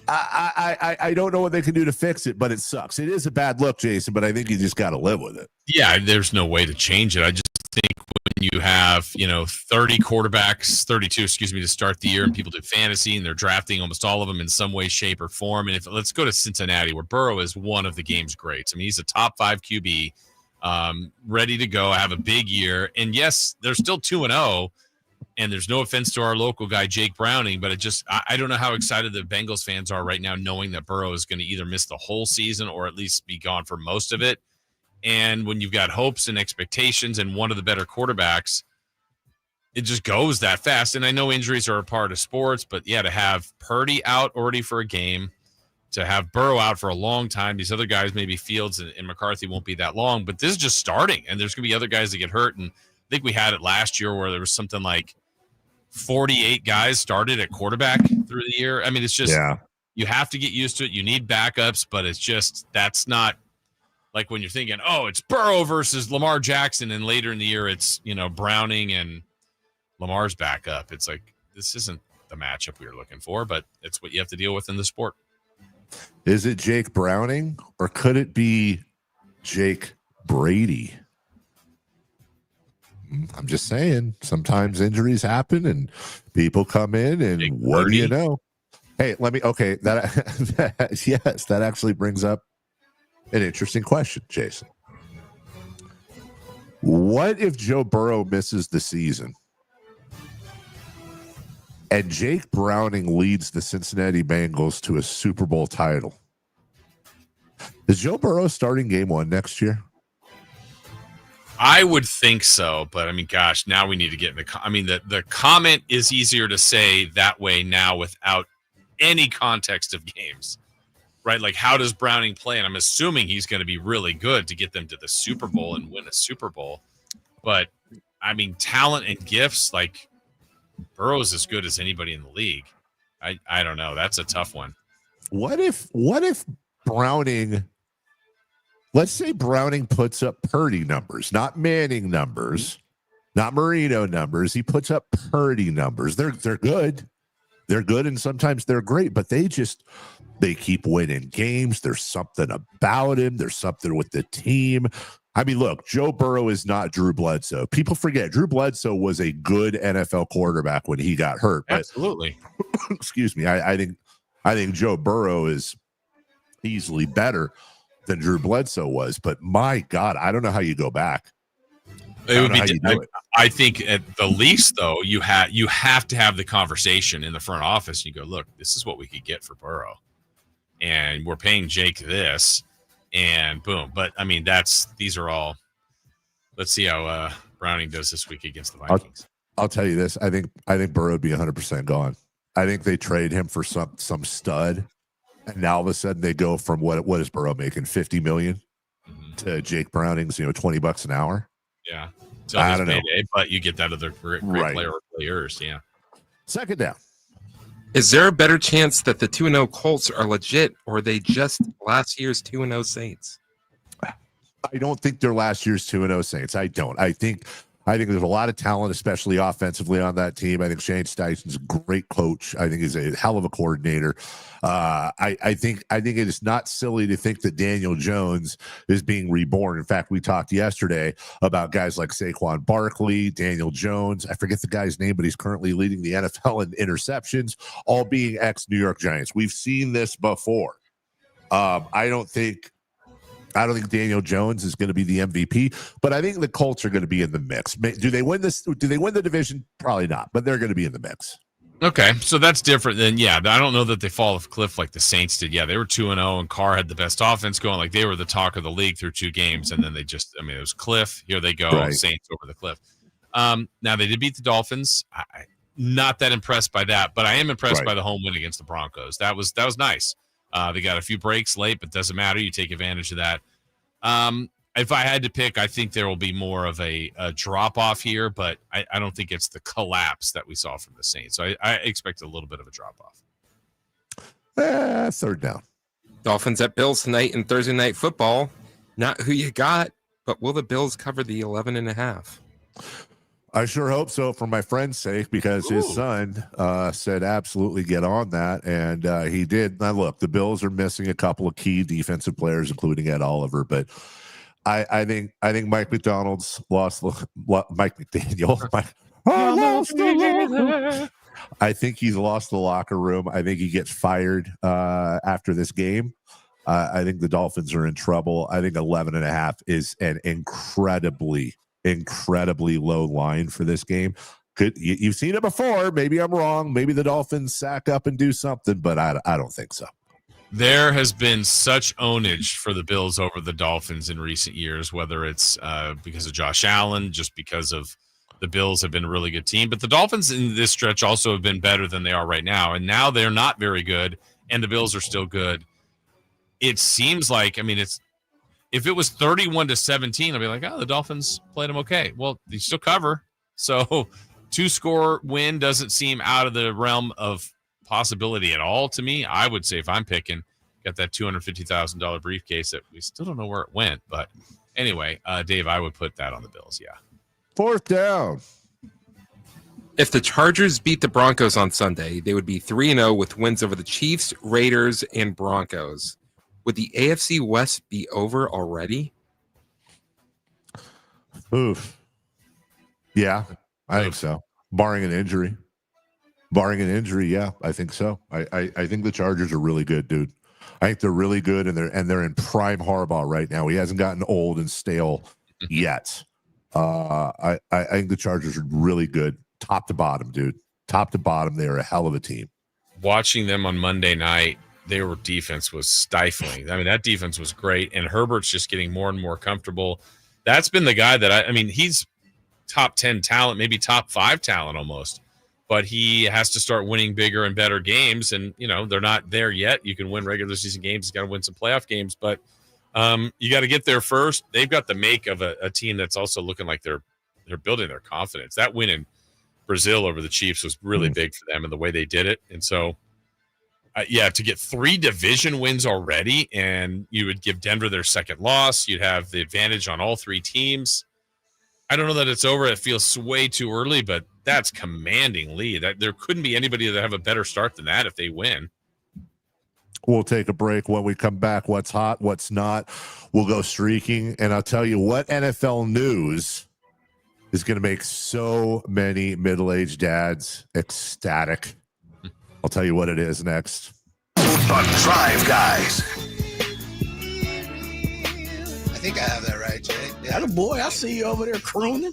I don't know what they can do to fix it, but it sucks. It is a bad look, Jason, but I think you just got to live with it. Yeah, there's no way to change it. I just think when you have, 32 to start the year, and people do fantasy and they're drafting almost all of them in some way, shape, or form. And let's go to Cincinnati, where Burrow is one of the game's greats. I mean, he's a top 5 QB, ready to go, have a big year. And yes, they're still 2-0. And there's no offense to our local guy, Jake Browning, but I don't know how excited the Bengals fans are right now, knowing that Burrow is going to either miss the whole season or at least be gone for most of it. And when you've got hopes and expectations and one of the better quarterbacks, it just goes that fast. And I know injuries are a part of sports, but to have Purdy out already for a game, to have Burrow out for a long time, these other guys, maybe Fields and McCarthy, won't be that long, but this is just starting. And there's going to be other guys that get hurt. And I think we had it last year where there was something like 48 guys started at quarterback through the year. I mean, it's just, you have to get used to it. You need backups, but it's just, that's not like when you're thinking, it's Burrow versus Lamar Jackson. And later in the year, it's, Browning and Lamar's backup. It's like, this isn't the matchup we were looking for, but it's what you have to deal with in the sport. Is it Jake Browning or could it be Jake Brady? I'm just saying, sometimes injuries happen and people come in, and what do you know? Hey, that actually brings up an interesting question, Jason. What if Joe Burrow misses the season and Jake Browning leads the Cincinnati Bengals to a Super Bowl title? Is Joe Burrow starting game 1 next year? I would think so, but I mean, gosh, now we need to get in the comment is easier to say that way now without any context of games, right? Like, how does Browning play? And I'm assuming he's going to be really good to get them to the Super Bowl and win a Super Bowl. But I mean, talent and gifts, like Burrow's as good as anybody in the league. I don't know. That's a tough one. What if Browning, let's say Browning puts up Purdy numbers, not Manning numbers, not Marino numbers. He puts up Purdy numbers. They're good. They're good, and sometimes they're great, but they keep winning games. There's something about him. There's something with the team. I mean, look, Joe Burrow is not Drew Bledsoe. People forget Drew Bledsoe was a good NFL quarterback when he got hurt. Absolutely. Excuse me. I think Joe Burrow is easily better than Drew Bledsoe was, but my God, I don't know how you go back. I think at the least, though, you have to have the conversation in the front office. You go, look, this is what we could get for Burrow, and we're paying Jake this, and boom. But I mean, these are all. Let's see how Browning does this week against the Vikings. I'll tell you this: I think Burrow would be 100% gone. I think they trade him for some stud. And now all of a sudden they go from what is Burrow making, $50 million to Jake Browning's, $20 an hour. Yeah, I don't know, but you get that other great player or players. Yeah. Second down. Is there a better chance that the 2-0 Colts are legit, or are they just last year's 2-0 Saints? I don't think they're last year's 2-0 Saints. I don't. I think I think there's a lot of talent, especially offensively on that team. I think Shane Steichen's a great coach. I think he's a hell of a coordinator. I think it is not silly to think that Daniel Jones is being reborn. In fact, we talked yesterday about guys like Saquon Barkley, Daniel Jones. I forget the guy's name, but he's currently leading the NFL in interceptions, all being ex-New York Giants. We've seen this before. I don't think Daniel Jones is going to be the MVP, but I think the Colts are going to be in the mix. Do they win this? Do they win the division? Probably not, but they're going to be in the mix. Okay, so that's different than, I don't know that they fall off a cliff like the Saints did. Yeah, they were 2-0, and Carr had the best offense going. Like, they were the talk of the league through 2 games, and then they just, it was cliff. Here they go, right. Saints over the cliff. Now, they did beat the Dolphins. Not that impressed by that, but I am impressed by the home win against the Broncos. That was nice. They got a few breaks late, but doesn't matter. You take advantage of that. If I had to pick, I think there will be more of a drop-off here, but I don't think it's the collapse that we saw from the Saints. So I expect a little bit of a drop-off. Third down. Dolphins at Bills tonight in Thursday Night Football. Not who you got, but will the Bills cover the 11.5? I sure hope so, for my friend's sake, because his son said absolutely get on that, and he did. Now, look, the Bills are missing a couple of key defensive players, including Ed Oliver, but I think Mike McDaniel lost I think he's lost the locker room. I think he gets fired after this game. I think the Dolphins are in trouble. I think 11.5 is an incredibly low line for this game. You've seen it before. Maybe I'm wrong. Maybe the Dolphins sack up and do something, but I don't think so. There has been such ownage for the Bills over the Dolphins in recent years, whether it's because of Josh Allen, just because of the Bills have been a really good team. But the Dolphins in this stretch also have been better than they are right now. And now they're not very good, and the Bills are still good. It seems like, if it was 31-17, I'd be like, the Dolphins played them okay. Well, they still cover. So 2-score win doesn't seem out of the realm of possibility at all to me. I would say, if I'm picking, got that $250,000 briefcase that we still don't know where it went. But anyway, Dave, I would put that on the Bills. Yeah. Fourth down. If the Chargers beat the Broncos on Sunday, they would be 3-0 with wins over the Chiefs, Raiders, and Broncos. Would the AFC West be over already? Oof. Yeah, I think so. Barring an injury, yeah, I think so. I think the Chargers are really good, dude. I think they're really good, and they're in prime Harbaugh right now. He hasn't gotten old and stale yet. I think the Chargers are really good, top to bottom, dude. Top to bottom, they are a hell of a team. Watching them on Monday night, their defense was stifling. That defense was great, and Herbert's just getting more and more comfortable. That's been the guy that he's top 10 talent, maybe top 5 talent almost, but he has to start winning bigger and better games, and they're not there yet. You can win regular season games, you got to win some playoff games, but you got to get there first. They've got the make of a team that's also looking like they're building their confidence. That win in Brazil over the Chiefs was really big for them, and the way they did it. And so to get 3 division wins already, and you would give Denver their second loss. You'd have the advantage on all 3 teams. I don't know that it's over. It feels way too early, but that's commanding lead. There couldn't be anybody that have a better start than that if they win. We'll take a break. When we come back, what's hot, what's not. We'll go streaking, and I'll tell you what NFL news is going to make so many middle-aged dads ecstatic. I'll tell you what it is next. The Drive Guys. I think I have that right, Jay. Yeah, boy, I see you over there crooning.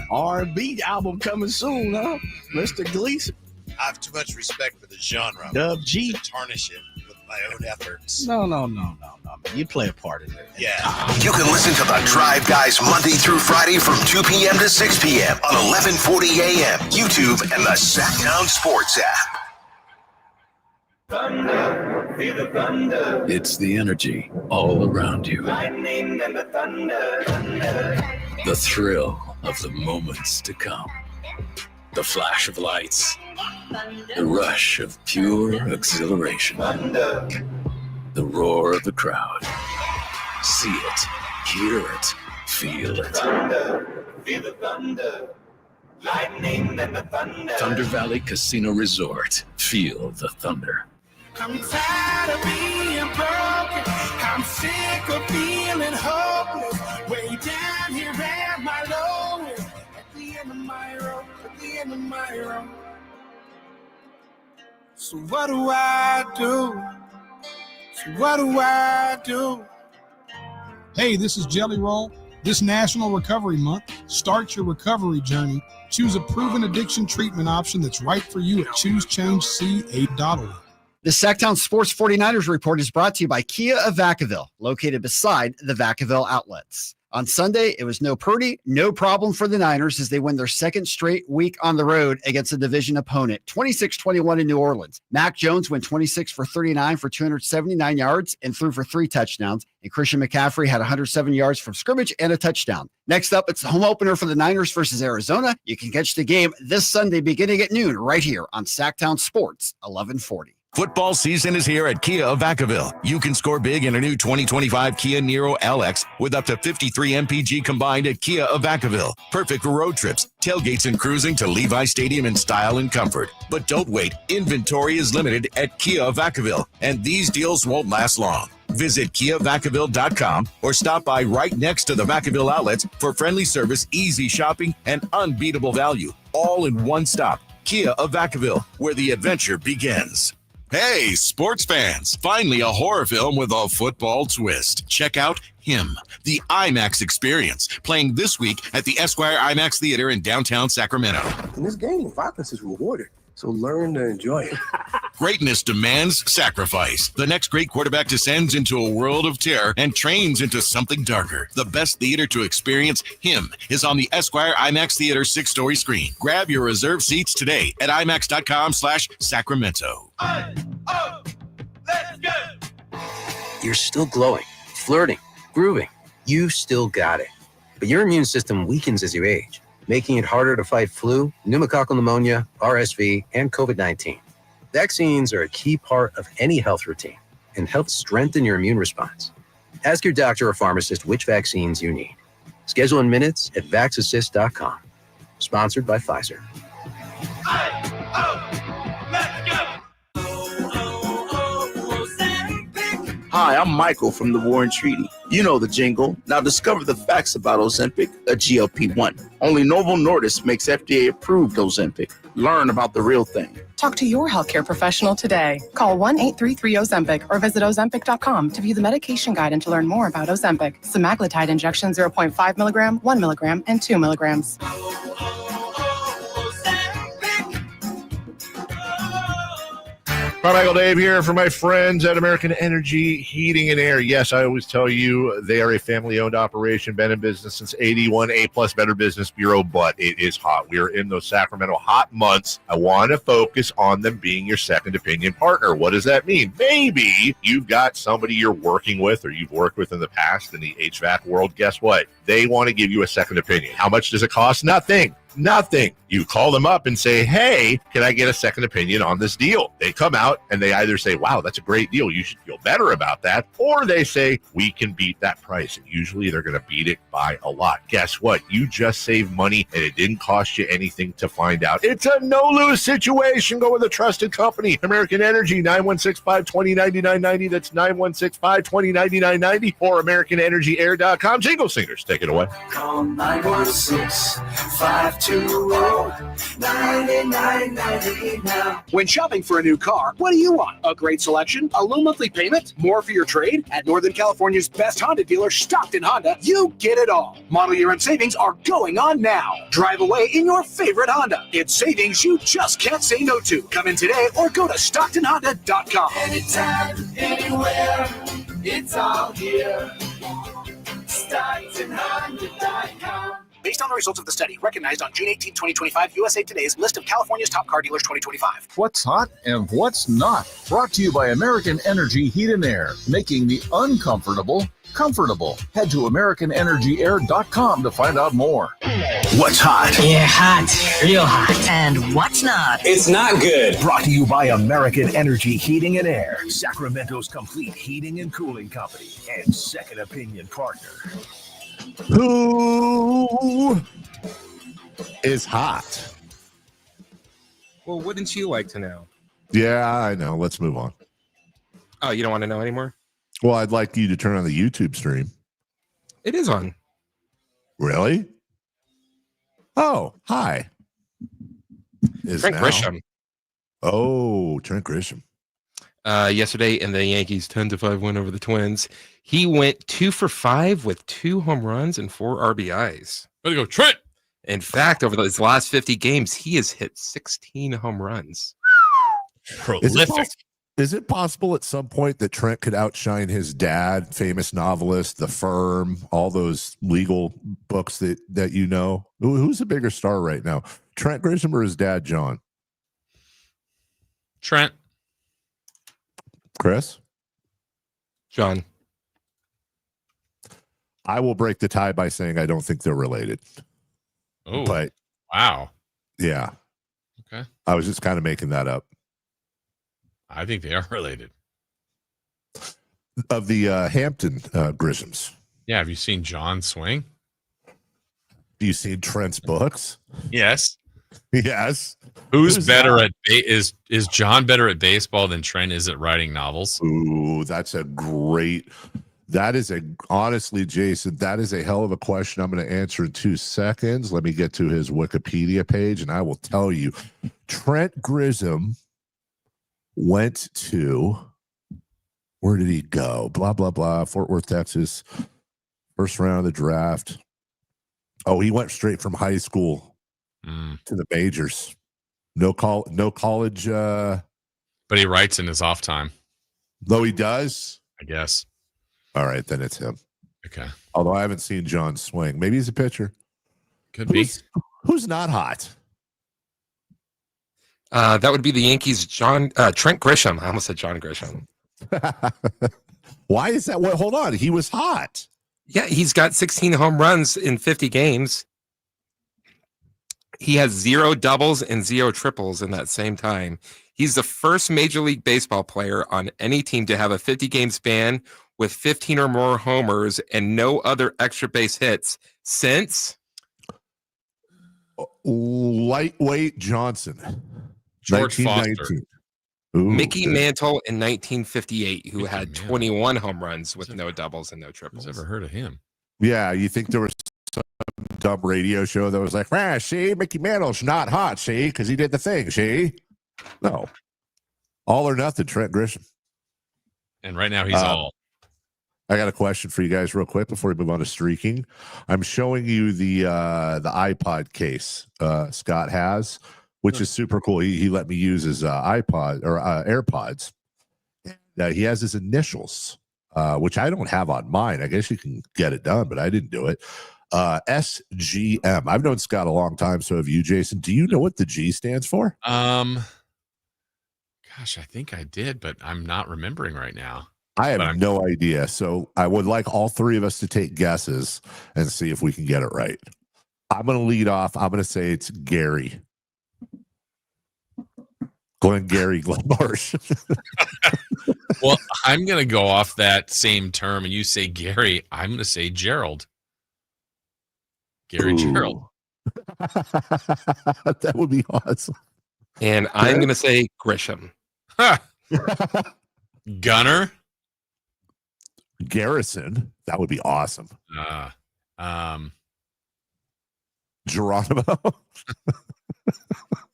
R&B album coming soon, huh? Mr. Gleason. I have too much respect for the genre. Dub G. Tarnish it with my own efforts. No, man. You play a part in it. Yeah. You can listen to The Drive Guys Monday through Friday from 2 p.m. to 6 p.m. on 1140 a.m., YouTube, and the Sacktown Sports app. Thunder, feel the thunder. It's the energy all around you. Lightning and the thunder. The thrill of the moments to come. The flash of lights. The rush of pure exhilaration. Thunder. The roar of the crowd. See it, hear it, feel it. Thunder, feel the thunder. Lightning and the thunder. Thunder Valley Casino Resort. Feel the thunder. I'm tired of being broken. I'm sick of feeling hopeless. Way down here at my lowest. At the end of my road. At the end of my road. So what do I do? So what do I do? Hey, this is Jelly Roll. This National Recovery Month, start your recovery journey. Choose a proven addiction treatment option that's right for you at ChooseChangeCA.org. The Sacktown Sports 49ers Report is brought to you by Kia of Vacaville, located beside the Vacaville outlets. On Sunday, it was no Purdy, no problem for the Niners as they win their second straight week on the road against a division opponent, 26-21 in New Orleans. Mac Jones went 26 for 39 for 279 yards and threw for 3 touchdowns. And Christian McCaffrey had 107 yards from scrimmage and a touchdown. Next up, it's the home opener for the Niners versus Arizona. You can catch the game this Sunday beginning at noon right here on Sacktown Sports 1140. Football season is here at Kia of Vacaville. You can score big in a new 2025 Kia Niro LX with up to 53 MPG combined at Kia of Vacaville. Perfect for road trips, tailgates, and cruising to Levi Stadium in style and comfort. But don't wait. Inventory is limited at Kia of Vacaville, and these deals won't last long. Visit KiaVacaville.com or stop by right next to the Vacaville outlets for friendly service, easy shopping, and unbeatable value. All in one stop. Kia of Vacaville, where the adventure begins. Hey, sports fans, finally a horror film with a football twist. Check out Him, the IMAX experience, playing this week at the Esquire IMAX Theater in downtown Sacramento. In this game, violence is rewarded, so learn to enjoy it. Greatness demands sacrifice. The next great quarterback descends into a world of terror and trains into something darker. The best theater to experience Him is on the Esquire IMAX Theater 6-story screen. Grab your reserved seats today at IMAX.com/Sacramento. Let's go! You're still glowing, flirting, grooving. You still got it. But your immune system weakens as you age, making it harder to fight flu, pneumococcal pneumonia, RSV, and COVID-19. Vaccines are a key part of any health routine and help strengthen your immune response. Ask your doctor or pharmacist which vaccines you need. Schedule in minutes at vaxassist.com. Sponsored by Pfizer. Hi, I'm Michael from the War and Treaty. You know the jingle. Now discover the facts about Ozempic, a GLP-1. Only Novo Nordisk makes FDA-approved Ozempic. Learn about the real thing. Talk to your healthcare professional today. Call 1-833-OZEMPIC or visit Ozempic.com to view the medication guide and to learn more about Ozempic. Semaglutide injection 0.5 milligram, 1 milligram, and 2 milligrams. Carmichael Dave here for my friends at American Energy Heating and Air. Yes, I always tell you they are a family-owned operation, been in business since 81, A-plus Better Business Bureau, but it is hot. We are in those Sacramento hot months. I want to focus on them being your second opinion partner. What does that mean? Maybe you've got somebody you're working with or you've worked with in the past in the HVAC world. Guess what? They want to give you a second opinion. How much does it cost? Nothing. You call them up and say, hey, can I get a second opinion on this deal? They come out and they either say, wow, that's a great deal. You should feel better about that. Or they say, we can beat that price. And usually they're going to beat it by a lot. Guess what? You just saved money and it didn't cost you anything to find out. It's a no-lose situation. Go with a trusted company. American Energy, 916-520-9990. That's 916-520-9990 or AmericanEnergyAir.com. Jingle singers, take it away. Call 916-520-9990 now. When shopping for a new car, what do you want? A great selection? A low monthly payment? More for your trade? At Northern California's best Honda dealer, Stockton Honda, you get it all. Model year-end savings are going on now. Drive away in your favorite Honda. It's savings you just can't say no to. Come in today or go to StocktonHonda.com. Anytime, anywhere, it's all here. StocktonHonda.com. Based on the results of the study, recognized on June 18, 2025, USA Today's list of California's top car dealers 2025. What's hot and what's not. Brought to you by American Energy Heat and Air, making the uncomfortable comfortable. Head to AmericanEnergyAir.com to find out more. What's hot? Yeah, hot. Real hot. And what's not? It's not good. Brought to you by American Energy Heating and Air, Sacramento's complete heating and cooling company and second opinion partner. Who is hot. Well, wouldn't you like to know? Yeah, I know. Let's move on. Oh, you don't want to know anymore? Well, I'd like you to turn on the YouTube stream. It is on. Really? Oh, hi. Trent Grisham. Oh, Trent Grisham. Yesterday in the Yankees 10-5 win over the Twins, he went 2 for 5 with 2 home runs and 4 RBIs. Way to go, Trent! In fact, over his last 50 games, he has hit 16 home runs. Prolific. Is it possible at some point that Trent could outshine his dad, famous novelist, The Firm, all those legal books that you know? Who's a bigger star right now? Trent Grisham or his dad, John? Trent. Chris? John. I will break the tie by saying I don't think they're related. Oh, but wow. Yeah. Okay. I was just kind of making that up. I think they are related. Of the Hampton Grishams. Yeah. Have you seen John swing? Have you seen Trent's books? Yes. Yes. Who's better at is John better at baseball than Trent is at writing novels? Ooh, honestly, Jason, that is a hell of a question. I'm going to answer in 2 seconds. Let me get to his Wikipedia page and I will tell you. Trent Grisham went to, where did he go? Blah, blah, blah. Fort Worth, Texas. First round of the draft. Oh, he went straight from high school to the majors. No college. But he writes in his off time. Though he does? I guess. All right, then it's him. Okay. Although I haven't seen John swing. Maybe he's a pitcher. Could be. Who's not hot? That would be the Yankees' Trent Grisham. I almost said John Grisham. Why is that? Well, hold on. He was hot. Yeah, he's got 16 home runs in 50 games. He has 0 doubles and 0 triples in that same time. He's the first Major League Baseball player on any team to have a 50-game span with 15 or more homers and no other extra base hits since Lightweight Johnson. George Foster. Mickey Mantle in 1958, who had 21 home runs with no doubles and no triples. Who's ever heard of him? Yeah, you think there was some dumb radio show that was like, see, Mickey Mantle's not hot, see, because he did the thing, see? No. All or nothing, Trent Grisham. And right now he's all. I got a question for you guys real quick before we move on to streaking. I'm showing you the iPod case Scott has, which is super cool. He let me use his iPod or AirPods. He has his initials, which I don't have on mine. I guess you can get it done, but I didn't do it. SGM. I've known Scott a long time, so have you, Jason. Do you know what the G stands for? Gosh, I think I did, but I'm not remembering right now. I have no idea. So I would like all three of us to take guesses and see if we can get it right. I'm going to lead off. I'm going to say it's Gary. Glengarry Glenmarsh. Well, I'm going to go off that same term, and you say Gary. I'm going to say Gerald. Gary Gerald. That would be awesome. And I'm going to say Grisham. Gunner. Garrison. That would be awesome. Geronimo.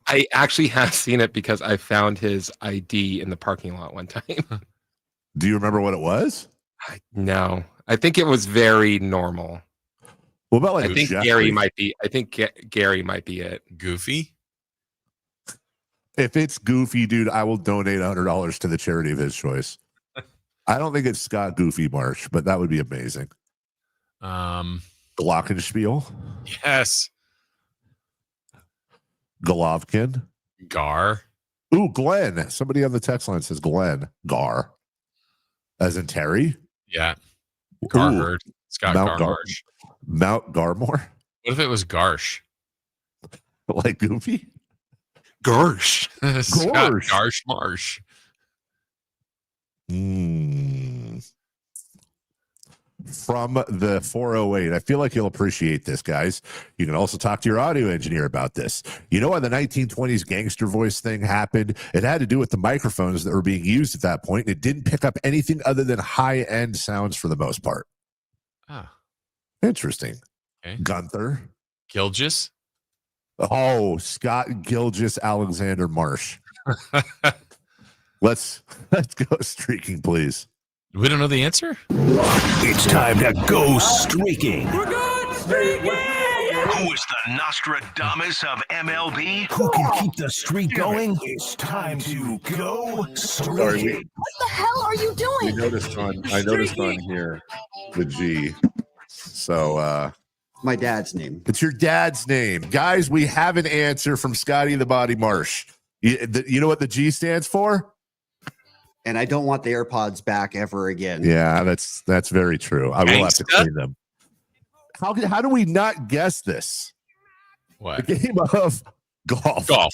I actually have seen it because I found his ID in the parking lot one time. Do you remember what it was? No, I think it was very normal. What about like I think Jeffrey? Gary might be. I think Gary might be it. Goofy. If it's Goofy, dude, I will donate $100 to the charity of his choice. I don't think it's Scott Goofy Marsh, but that would be amazing. Glockenspiel. Yes. Golovkin. Gar. Ooh, Glenn. Somebody on the text line says Glenn. Gar. As in Terry? Yeah. Garherd. Scott Garmarsh. Mount Garmore? What if it was Garsh? Like Goofy? Garsh. Scott Garsh Marsh. from the 408. I feel like you'll appreciate this, guys. You can also talk to your audio engineer about this. You know why the 1920s gangster voice thing happened? It had to do with the microphones that were being used at that point, and it didn't pick up anything other than high-end sounds for the most part. Ah. Interesting. Okay. Gunther. Gilgis? Oh, Scott Gilgis Alexander Marsh. Let's go streaking, please. We don't know the answer? It's time to go streaking. We're going streaking! Who is the Nostradamus of MLB? Who can keep the streak going? It's time to go streaking. What the hell are you doing? I noticed on here the G. So my dad's name. It's your dad's name. Guys, we have an answer from Scotty the Body Marsh. You know what the G stands for? And I don't want the AirPods back ever again. Yeah, that's very true. I will have to clean them. How do we not guess this? What? The game of golf. Golf.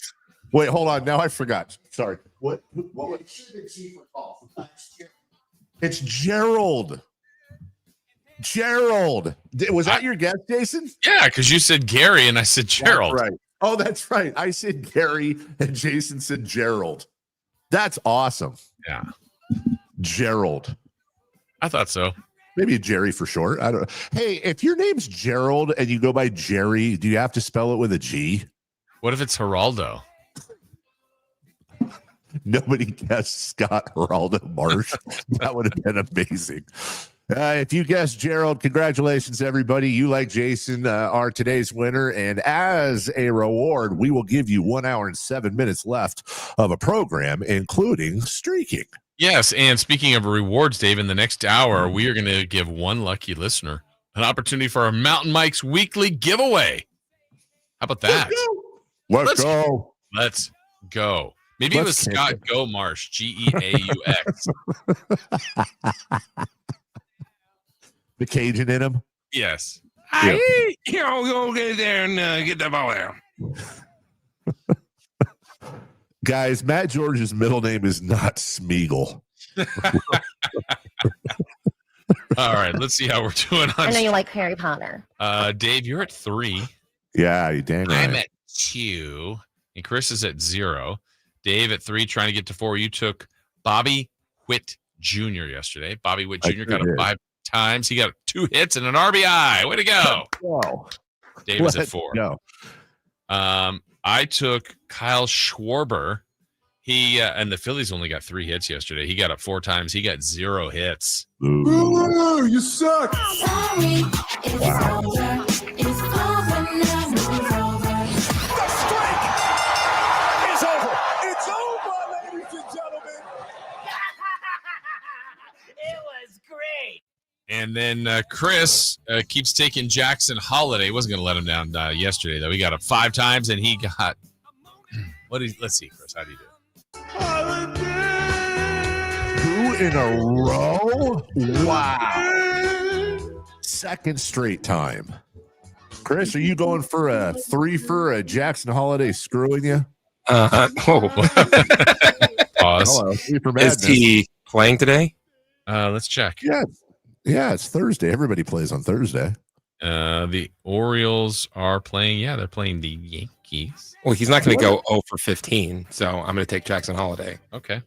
Wait, hold on. Now I forgot. Sorry. What was the G for golf? It's Gerald. Gerald. Was that your guess, Jason? Yeah, because you said Gary and I said Gerald. That's right. Oh, that's right. I said Gary and Jason said Gerald. That's awesome. Yeah. Gerald. I thought so. Maybe Jerry for short. I don't know. Hey, if your name's Gerald and you go by Jerry, do you have to spell it with a G? What if it's Geraldo? Nobody guessed Scott Geraldo Marsh. That would have been amazing. If you guessed Gerald, congratulations, everybody. You, like Jason, are today's winner. And as a reward, we will give you 1 hour and 7 minutes left of a program, including streaking. Yes, and speaking of rewards, Dave, in the next hour, we are going to give one lucky listener an opportunity for our Mountain Mike's weekly giveaway. How about that? Let's go. Let's go. Maybe it was Scott Go Marsh, Geaux. The Cajun in him? Yes. Go get there and get the ball there. Guys, Matt George's middle name is not Smeagol. All right, let's see how we're doing. I know you like Harry Potter. Dave, you're at 3. Yeah, you dang right. I'm at 2, and Chris is at 0. Dave at 3, trying to get to 4. You took Bobby Witt Jr. yesterday. Bobby Witt Jr. got it 5 times. He got 2 hits and an RBI. Way to go. Whoa. Dave is at 4. Go. I took Kyle Schwarber. He and the Phillies only got 3 hits yesterday. He got up 4 times. He got 0 hits. Ooh, you suck. Sorry, it's over. It's over now. It's over. The streak is over. It's over, ladies and gentlemen. It was great. And then Chris keeps taking Jackson Holiday. He wasn't going to let him down yesterday, though. He got up 5 times, and he got let's see, Chris. How do you do? 2 in a row? Wow. Second straight time. Chris, are you going for a 3 for Jackson Holiday screwing you? Oh. Pause. Hello. 3 for madness. Is he playing today? Let's check. Yeah, it's Thursday. Everybody plays on Thursday. The Orioles are playing. Yeah, they're playing the Yankees. Well, he's not going to go 0 for 15, so I'm going to take Jackson Holiday. Okay.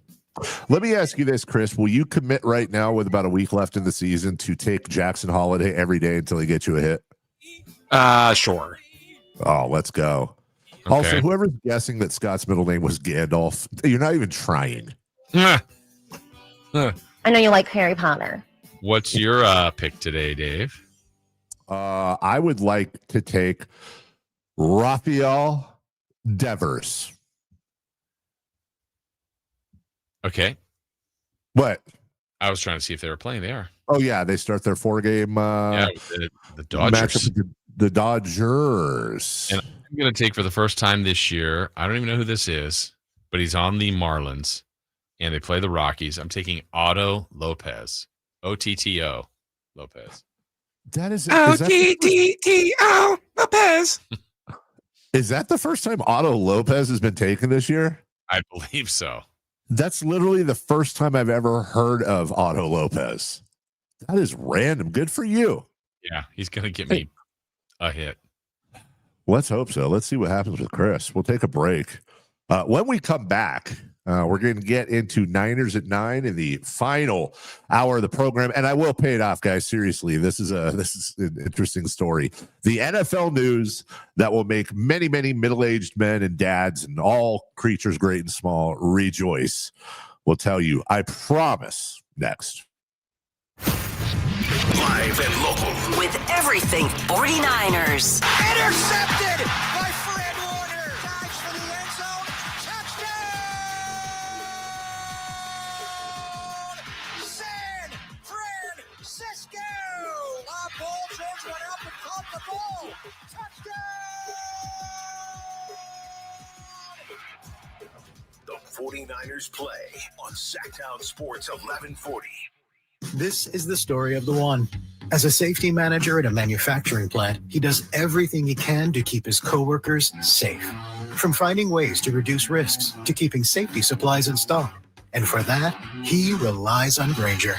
Let me ask you this, Chris. Will you commit right now with about a week left in the season to take Jackson Holiday every day until he gets you a hit? Sure. Oh, let's go. Okay. Also, whoever's guessing that Scott's middle name was Gandalf, you're not even trying. I know you like Harry Potter. What's your pick today, Dave? I would like to take Rafael Devers. Okay. What? I was trying to see if they were playing. They are. Oh, yeah. They start their 4-game the Dodgers. matchup with the Dodgers. And I'm going to take for the first time this year. I don't even know who this is, but he's on the Marlins, and they play the Rockies. I'm taking Otto Lopez. O-T-T-O Lopez. That is O-T-T-T-O Lopez. Is that the first time Otto Lopez has been taken this year? I believe so. That's literally the first time I've ever heard of Otto Lopez. That is random. Good for you. Yeah, he's going to get me a hit. Let's hope so. Let's see what happens with Chris. We'll take a break. When we come back, we're going to get into Niners at 9 in the final hour of the program, and I will pay it off, guys. Seriously, this is an interesting story. The NFL news that will make many, many middle-aged men and dads and all creatures great and small rejoice. We'll tell you, I promise, next. Live and local. With everything 49ers. Intercepted by Fred Warner. Dives for the end zone. Touchdown! San Francisco. Lob ball. George went up and caught the ball. Touchdown! The 49ers play on Sacktown Sports 1140. This is the story of the one. As a safety manager at a manufacturing plant, he does everything he can to keep his coworkers safe. From finding ways to reduce risks to keeping safety supplies in stock. And for that, he relies on Grainger.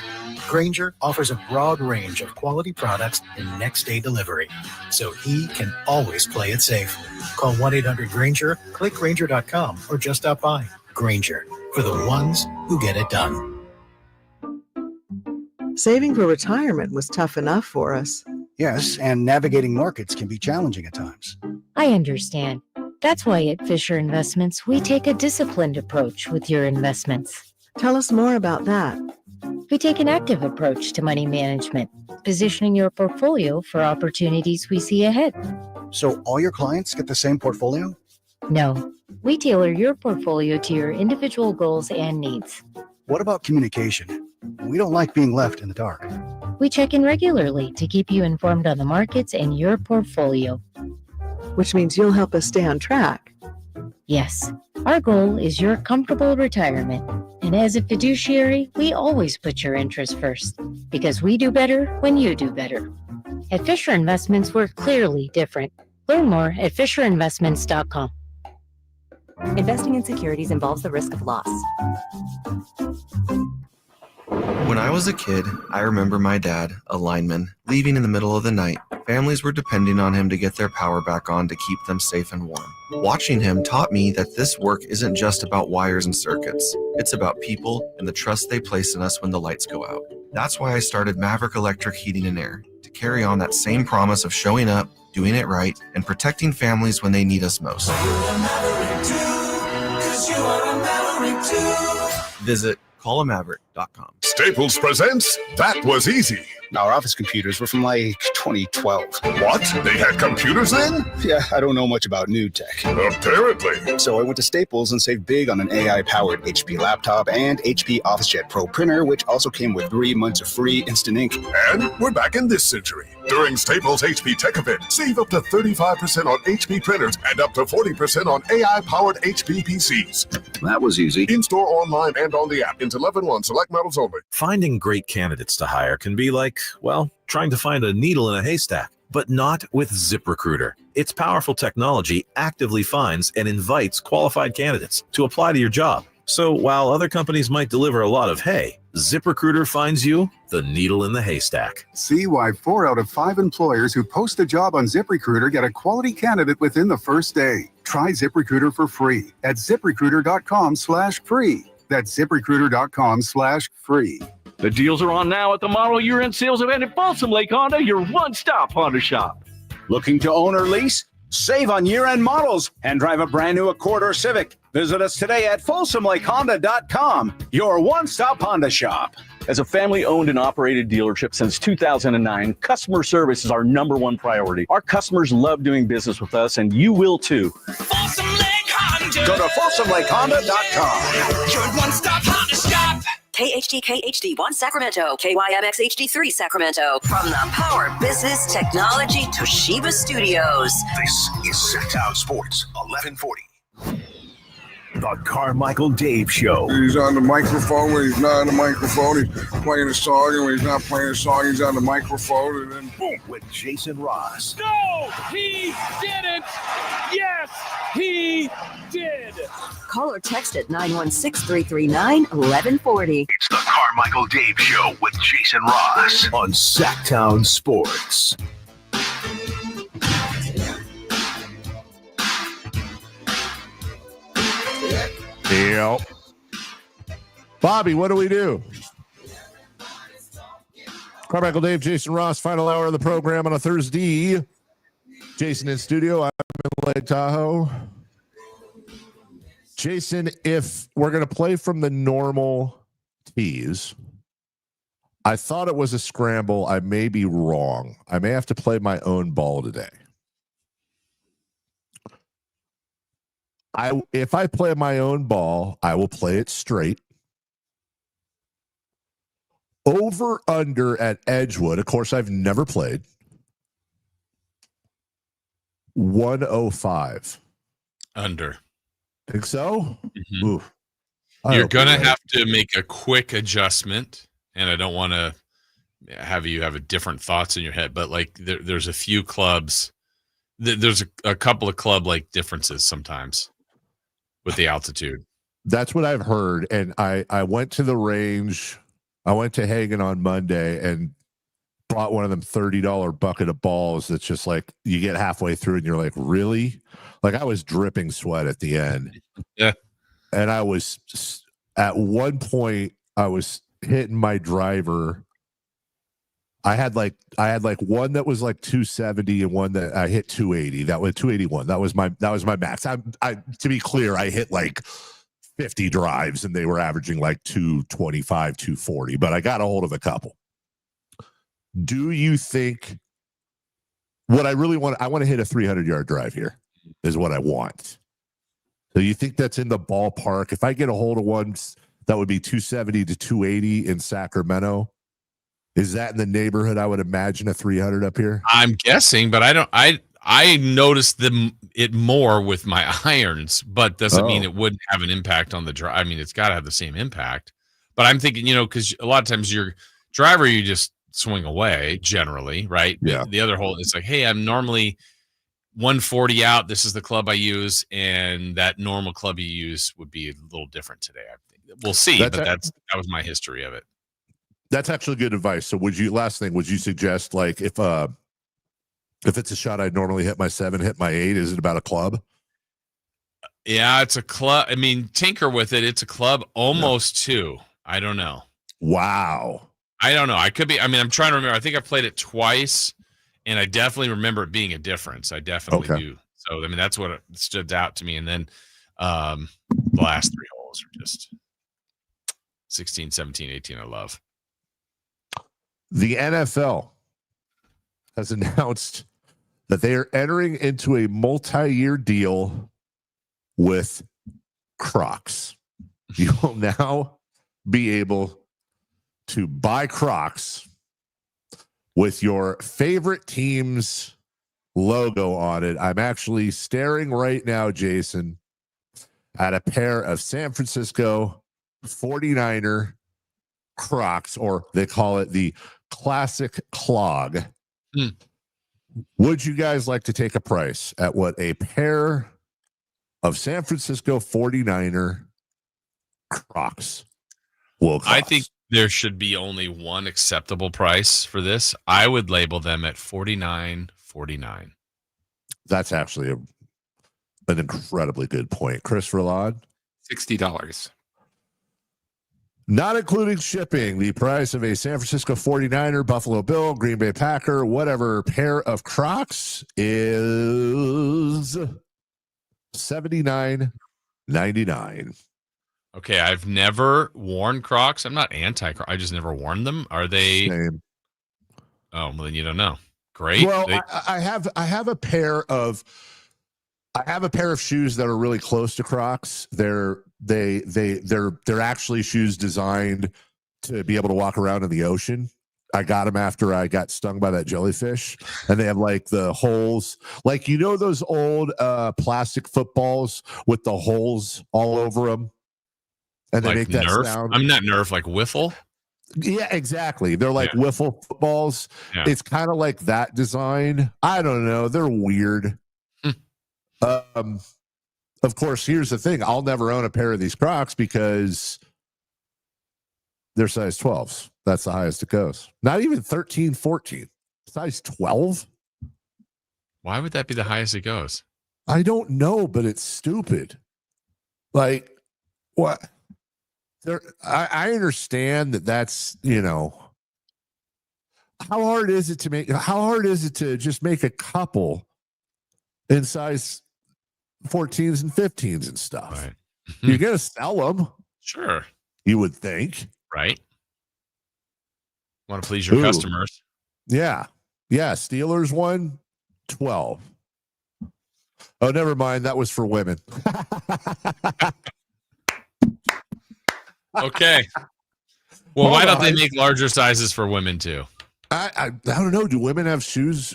Grainger offers a broad range of quality products and next-day delivery, so he can always play it safe. Call 1-800-GRAINGER, click Grainger.com, or just stop by. Grainger, for the ones who get it done. Saving for retirement was tough enough for us. Yes, and navigating markets can be challenging at times. I understand. That's why at Fisher Investments, we take a disciplined approach with your investments. Tell us more about that. We take an active approach to money management, positioning your portfolio for opportunities we see ahead. So all your clients get the same portfolio? No, we tailor your portfolio to your individual goals and needs. What about communication? We don't like being left in the dark. We check in regularly to keep you informed on the markets and your portfolio. Which means you'll help us stay on track. Yes, our goal is your comfortable retirement. And as a fiduciary, we always put your interests first, because we do better when you do better. At Fisher Investments, we're clearly different. Learn more at FisherInvestments.com. Investing in securities involves the risk of loss. When I was a kid, I remember my dad, a lineman, leaving in the middle of the night. Families were depending on him to get their power back on to keep them safe and warm. Watching him taught me that this work isn't just about wires and circuits. It's about people and the trust they place in us when the lights go out. That's why I started Maverick Electric Heating and Air, to carry on that same promise of showing up, doing it right, and protecting families when they need us most. Visit callamaverick.com. Staples presents That Was Easy. Our office computers were from like 2012. What? They had computers then? Yeah, I don't know much about new tech. Apparently. So I went to Staples and saved big on an AI-powered HP laptop and HP OfficeJet Pro printer, which also came with 3 months of free instant ink. And we're back in this century. During Staples HP Tech Event, save up to 35% on HP printers and up to 40% on AI-powered HP PCs. That was easy. In-store, online, and on the app. Until 11/1, select models only. Finding great candidates to hire can be like, well, trying to find a needle in a haystack, but not with ZipRecruiter. Its powerful technology actively finds and invites qualified candidates to apply to your job. So while other companies might deliver a lot of hay, ZipRecruiter finds you the needle in the haystack. See why 4 out of 5 employers who post a job on ZipRecruiter get a quality candidate within the first day. Try ZipRecruiter for free at ZipRecruiter.com/free. That's ZipRecruiter.com/free. The deals are on now at the model year-end sales event at Balsam Lake Honda, your one-stop Honda shop. Looking to own or lease? Save on year-end models and drive a brand new Accord or Civic. Visit us today at FolsomLakeHonda.com, your one-stop Honda shop. As a family-owned and operated dealership since 2009, customer service is our #1 priority. Our customers love doing business with us, and you will too. Folsom Lake Honda. Go to FolsomLakeHonda.com. Your one-stop Honda shop. KHD HD1 Sacramento, KYMX HD3 Sacramento. From the Power Business Technology Toshiba Studios. This is Sacktown Sports 1140. The Carmichael Dave Show. He's on the microphone when he's not on the microphone. He's playing a song, and when he's not playing a song, he's on the microphone, and then boom. With Jason Ross. No, he didn't. Yes, he did. Call or text at 916-339-1140. It's the Carmichael Carmichael Dave Show with Jason Ross on Sacktown Sports. Yep. Bobby, what do we do? Carmichael Dave, Jason Ross, final hour of the program on a Thursday. Jason in studio. I'm in Lake Tahoe. Jason, if we're going to play from the normal tees, I thought it was a scramble. I may be wrong. I may have to play my own ball today. If I play my own ball, I will play it straight. Over under at Edgewood. Of course, I've never played. 105. Under. Think so? Mm-hmm. Oof. You're going to have to make a quick adjustment, and I don't want to have you have a different thoughts in your head, but like there's a few clubs, there's a couple of club like differences sometimes with the altitude. That's what I've heard, and I went to the range. I went to Hagen on Monday and bought one of them $30 bucket of balls that's just like you get halfway through and you're like, really? Like I was dripping sweat at the end. Yeah. And I was at one point I was hitting my driver. I had like one that was like 270 and one that I hit 280. That was 281. That was my max. I to be clear, I hit like 50 drives and they were averaging like 225, 240, but I got a hold of a couple. Do you think what I really want? I want to hit a 300-yard drive here is what I want. So you think that's in the ballpark? If I get a hold of one that would be 270 to 280 in Sacramento, is that in the neighborhood? I would imagine a 300 up here. I'm guessing, but I noticed it more with my irons, but doesn't mean it wouldn't have an impact on the drive. I mean, it's got to have the same impact. But I'm thinking, because a lot of times your driver, you just swing away generally, right? Yeah. The other hole is like, hey, I'm normally 140 out. This is the club I use, and that normal club you use would be a little different today. I think we'll see, but that was my history of it. That's actually good advice. So would you suggest like if it's a shot I'd normally hit my 7, hit my 8, is it about a club? Yeah, it's a club. I mean, tinker with it. It's a club almost 2. I don't know. Wow. I don't know. I could be. I mean, I'm trying to remember. I think I played it twice, and I definitely remember it being a difference. I definitely do. So, I mean, that's what stood out to me. And then the last 3 holes are just 16, 17, 18 I love. The NFL has announced that they are entering into a multi-year deal with Crocs. You will now be able to buy Crocs with your favorite team's logo on it. I'm actually staring right now, Jason, at a pair of San Francisco 49er Crocs, or they call it the Classic Clog. Would you guys like to take a price at what a pair of San Francisco 49er Crocs will cost? I think there should be only one acceptable price for this. I would label them at $49.49. That's actually an incredibly good point. Chris Verlod? $60. Not including shipping, the price of a San Francisco 49er, Buffalo Bill, Green Bay Packer, whatever pair of Crocs is $79.99. Okay, I've never worn Crocs. I'm not anti-Crocs. I just never worn them. Are they? Same. Oh, well, then you don't know. Great. Well, I have a pair of shoes that are really close to Crocs. They're actually shoes designed to be able to walk around in the ocean. I got them after I got stung by that jellyfish, and they have like the holes, like those old plastic footballs with the holes all over them, and they like make that Nerf? sound. I'm not Nerf, like wiffle. Yeah, exactly. They're like wiffle footballs. Yeah. It's kind of like that design. I don't know. They're weird. Of course, here's the thing. I'll never own a pair of these Crocs because They're size 12s. That's the highest it goes. Not even 13, 14. Size 12? Why would that be the highest it goes? I don't know, but it's stupid. Like, what? I understand that's, how hard is it to just make a couple in size 14s and 15s and stuff? Right. You're going to sell them. Sure. You would think. Right. Want to please your customers. Yeah. Yeah. Steelers one, 12. Oh, never mind. That was for women. Okay. Well, why don't they make larger sizes for women too? I don't know. Do women have shoes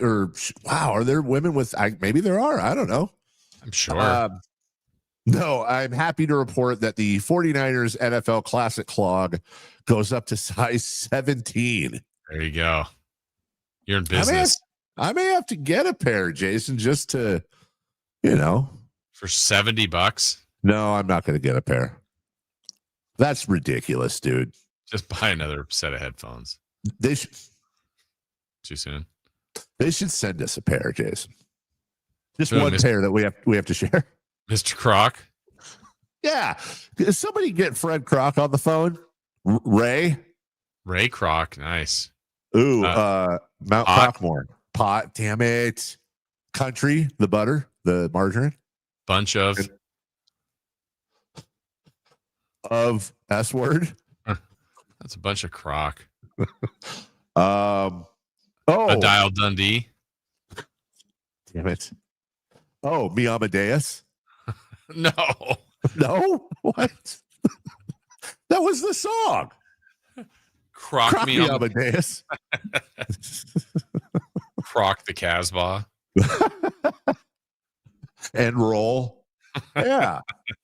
wow? Are there women with? Maybe there are. I don't know. I'm sure. No, I'm happy to report that the 49ers NFL Classic clog goes up to size 17. There you go. You're in business. I may have to get a pair, Jason, just to, for $70. No, I'm not going to get a pair. That's ridiculous, dude. Just buy another set of headphones. They should. Too soon. They should send us a pair, Jason. Just one pair that we have to share. Mr. Croc. Yeah. Somebody get Fred Croc on the phone. Ray Croc. Nice. Ooh, Mount Crockmore. Pot. Damn it. Country. The butter. The margarine. Bunch of S word. That's a bunch of Croc. A Dial Dundee. Damn it. Oh, me Amadeus. No. No? What? That was the song. Croc me Amadeus. Croc the Casbah. And roll. Yeah.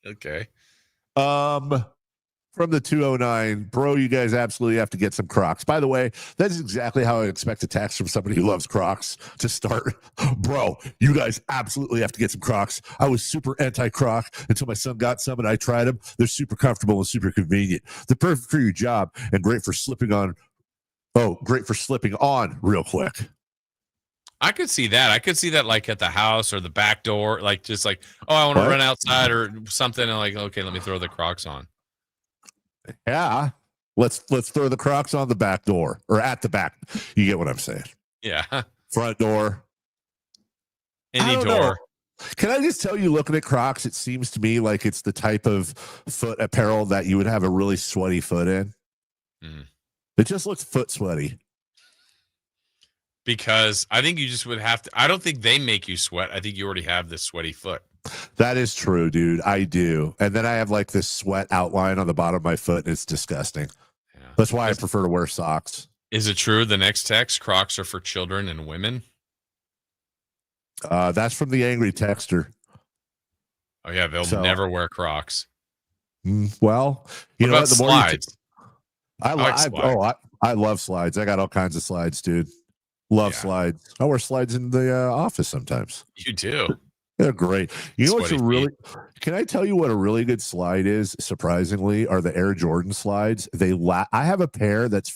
Okay. From the 209, bro, you guys absolutely have to get some Crocs. By the way, that is exactly how I expect a text from somebody who loves Crocs to start. Bro, you guys absolutely have to get some Crocs. I was super anti-Croc until my son got some and I tried them. They're super comfortable and super convenient. They're perfect for your job and great for slipping on. Oh, great for slipping on real quick. I could see that. I could see that like at the house or the back door, like just like, oh, I want to run outside or something. And like, okay, let me throw the Crocs on. Yeah. Let's throw the Crocs on the back door or at the back. You get what I'm saying? Yeah. Front door. Any door. Know. Can I just tell you, looking at Crocs, it seems to me like it's the type of foot apparel that you would have a really sweaty foot in. Mm. It just looks foot sweaty. Because I think you just would have to. I don't think they make you sweat. I think you already have this sweaty foot. That is true, dude. I do. And then I have like this sweat outline on the bottom of my foot, and it's disgusting. Yeah. That's why I prefer to wear socks. Is it true? The next text, Crocs are for children and women? That's from the angry texter. Oh, yeah. They'll never wear Crocs. Well, you know what? The slides? I love slides. I got all kinds of slides, dude. Love slides. I wear slides in the office sometimes. You do. They're great. You know what's can I tell you what a really good slide is? Surprisingly, are the Air Jordan slides. I have a pair that's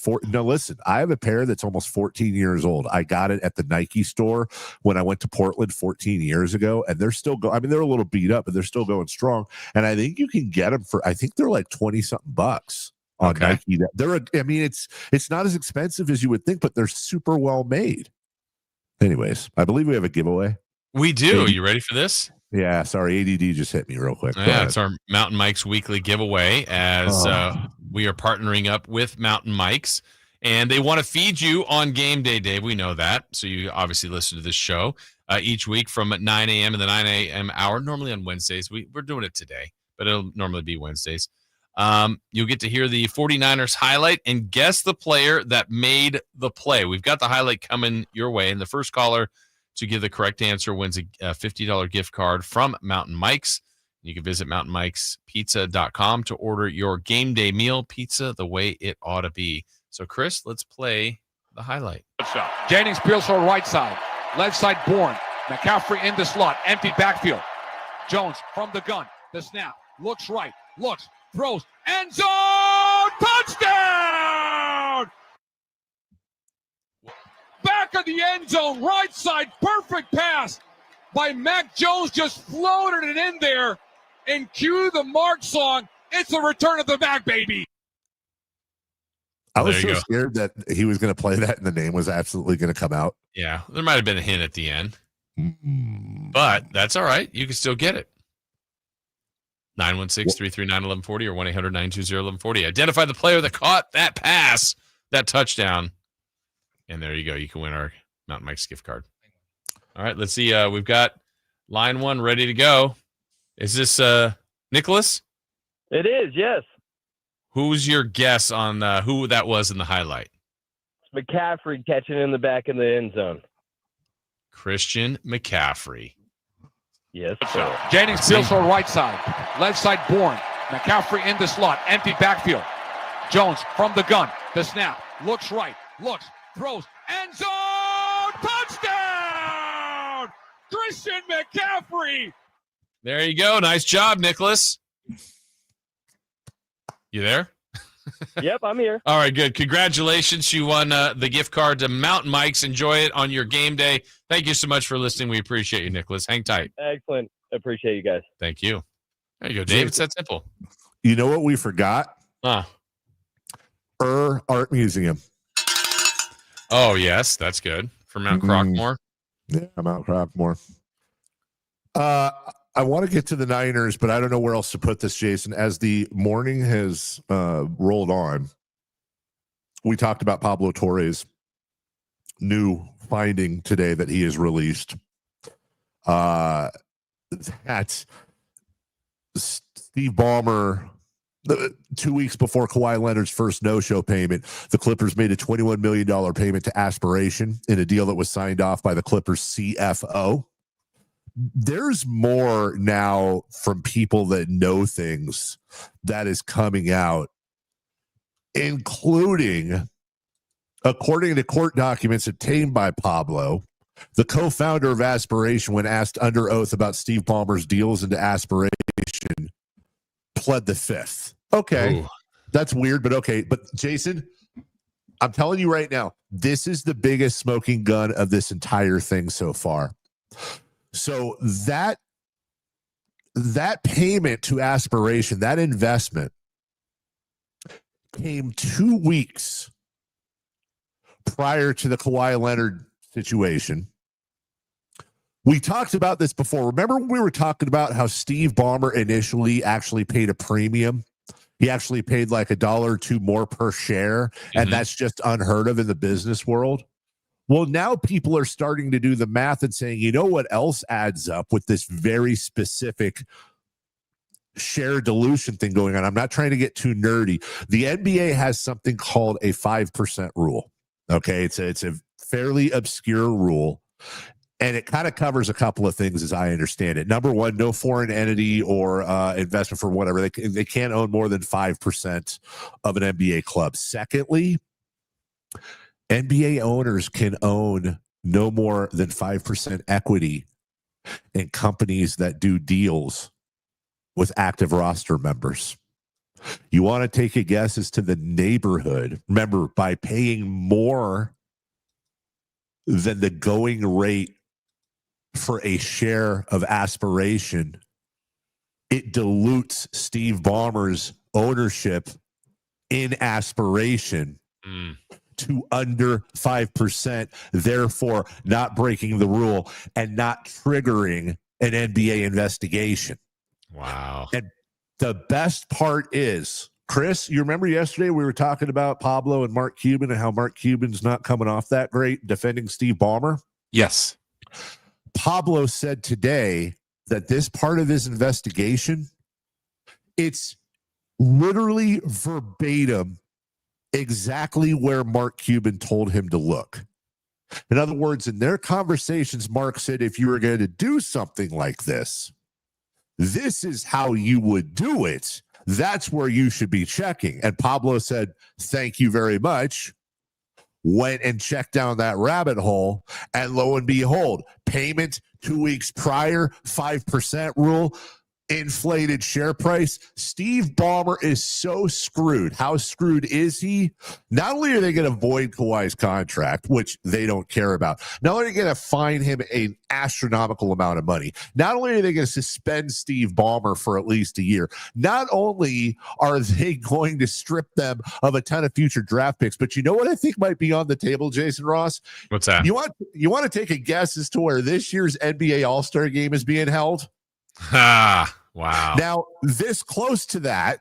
I have a pair that's almost 14 years old. I got it at the Nike store when I went to Portland 14 years ago, and they're still they're a little beat up, but they're still going strong. And I think you can get them for, I think they're like 20 something bucks. On Nike, it's not as expensive as you would think, but they're super well made. Anyways, I believe we have a giveaway. We do. Are you ready for this? Yeah, sorry, ADD just hit me real quick. Yeah, it's our Mountain Mike's weekly giveaway as we are partnering up with Mountain Mike's, and they want to feed you on game day, Dave. We know that, so you obviously listen to this show each week from 9 a.m. in the 9 a.m. hour, normally on Wednesdays. We're doing it today, but it'll normally be Wednesdays. You'll get to hear the 49ers highlight and guess the player that made the play. We've got the highlight coming your way, and the first caller to give the correct answer wins a $50 gift card from Mountain Mike's. You can visit mountainmikespizza.com to order your game day meal pizza the way it ought to be. So, Chris, let's play the highlight. Jennings peels for right side. Left side, Bourne. McCaffrey in the slot. Empty backfield. Jones from the gun. The snap. Looks right. Looks. Throws. End zone. Touchdown! the end zone, right side, perfect pass by Mac Jones, just floated it in there, and cue the Mark song. It's a return of the Mac, baby. I was so scared that he was going to play that and the name was absolutely going to come out. Yeah, there might have been a hint at the end. But that's all right. You can still get it. 916-339-1140 or 1-800-920-1140. Identify the player that caught that pass, that touchdown. And there you go. You can win our Mountain Mike's gift card. All right, let's see. We've got line one ready to go. Is this Nicholas? It is, yes. Who's your guess on who that was in the highlight? McCaffrey catching in the back of the end zone. Christian McCaffrey. Yes, sir. Jennings fields for right side. Left side, Bourne. McCaffrey in the slot. Empty backfield. Jones from the gun. The snap. Looks right. Looks. Throws. End zone. Touchdown! Christian McCaffrey. There you go. Nice job, Nicholas. You there? Yep, I'm here. All right, good. Congratulations. You won the gift card to Mountain Mike's. Enjoy it on your game day. Thank you so much for listening. We appreciate you, Nicholas. Hang tight. Excellent. Appreciate you guys. Thank you. There you go, Dave. It's that simple. You know what we forgot? Art Museum. Oh, yes. That's good. For Mount Crockmore. Yeah, Mount Crockmore. I want to get to the Niners, but I don't know where else to put this, Jason. As the morning has rolled on, we talked about Pablo Torre's new finding today that he has released. That Steve Ballmer, 2 weeks before Kawhi Leonard's first no-show payment, the Clippers made a $21 million payment to Aspiration in a deal that was signed off by the Clippers CFO. There's more now from people that know things that is coming out, including, according to court documents obtained by Pablo, the co-founder of Aspiration, when asked under oath about Steve Ballmer's deals into Aspiration, pled the fifth. Okay. Ooh. That's weird, but okay. But Jason, I'm telling you right now, this is the biggest smoking gun of this entire thing so far. So that payment to Aspiration, that investment, came 2 weeks prior to the Kawhi Leonard situation. We talked about this before. Remember when we were talking about how Steve Ballmer initially actually paid a premium? He actually paid like $1 or $2 more per share, and that's just unheard of in the business world. Well, now people are starting to do the math and saying, you know what else adds up with this very specific share dilution thing going on? I'm not trying to get too nerdy. The NBA has something called a 5% rule. Okay, it's a fairly obscure rule, and it kind of covers a couple of things as I understand it. Number one, no foreign entity or investment for whatever. They can't own more than 5% of an NBA club. Secondly, NBA owners can own no more than 5% equity in companies that do deals with active roster members. You want to take a guess as to the neighborhood. Remember, by paying more than the going rate for a share of Aspiration, it dilutes Steve Ballmer's ownership in Aspiration to under 5%, therefore not breaking the rule and not triggering an NBA investigation. Wow. And the best part is, Chris, you remember yesterday we were talking about Pablo and Mark Cuban and how Mark Cuban's not coming off that great defending Steve Ballmer? Yes. Pablo said today that this part of his investigation, it's literally verbatim exactly where Mark Cuban told him to look. In other words, in their conversations, Mark said, if you were going to do something like this, this is how you would do it. That's where you should be checking. And Pablo said, thank you very much. Went and checked down that rabbit hole. And lo and behold, payment 2 weeks prior, 5% rule. inflated share price. Steve Ballmer is so screwed. How screwed is he? Not only are they going to void Kawhi's contract, which they don't care about, not only are they going to fine him an astronomical amount of money, not only are they going to suspend Steve Ballmer for at least a year, not only are they going to strip them of a ton of future draft picks, but you know what I think might be on the table, Jason Ross? What's that? You want to take a guess as to where this year's NBA All-Star game is being held? Wow. Now, this close to that,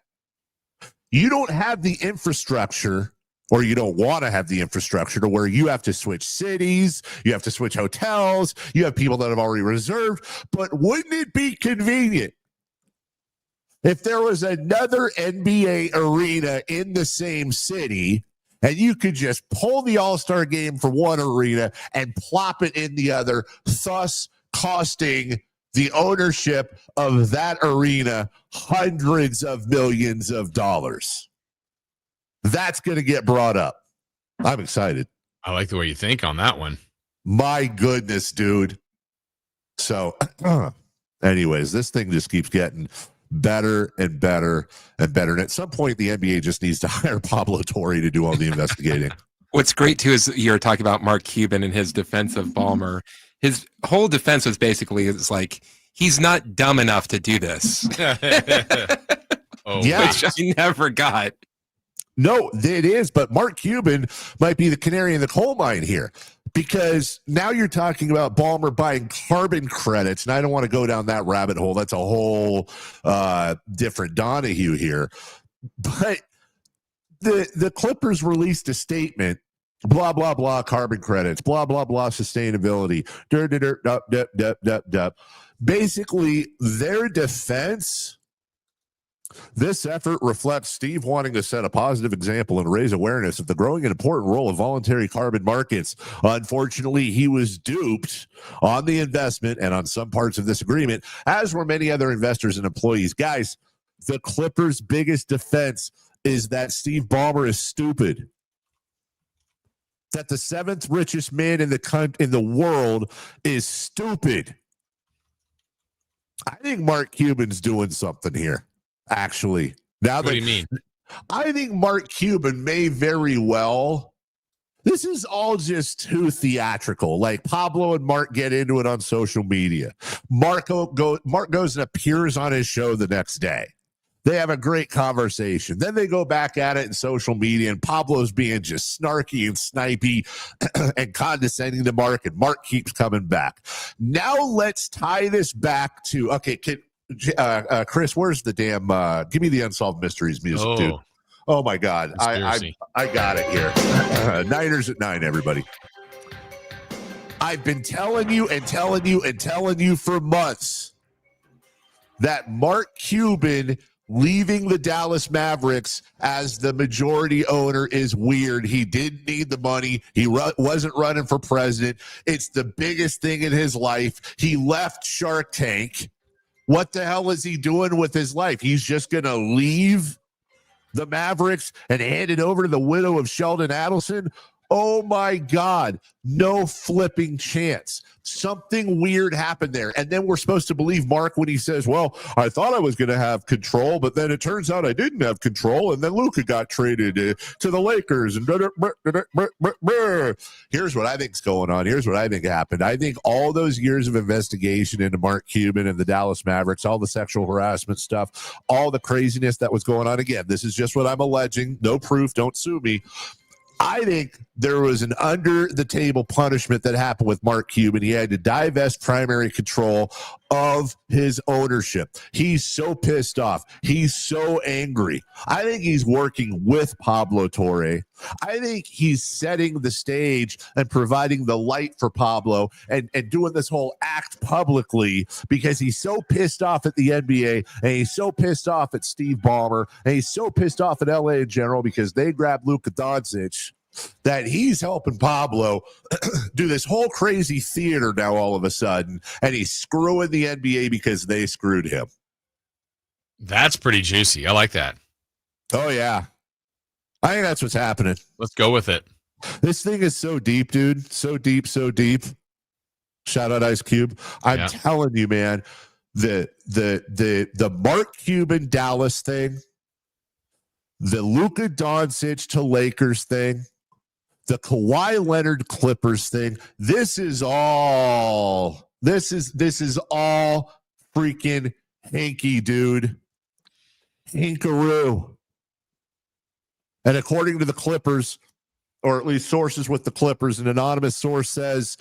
you don't have the infrastructure, or you don't want to have the infrastructure to where you have to switch cities, you have to switch hotels, you have people that have already reserved. But wouldn't it be convenient if there was another NBA arena in the same city and you could just pull the All-Star game for one arena and plop it in the other, thus costing the ownership of that arena hundreds of millions of dollars? That's going to get brought up. I'm excited. I like the way you think on that one. My goodness, dude. So, anyways, this thing just keeps getting better and better and better. And at some point, the NBA just needs to hire Pablo Torre to do all the investigating. What's great, too, is you're talking about Mark Cuban and his defense of Ballmer. His whole defense was basically, it's like, he's not dumb enough to do this. Yeah. Which I never got. No, it is. But Mark Cuban might be the canary in the coal mine here, because now you're talking about Ballmer buying carbon credits. And I don't want to go down that rabbit hole. That's a whole different Donahue here. But the Clippers released a statement, blah, blah, blah, carbon credits, blah, blah, blah, sustainability, basically their defense. This effort reflects Steve wanting to set a positive example and raise awareness of the growing and important role of voluntary carbon markets. Unfortunately, he was duped on the investment and on some parts of this agreement, as were many other investors and employees. Guys, the Clippers' biggest defense is that Steve Ballmer is stupid. That the seventh richest man in the world is stupid. I think Mark Cuban's doing something here. Actually, now what do you mean? I think Mark Cuban may very well. This is all just too theatrical. Like Pablo and Mark get into it on social media. Mark goes and appears on his show the next day. They have a great conversation. Then they go back at it in social media, and Pablo's being just snarky and snipey and condescending to Mark, and Mark keeps coming back. Now let's tie this back to, okay, Chris, where's the damn, give me the Unsolved Mysteries music, dude. Oh, my God. I got it here. Niners at 9, everybody. I've been telling you for months that Mark Cuban leaving the Dallas Mavericks as the majority owner is weird. He didn't need the money. He wasn't running for president. It's the biggest thing in his life. He left Shark Tank. What the hell is he doing with his life? He's just going to leave the Mavericks and hand it over to the widow of Sheldon Adelson? Oh, my God. No flipping chance. Something weird happened there. And then we're supposed to believe Mark when he says, well, I thought I was going to have control, but then it turns out I didn't have control. And then Luka got traded to the Lakers. And here's what I think's going on. Here's what I think happened. I think all those years of investigation into Mark Cuban and the Dallas Mavericks, all the sexual harassment stuff, all the craziness that was going on. Again, this is just what I'm alleging. No proof. Don't sue me. I think there was an under-the-table punishment that happened with Mark Cuban. He had to divest primary control of his ownership. He's so pissed off. He's so angry. I think he's working with Pablo Torre. I think he's setting the stage and providing the light for Pablo and doing this whole act publicly because he's so pissed off at the NBA and he's so pissed off at Steve Ballmer and he's so pissed off at LA in general because they grabbed Luka Doncic that he's helping Pablo do this whole crazy theater now all of a sudden, and he's screwing the NBA because they screwed him. That's pretty juicy. I like that. Oh, yeah. I think that's what's happening. Let's go with it. This thing is so deep, dude. So deep, so deep. Shout out Ice Cube. I'm telling you, man, the Mark Cuban Dallas thing, the Luka Doncic to Lakers thing, the Kawhi Leonard Clippers thing. This is all freaking hanky, dude. Hankaroo. And according to the Clippers, or at least sources with the Clippers, an anonymous source says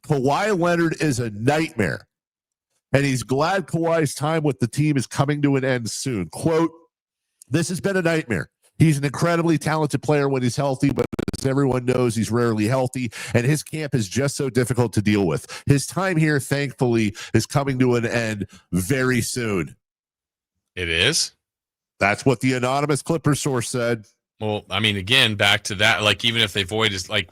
Kawhi Leonard is a nightmare. And he's glad Kawhi's time with the team is coming to an end soon. Quote, "This has been a nightmare. He's an incredibly talented player when he's healthy, but as everyone knows, he's rarely healthy, and his camp is just so difficult to deal with. His time here, thankfully, is coming to an end very soon." It is? That's what the anonymous Clippers source said. Well, I mean, again, back to that, like, even if they void is like,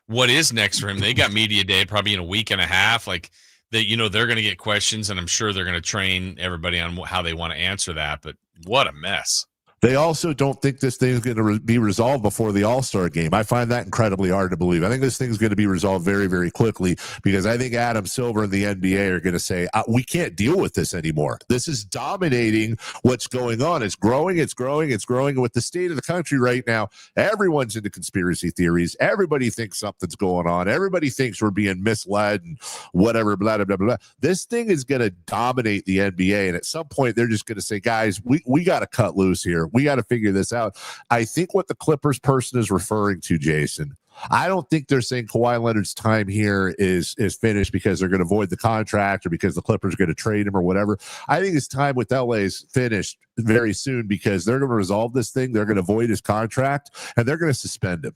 what is next for him? They got media day probably in a week and a half. Like, they're going to get questions, and I'm sure they're going to train everybody on how they want to answer that. But what a mess. They also don't think this thing is going to be resolved before the All-Star game. I find that incredibly hard to believe. I think this thing is going to be resolved very, very quickly because I think Adam Silver and the NBA are going to say, we can't deal with this anymore. This is dominating what's going on. It's growing, it's growing, it's growing. With the state of the country right now, everyone's into conspiracy theories. Everybody thinks something's going on. Everybody thinks we're being misled and whatever, blah, blah, blah, blah. This thing is going to dominate the NBA. And at some point, they're just going to say, guys, we got to cut loose here. We got to figure this out. I think what the Clippers person is referring to, Jason, I don't think they're saying Kawhi Leonard's time here is finished because they're going to void the contract or because the Clippers are going to trade him or whatever. I think his time with LA is finished very soon because they're going to resolve this thing. They're going to void his contract and they're going to suspend him.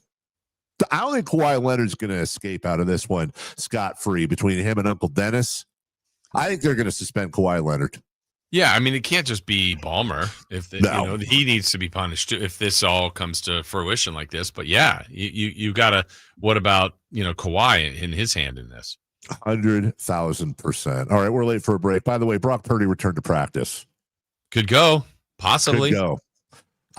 I don't think Kawhi Leonard's going to escape out of this one scot-free between him and Uncle Dennis. I think they're going to suspend Kawhi Leonard. Yeah, I mean, it can't just be Ballmer. He needs to be punished too if this all comes to fruition like this. But yeah, you gotta. What about Kawhi in his hand in this? 100,000%. All right, we're late for a break. By the way, Brock Purdy returned to practice. Could go, possibly. Could go.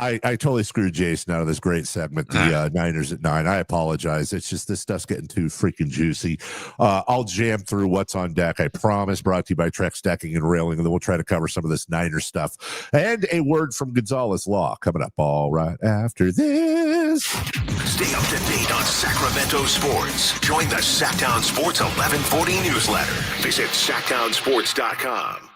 I totally screwed Jason out of this great segment, the Niners at 9. I apologize. It's just this stuff's getting too freaking juicy. I'll jam through what's on deck. I promise. Brought to you by Trex Decking and Railing, and then we'll try to cover some of this Niner stuff. And a word from Gonzalez Law coming up all right after this. Stay up to date on Sacramento sports. Join the Sacktown Sports 1140 newsletter. Visit sacktownsports.com.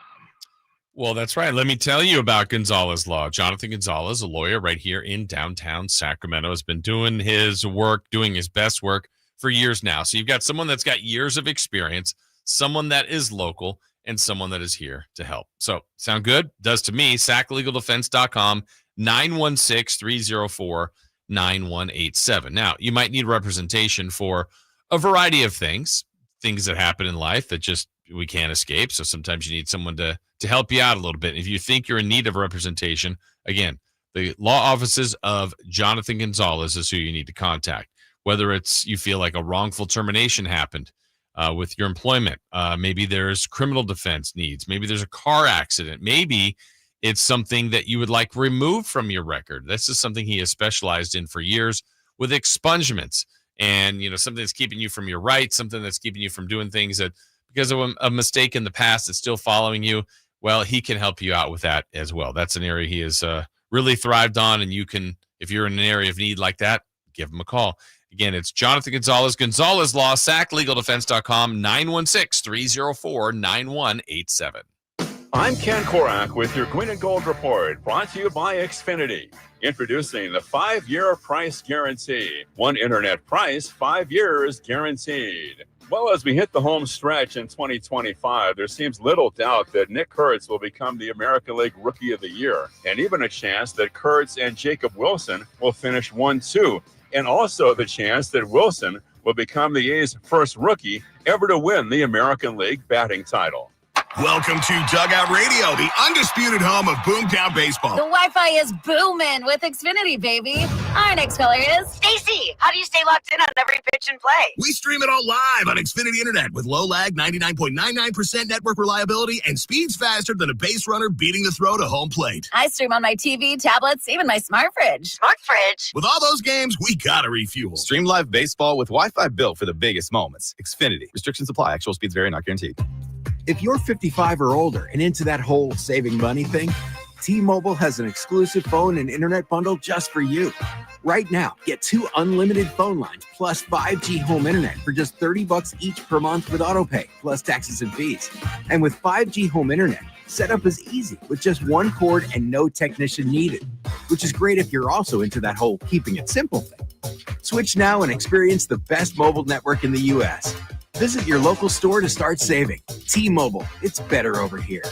Well, that's right. Let me tell you about Gonzalez Law. Jonathan Gonzalez, a lawyer right here in downtown Sacramento, has been doing his work, doing his best work for years now. So you've got someone that's got years of experience, someone that is local, and someone that is here to help. So sound good? Does to me. SackLegalDefense.com, 916-304-9187. Now, you might need representation for a variety of things that happen in life that just we can't escape. So sometimes you need someone to help you out a little bit. If you think you're in need of representation, again, the law offices of Jonathan Gonzalez is who you need to contact. Whether it's you feel like a wrongful termination happened with your employment, maybe there's criminal defense needs, maybe there's a car accident, maybe it's something that you would like removed from your record. This is something he has specialized in for years with expungements and something that's keeping you from your rights, something that's keeping you from doing things that because of a mistake in the past that's still following you. Well, he can help you out with that as well. That's an area he has really thrived on, and you can, if you're in an area of need like that, give him a call. Again, it's Jonathan Gonzalez, Gonzalez Law, SackLegalDefense.com, 916-304-9187. I'm Ken Korak with your Green and Gold Report, brought to you by Xfinity. Introducing the 5-year price guarantee. One internet price, 5 years guaranteed. Well, as we hit the home stretch in 2025, there seems little doubt that Nick Kurtz will become the American League Rookie of the Year, and even a chance that Kurtz and Jacob Wilson will finish 1-2, and also the chance that Wilson will become the A's first rookie ever to win the American League batting title. Welcome to Dugout Radio, the undisputed home of Boomtown Baseball. The Wi-Fi is booming with Xfinity, baby. Our next caller is Stacy. How do you stay locked in on every pitch and play? We stream it all live on Xfinity Internet with low lag, 99.99% network reliability, and speeds faster than a base runner beating the throw to home plate. I stream on my TV, tablets, even my smart fridge. Smart fridge. With all those games, we gotta refuel. Stream live baseball with Wi-Fi built for the biggest moments. Xfinity. Restrictions apply. Actual speeds vary, not guaranteed. If you're 55 or older and into that whole saving money thing, T-Mobile has an exclusive phone and internet bundle just for you. Right now, get 2 unlimited phone lines plus 5G home internet for just $30 each per month with autopay, plus taxes and fees. And with 5G home internet, setup is easy with just 1 cord and no technician needed, which is great if you're also into that whole keeping it simple thing. Switch now and experience the best mobile network in the U.S. Visit your local store to start saving. T-Mobile, it's better over here.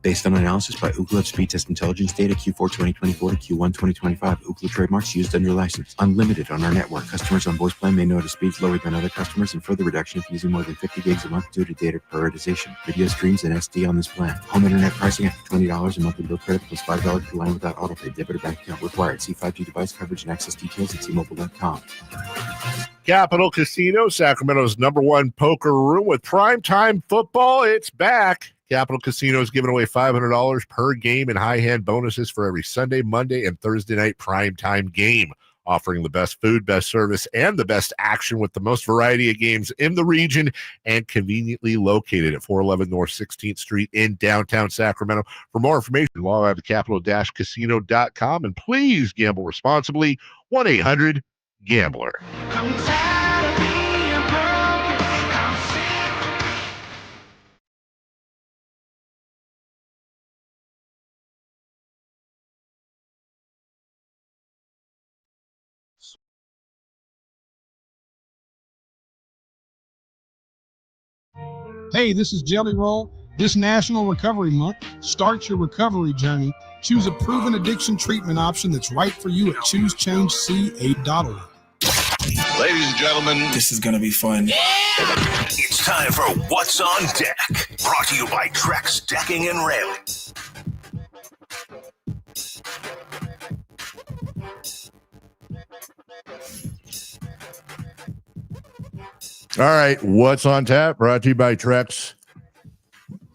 Based on analysis by Ookla of speed test intelligence data Q4 2024 to Q1 2025, Ookla trademarks used under license. Unlimited on our network. Customers on voice plan may notice speeds lower than other customers and further reduction if using more than 50 gigs a month due to data prioritization. Video streams and SD on this plan. Home internet pricing after $20 a monthly bill credit plus $5 per line without autopay. Debit or bank account required. See 5G device coverage and access details at T-Mobile.com. Capital Casino, Sacramento's #1 poker room with primetime football. It's back. Capital Casino is giving away $500 per game and high-hand bonuses for every Sunday, Monday, and Thursday night primetime game, offering the best food, best service, and the best action with the most variety of games in the region and conveniently located at 411 North 16th Street in downtown Sacramento. For more information, log on to capital-casino.com, and please gamble responsibly. 1-800-GAMBLER. Hey, this is Jelly Roll. This National Recovery Month, start your recovery journey. Choose a proven addiction treatment option that's right for you at choosechangeca.org. Ladies and gentlemen, This is going to be fun. it's time for What's on Deck. Brought to you by Trex Decking and Railing. All right, what's on tap? Brought to you by Trex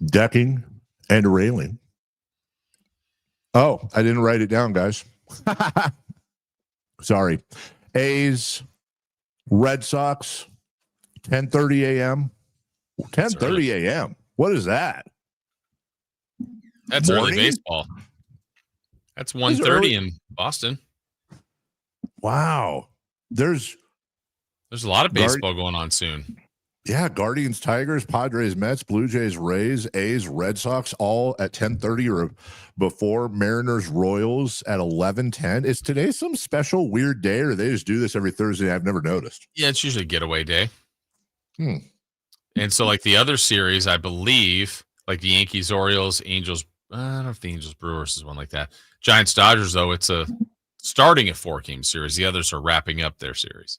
Decking and Railing. Oh, I didn't write it down, guys. Sorry. A's, Red Sox, 10:30 a.m. 10:30 a.m. What is that? That's Morning? early baseball. That's These 1:30 are early- in Boston. Wow. There's a lot of baseball going on soon. Yeah, Guardians, Tigers, Padres, Mets, Blue Jays, Rays, A's, Red Sox, all at 10:30 or before. Mariners, Royals at 11:10. Is today some special weird day, or they just do this every Thursday? I've never noticed. Yeah, it's usually a getaway day. And so, like the other series, I believe, like the Yankees, Orioles, Angels. I don't know if the Angels, Brewers is one like that. Giants, Dodgers, though, it's a starting a 4-game series. The others are wrapping up their series.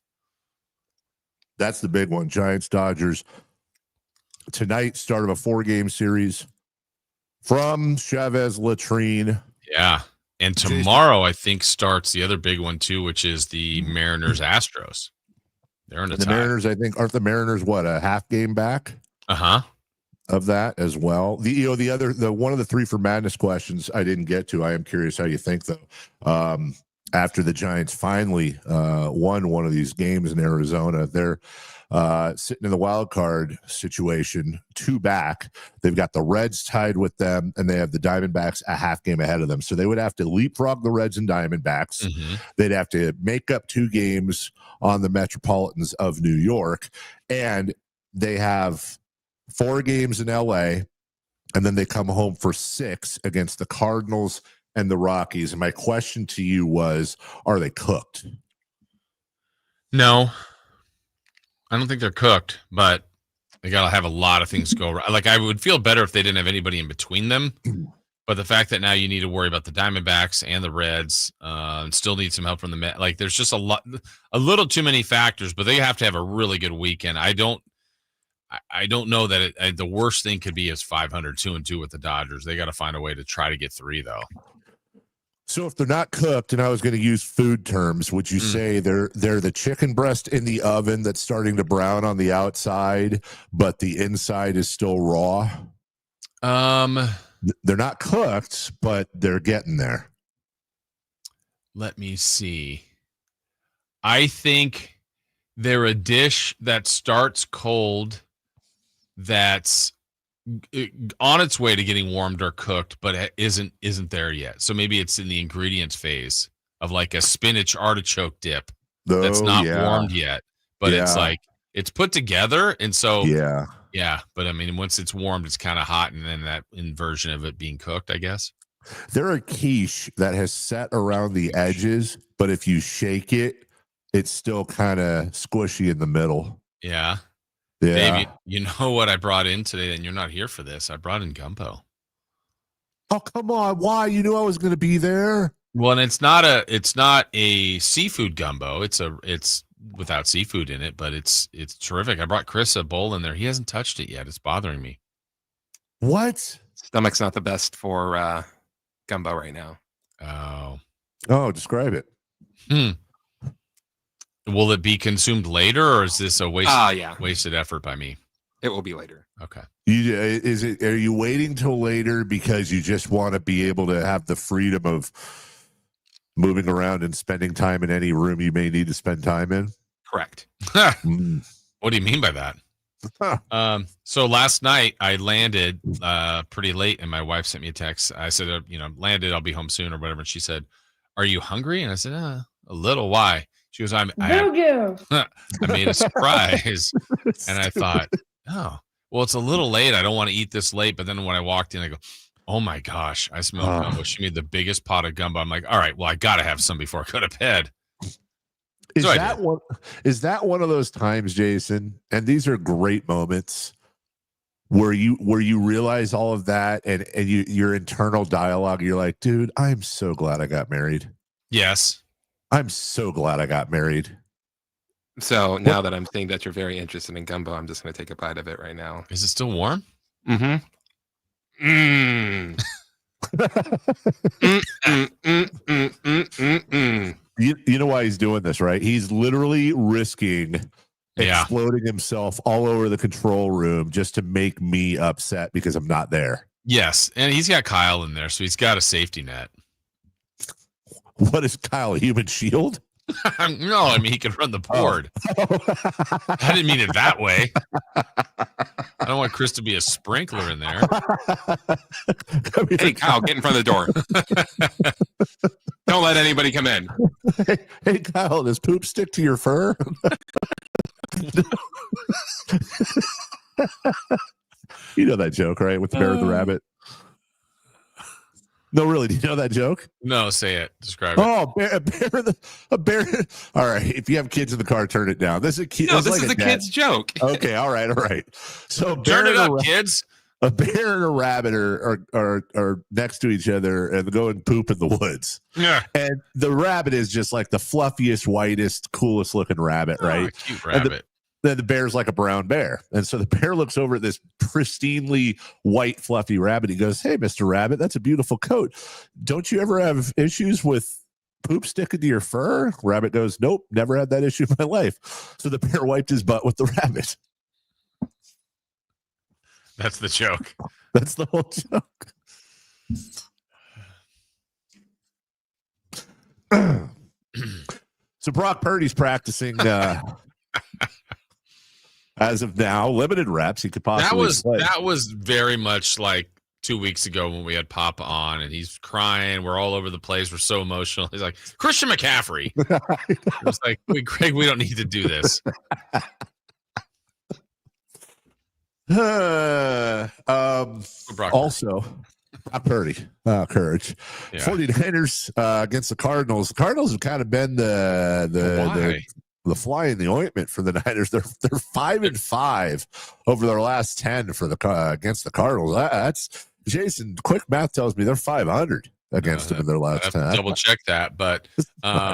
That's the big one. Giants, Dodgers. Tonight, start of a 4-game series from Chavez Latrine. Yeah. And tomorrow, I think, starts the other big one, too, which is the Mariners, Astros. They're in a The tie. Mariners, I think, aren't the Mariners, what, a half game back? Uh-huh. Of that as well. The one of the 3 for Madness questions I didn't get to. I am curious how you think, though. After the Giants finally won one of these games in Arizona, they're sitting in the wild card situation, 2 back. They've got the Reds tied with them, and they have the Diamondbacks a half game ahead of them. So they would have to leapfrog the Reds and Diamondbacks. Mm-hmm. They'd have to make up 2 games on the Metropolitans of New York, and they have 4 games in LA, and then they come home for 6 against the Cardinals and the Rockies. And my question to you was, are they cooked? No, I don't think they're cooked, but they got to have a lot of things go right. Like, I would feel better if they didn't have anybody in between them. But the fact that now you need to worry about the Diamondbacks and the Reds, and still need some help from the Mets. Like, there's just a little too many factors, but they have to have a really good weekend. I don't know that the worst thing could be is 500, 2-2 with the Dodgers. They got to find a way to try to get 3, though. So if they're not cooked, and I was going to use food terms, would you say they're the chicken breast in the oven that's starting to brown on the outside, but the inside is still raw? They're not cooked, but they're getting there. Let me see. I think they're a dish that starts cold that's on its way to getting warmed or cooked, but isn't there yet. So maybe it's in the ingredients phase of like a spinach artichoke dip that's not warmed yet, but it's like it's put together, and so yeah. But I mean, once it's warmed, it's kind of hot, and then that inversion of it being cooked, I guess. They're a quiche that has set around the edges, but if you shake it, it's still kind of squishy in the middle. Yeah. Yeah. Dave, you know what I brought in today, and you're not here for this. I brought in gumbo. Oh, come on. Why? You knew I was going to be there. Well, and it's not a seafood gumbo. It's without seafood in it, but it's terrific. I brought Chris a bowl in there. He hasn't touched it yet. It's bothering me. What? Stomach's not the best for gumbo right now. Oh, describe it. Will it be consumed later, or is this a wasted effort by me? It will be later. Okay. Are you waiting till later because you just want to be able to have the freedom of moving around and spending time in any room you may need to spend time in? Correct. What do you mean by that? So last night I landed pretty late, and my wife sent me a text. I said, landed, I'll be home soon or whatever. And she said, "Are you hungry?" And I said, "A little." Why? She goes, I made a surprise. And I thought, oh, well, it's a little late. I don't want to eat this late. But then when I walked in, I go, oh my gosh, I smell gumbo. She made the biggest pot of gumbo. I'm like, all right, well, I got to have some before I go to bed. Is that one of those times, Jason? And these are great moments where you realize all of that and your internal dialogue. You're like, dude, I'm so glad I got married. Yes. I'm so glad I got married. So now that I'm seeing that you're very interested in gumbo, I'm just going to take a bite of it right now. Is it still warm? Mm-hmm. You know why he's doing this, right? He's literally risking exploding himself all over the control room just to make me upset because I'm not there. Yes, and he's got Kyle in there, so he's got a safety net. What is Kyle, a human shield? No, I mean, he can run the board. I didn't mean it that way. I don't want Chris to be a sprinkler in there. Hey, Kyle, get in front of the door. Don't let anybody come in. Hey, Kyle, does poop stick to your fur? You know that joke, right? With the bear and the rabbit. No, really. Do you know that joke? No, say it. Describe it. Oh, a bear. All right. If you have kids in the car, turn it down. This is a kid. No, this is a kid's joke. Okay. All right. So turn it up, kids. A bear and a rabbit are next to each other and go and poop in the woods. Yeah. And the rabbit is just like the fluffiest, whitest, coolest looking rabbit, right? Cute rabbit. Then the bear's like a brown bear. And so the bear looks over at this pristinely white, fluffy rabbit. He goes, "Hey, Mr. Rabbit, that's a beautiful coat. Don't you ever have issues with poop sticking to your fur?" Rabbit goes, "Nope, never had that issue in my life." So the bear wiped his butt with the rabbit. That's the joke. That's the whole joke. So Brock Purdy's practicing as of now, limited reps. He could possibly play. That was very much like 2 weeks ago when we had Papa on, and he's crying. We're all over the place. We're so emotional. He's like, Christian McCaffrey. I was like, Craig, we don't need to do this. Also, Brock Purdy, courage. Yeah. 49ers against the Cardinals. The Cardinals have kind of been the fly in the ointment for the Niners. They're 5-5 over their last 10 for the against the Cardinals. That's Jason. Quick math tells me they're 500 against them in their last 10. Double check that, but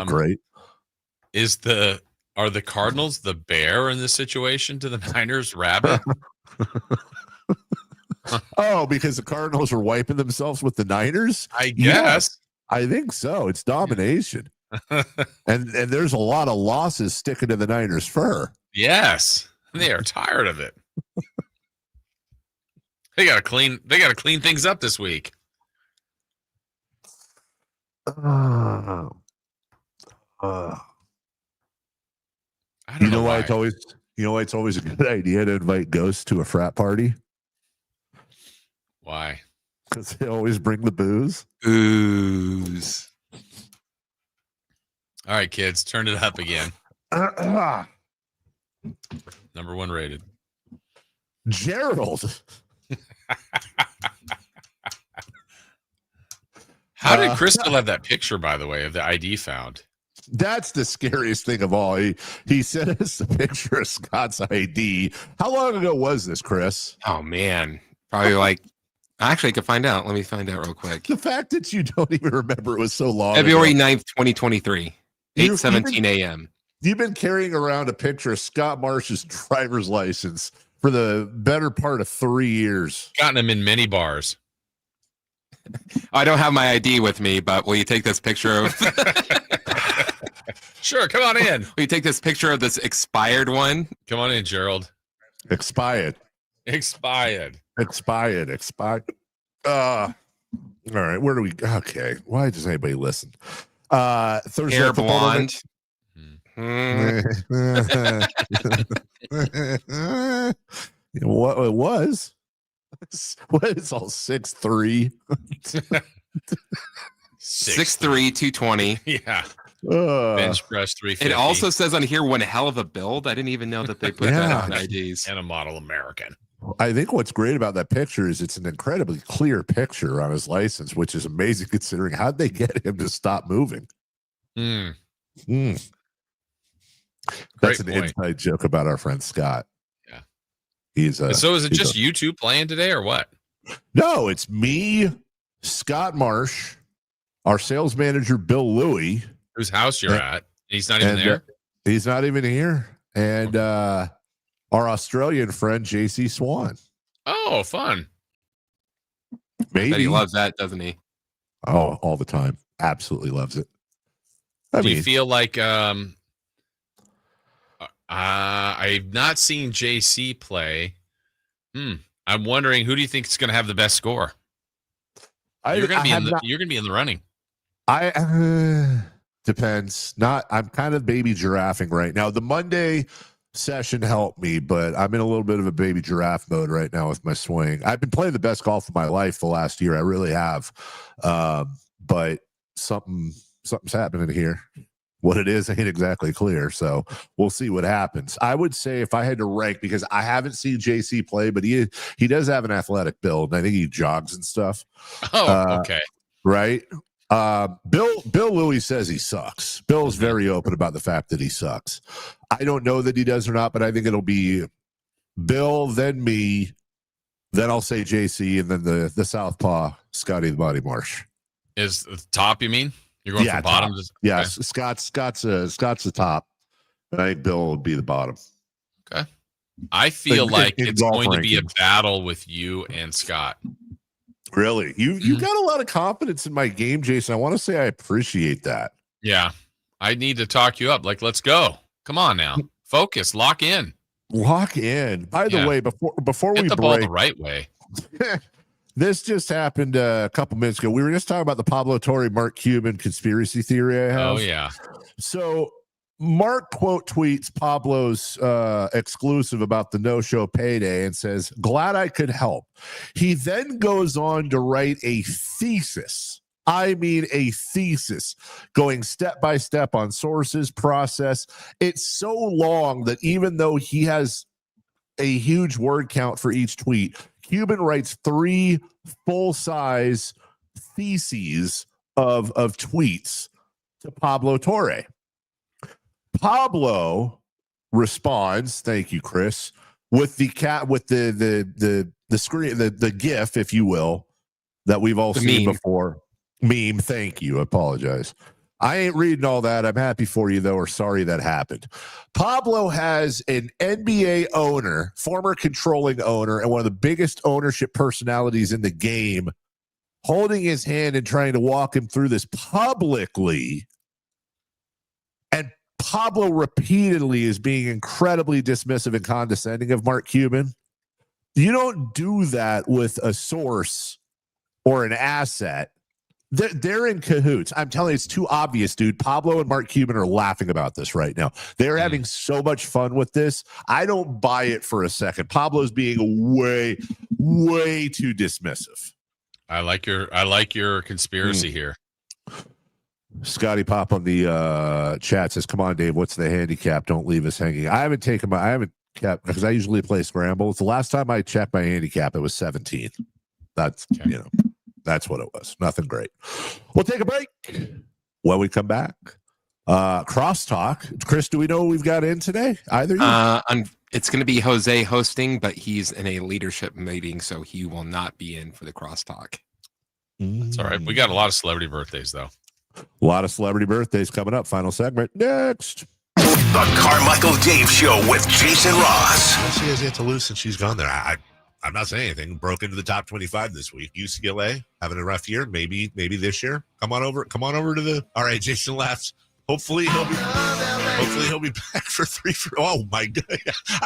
great. Are the Cardinals the bear in this situation to the Niners rabbit? Oh, because the Cardinals are wiping themselves with the Niners? I guess. Yeah, I think so. It's domination. and there's a lot of losses sticking to the Niners' fur. Yes. They are tired of it. They gotta clean things up this week. You know why You know, it's always a good idea to invite ghosts to a frat party. Why? Because they always bring the booze. Booze. All right, kids, turn it up again. Number 1 rated. Gerald. How did Chris still have that picture, by the way, of the ID found? That's the scariest thing of all. He sent us a picture of Scott's ID. How long ago was this, Chris? Oh, man. Probably like, actually, I could find out. Let me find out real quick. The fact that you don't even remember it was so long February ago. 9th, 2023, 8:17 a.m. You've been carrying around a picture of Scott Marsh's driver's license for the better part of 3 years. Gotten him in many bars. I don't have my ID with me, but will you take this picture of... Sure, come on in. Will you take this picture of this expired one? Come on in, Gerald. Expired. All right, where do we... Okay, why does anybody listen? Thursday. Hair blonde. What it was? What is all 6'3"? 6'3", 220. Yeah. Bench press 350. It also says on here one hell of a build. I didn't even know that they put that on IDs. And a model American. I think what's great about that picture is it's an incredibly clear picture on his license, which is amazing considering how'd they get him to stop moving. That's an inside joke about our friend Scott. Yeah. So is it just you two playing today or what? No, it's me, Scott Marsh, our sales manager, Bill Louie. Whose house you're at. He's not even there? He's not even here. And our Australian friend, JC Swan. Oh, fun. Maybe. He loves that, doesn't he? Oh, all the time. Absolutely loves it. Do you feel like I've not seen JC play. I'm wondering, who do you think is going to have the best score? You're going to be in the running. Depends. I'm kind of baby giraffing right now. The Monday session helped me, but I'm in a little bit of a baby giraffe mode right now with my swing. I've been playing the best golf of my life the last year. I really have. But something's happening here. What it is ain't exactly clear, so we'll see what happens. I would say if I had to rank, because I haven't seen JC play, but he does have an athletic build, and I think he jogs and stuff. Oh, okay. Right? Bill Louie says he sucks. Bill's very open about the fact that he sucks. I don't know that he does or not, but I think it'll be Bill, then me, then I'll say JC, and then the Southpaw, Scotty the Body Marsh. Is the top, you mean? You're going from bottom? Yes, okay. Scott's the top. And I think Bill would be the bottom. Okay. I feel like it's going to be a battle with you and Scott. Really? You got a lot of confidence in my game, Jason. I want to say I appreciate that. Yeah. I need to talk you up. Like, let's go. Come on now. Focus. Lock in. Lock in. By the way, before Hit we the break, ball the right way. This just happened a couple minutes ago. We were just talking about the Pablo Torre, Mark Cuban conspiracy theory I have. Oh, yeah. So Mark quote tweets Pablo's exclusive about the no-show payday and says, "Glad I could help." He then goes on to write a thesis. I mean, a thesis going step by step on sources, process. It's so long that even though he has a huge word count for each tweet, Cuban writes 3 full-size theses of tweets to Pablo Torre. Pablo responds, thank you, Chris, with the screen, the GIF, if you will, that we've all seen before. Meme, thank you. I apologize. I ain't reading all that. I'm happy for you, though, or sorry that happened. Pablo has an NBA owner, former controlling owner, and one of the biggest ownership personalities in the game, holding his hand and trying to walk him through this publicly. And Pablo repeatedly is being incredibly dismissive and condescending of Mark Cuban. You don't do that with a source or an asset They're in cahoots. I'm telling you, it's too obvious, dude. Pablo and Mark Cuban are laughing about this right now. They're having so much fun with this. I don't buy it for a second. Pablo's being way, way too dismissive. I like your conspiracy here. Scotty Pop on the chat says, "Come on, Dave. What's the handicap? Don't leave us hanging." I haven't kept because I usually play scrambles. The last time I checked my handicap, it was 17. That's that's what it was. Nothing great. We'll take a break. When we come back, crosstalk. Chris, do we know what we've got in today? Either you? It's going to be Jose hosting, but he's in a leadership meeting, so he will not be in for the crosstalk. That's all right. We got a lot of celebrity birthdays, though. A lot of celebrity birthdays coming up. Final segment next. The Carmichael Dave Show with Jason Ross. She has yet to lose since she's gone there. I'm not saying anything. Broke into the top 25 this week. UCLA having a rough year. Maybe this year. Come on over to the. All right, Jason laughs. Hopefully he'll be back for 3 for. Oh my God!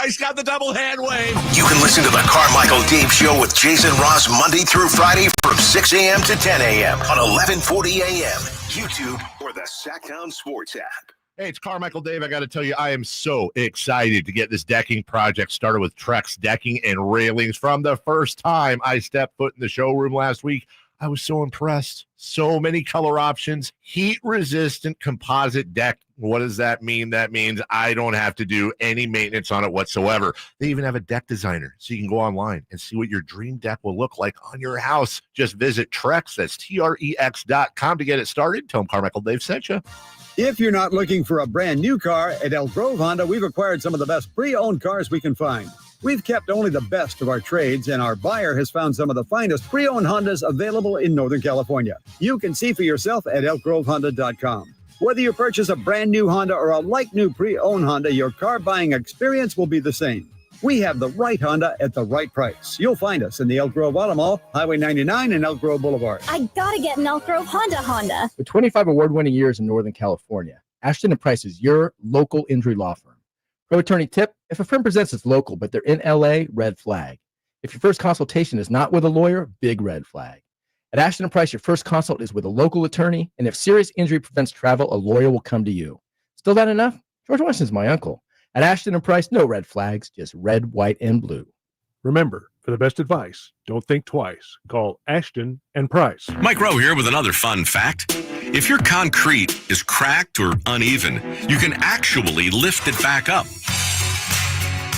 He's got the double hand wave. You can listen to the Carmichael Dave Show with Jason Ross Monday through Friday from 6 a.m. to 10 a.m. on 1140 a.m. YouTube or the Sacktown Sports app. Hey, it's Carmichael Dave. I got to tell you, I am so excited to get this decking project started with Trex Decking and Railings. From the first time I stepped foot in the showroom last week, I was so impressed. So many color options, heat-resistant composite deck. What does that mean? That means I don't have to do any maintenance on it whatsoever. They even have a deck designer, so you can go online and see what your dream deck will look like on your house. Just visit Trex, that's Trex.com to get it started. Tell them Carmichael Dave sent you. If you're not looking for a brand new car, at Elk Grove Honda, we've acquired some of the best pre-owned cars we can find. We've kept only the best of our trades, and our buyer has found some of the finest pre-owned Hondas available in Northern California. You can see for yourself at elkgrovehonda.com. Whether you purchase a brand new Honda or a like-new pre-owned Honda, your car buying experience will be the same. We have the right Honda at the right price. You'll find us in the Elk Grove Auto Mall, Highway 99 and Elk Grove Boulevard. I gotta get an Elk Grove Honda. With 25 award-winning years in Northern California, Ashton & Price is your local injury law firm. Pro attorney tip: if a firm presents as local but they're in LA, red flag. If your first consultation is not with a lawyer, big red flag. At Ashton & Price, your first consult is with a local attorney, and if serious injury prevents travel, a lawyer will come to you. Still not enough? George Washington's my uncle. At Ashton & Price, no red flags, just red, white, and blue. Remember, for the best advice, don't think twice. Call Ashton & Price. Mike Rowe here with another fun fact. If your concrete is cracked or uneven, you can actually lift it back up.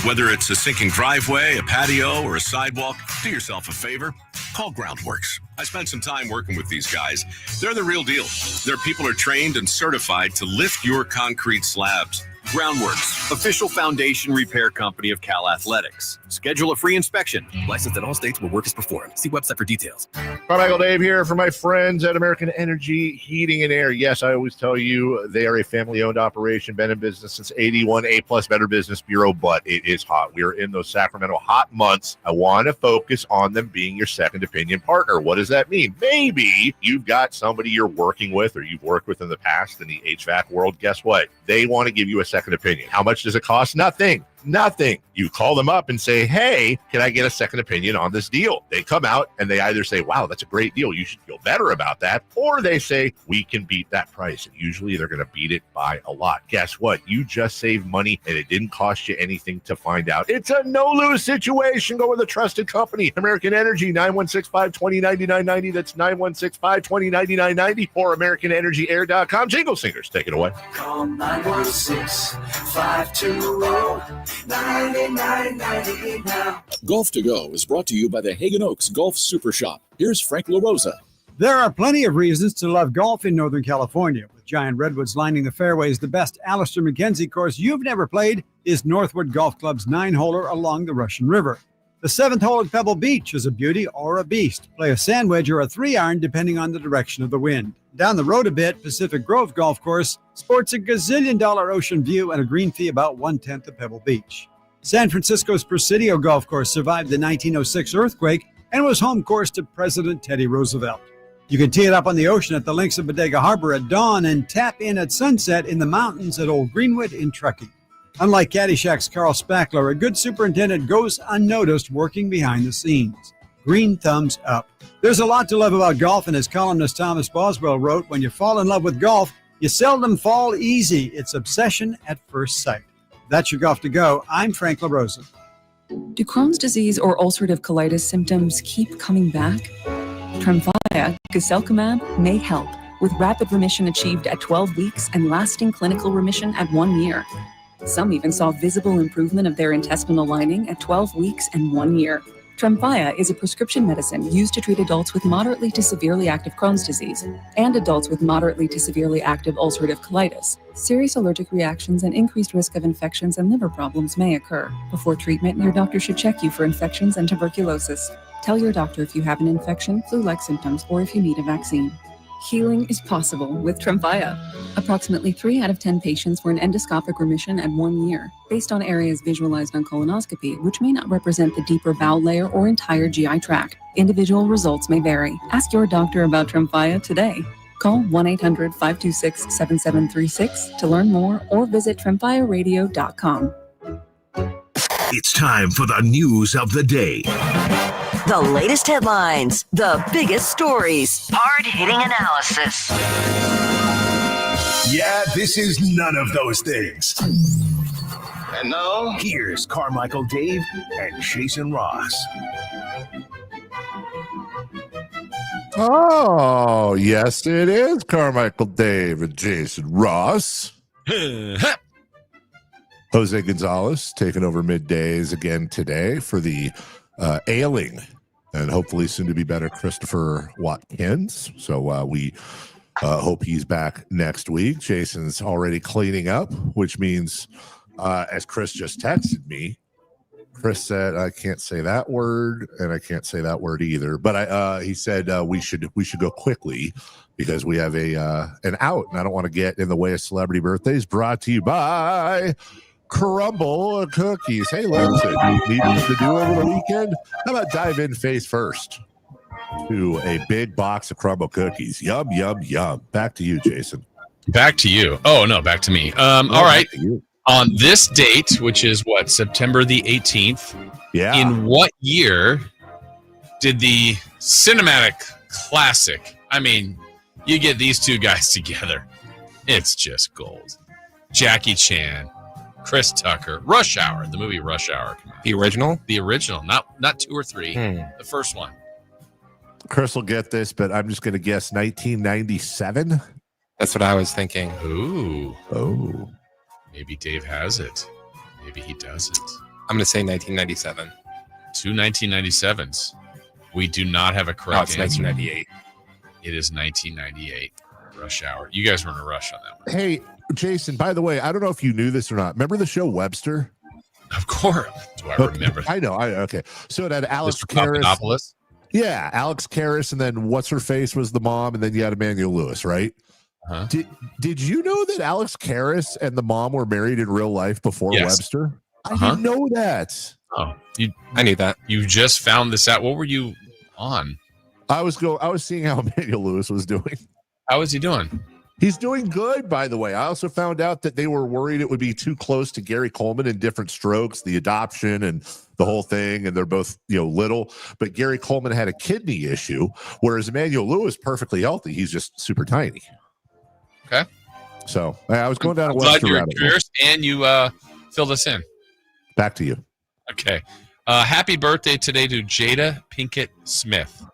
Whether it's a sinking driveway, a patio, or a sidewalk, do yourself a favor. Call Groundworks. I spent some time working with these guys. They're the real deal. Their people are trained and certified to lift your concrete slabs. Groundworks, official foundation repair company of Cal Athletics. Schedule a free inspection. Licensed in all states where work is performed. See website for details. Carmichael Dave here for my friends at American Energy Heating and Air. Yes, I always tell you they are a family-owned operation, been in business since 81, A+ Better Business Bureau, but it is hot. We are in those Sacramento hot months. I want to focus on them being your second opinion partner. What does that mean? Maybe you've got somebody you're working with or you've worked with in the past in the HVAC world. Guess what? They want to give you a second opinion. How much does it cost? Nothing. You call them up and say, hey, can I get a second opinion on this deal? They come out and they either say, wow, that's a great deal, you should feel better about that. Or they say, we can beat that price. And usually they're going to beat it by a lot. Guess what? You just saved money and it didn't cost you anything to find out. It's a no-lose situation. Go with a trusted company. American Energy, 916-520-9990. That's 916-520-9990 or AmericanEnergyAir.com. Jingle Singers, take it away. Call 916-520-9990 now. Golf to Go is brought to you by the Hagen Oaks Golf Super Shop. Here's Frank LaRosa. There are plenty of reasons to love golf in Northern California. With giant redwoods lining the fairways, the best Alistair McKenzie course you've never played is Northwood Golf Club's 9-holer along the Russian River. The 7th hole at Pebble Beach is a beauty or a beast. Play a sand wedge or a 3-iron depending on the direction of the wind. Down the road a bit, Pacific Grove Golf Course sports a gazillion-dollar ocean view and a green fee about 1/10 of Pebble Beach. San Francisco's Presidio Golf Course survived the 1906 earthquake and was home course to President Teddy Roosevelt. You can tee it up on the ocean at the links of Bodega Harbor at dawn and tap in at sunset in the mountains at Old Greenwood in Truckee. Unlike Caddyshack's Carl Spackler, a good superintendent goes unnoticed working behind the scenes. Green thumbs up. There's a lot to love about golf, and as columnist Thomas Boswell wrote, when you fall in love with golf, you seldom fall easy. It's obsession at first sight. That's your Golf to Go. I'm Frank LaRosa. Do Crohn's disease or ulcerative colitis symptoms keep coming back? Tremfya, guselkumab, may help, with rapid remission achieved at 12 weeks and lasting clinical remission at 1 year. Some even saw visible improvement of their intestinal lining at 12 weeks and 1 year. Tremfya is a prescription medicine used to treat adults with moderately to severely active Crohn's disease and adults with moderately to severely active ulcerative colitis. Serious allergic reactions and increased risk of infections and liver problems may occur. Before treatment, your doctor should check you for infections and tuberculosis. Tell your doctor if you have an infection, flu-like symptoms, or if you need a vaccine. Healing is possible with Tremfya. Approximately 3 out of 10 patients were in endoscopic remission at 1 year, based on areas visualized on colonoscopy, which may not represent the deeper bowel layer or entire GI tract. Individual results may vary. Ask your doctor about Tremfya today. Call 1-800-526-7736 to learn more or visit tremfyaradio.com. It's time for the news of the day. The latest headlines, the biggest stories, hard-hitting analysis. Yeah, this is none of those things. And now, here's Carmichael Dave and Jason Ross. Oh, yes, it is Carmichael Dave and Jason Ross. Jose Gonzalez taking over middays again today for the ailing and hopefully soon to be better Christopher Watkins. So we hope he's back next week. Jason's already cleaning up, which means, as Chris just texted me, Chris said I can't say that word and I can't say that word either. But he said we should go quickly because we have an out, and I don't want to get in the way of celebrity birthdays. Brought to you by Crumble Cookies. Hey, Lindsay, need to do over the weekend? How about dive in face first to a big box of Crumble Cookies? Yum, yum, yum. Back to you, Jason. Back to you. Oh, no, back to me. All right. On this date, which is what, September the 18th? Yeah. In what year did the cinematic classic, I mean, you get these two guys together, it's just gold. Jackie Chan, Chris Tucker, Rush Hour, the movie Rush Hour. The original? The original, not 2 or 3, the first one. Chris will get this, but I'm just going to guess 1997. That's what I was thinking. Ooh. Oh. Maybe Dave has it. Maybe he doesn't. I'm going to say 1997. 2 1997s. We do not have a correct answer. 1998. It is 1998. Rush Hour. You guys were in a rush on that one. Hey, Jason, by the way, I don't know if you knew this or not. Remember the show Webster? Of course. Do I remember that? I know. Okay. So it had Alex Karras. Yeah, Alex Karras, and then what's her face was the mom, and then you had Emmanuel Lewis, right? Uh-huh. Did you know that Alex Karras and the mom were married in real life before Webster? I didn't know that. Oh, I knew that. You just found this out. What were you on? I was seeing how Emmanuel Lewis was doing. How is he doing? He's doing good, by the way. I also found out that they were worried it would be too close to Gary Coleman in Different Strokes, the adoption and the whole thing, and they're both, little. But Gary Coleman had a kidney issue, whereas Emmanuel Lewis perfectly healthy. He's just super tiny. Okay. So I was going down a glad Webster you're rabbit hole. curious and you filled us in. Back to you. Okay. Happy birthday today to Jada Pinkett Smith.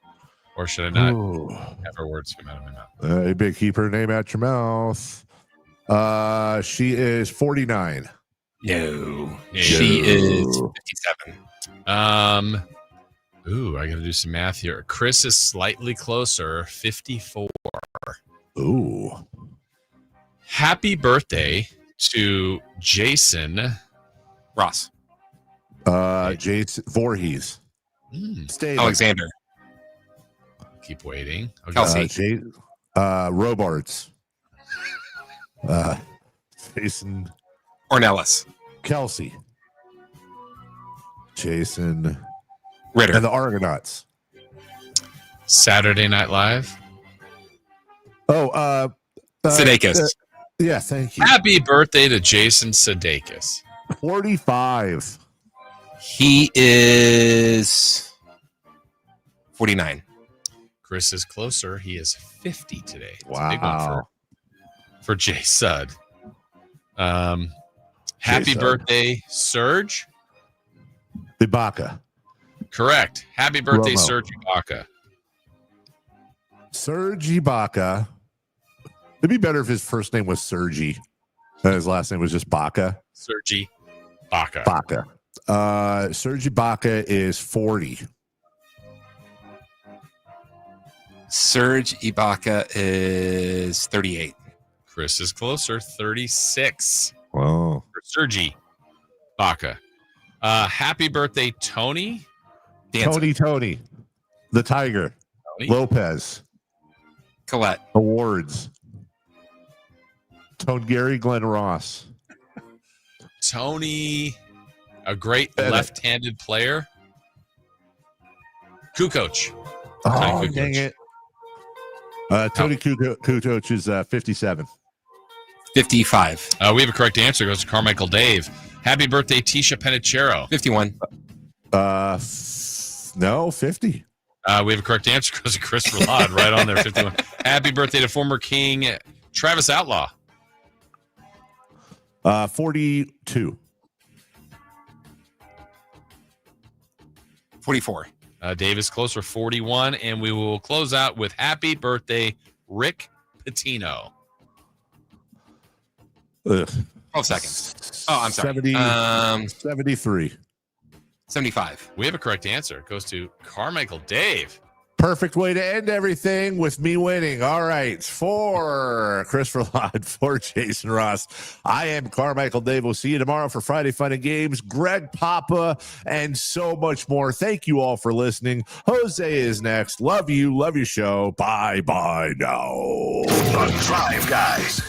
Or should I not have her words come out of my mouth? You big keep her name out your mouth. She is 49. No. She is 57. Ooh, I got to do some math here. Chris is slightly closer, 54. Ooh. Happy birthday to Jason Ross. Jason Voorhees. Alexander. Keep waiting. Okay. Kelsey. Robards. Jason Ornelas. Kelsey. Jason Ritter. And the Argonauts. Saturday Night Live. Sudeikis. Yeah, thank you. Happy birthday to Jason Sudeikis. 45. He is 49. Chris is closer. He is 50 today. It's a big one Wow. for Jay Sud. Happy birthday, Serge. Ibaka. Correct. Happy birthday, Romo. Serge Ibaka. Serge Ibaka. It'd be better if his first name was Sergi and his last name was just Baca. Serge Ibaka. Baca. Serge Ibaka is 40. Serge Ibaka is 38. Chris is closer, 36. Wow. For Serge Ibaka. Happy birthday, Tony. Tony. The Tiger. Tony. Lopez. Colette. Awards. Tone Gary, Glenn Ross. Tony, a great left-handed player. Kukoc. Oh, dang it. Tony Kukoc is 57. 55. We have a correct answer. It goes to Carmichael Dave. Happy birthday, Tisha Penichero. 51. No, 50. We have a correct answer. It goes to Chris Rod, right on there, 51. Happy birthday to former King Travis Outlaw. 42. 44. Dave is closer, 41. And we will close out with happy birthday, Rick Pitino. 12 seconds. Oh, I'm sorry. 73. 75. We have a correct answer. It goes to Carmichael Dave. Perfect way to end everything with me winning. All right. For Chris Verlod, for Jason Ross, I am Carmichael Dave. We'll see you tomorrow for Friday Fun and Games. Greg Papa, and so much more. Thank you all for listening. Jose is next. Love you. Love your show. Bye-bye now. The Drive Guys.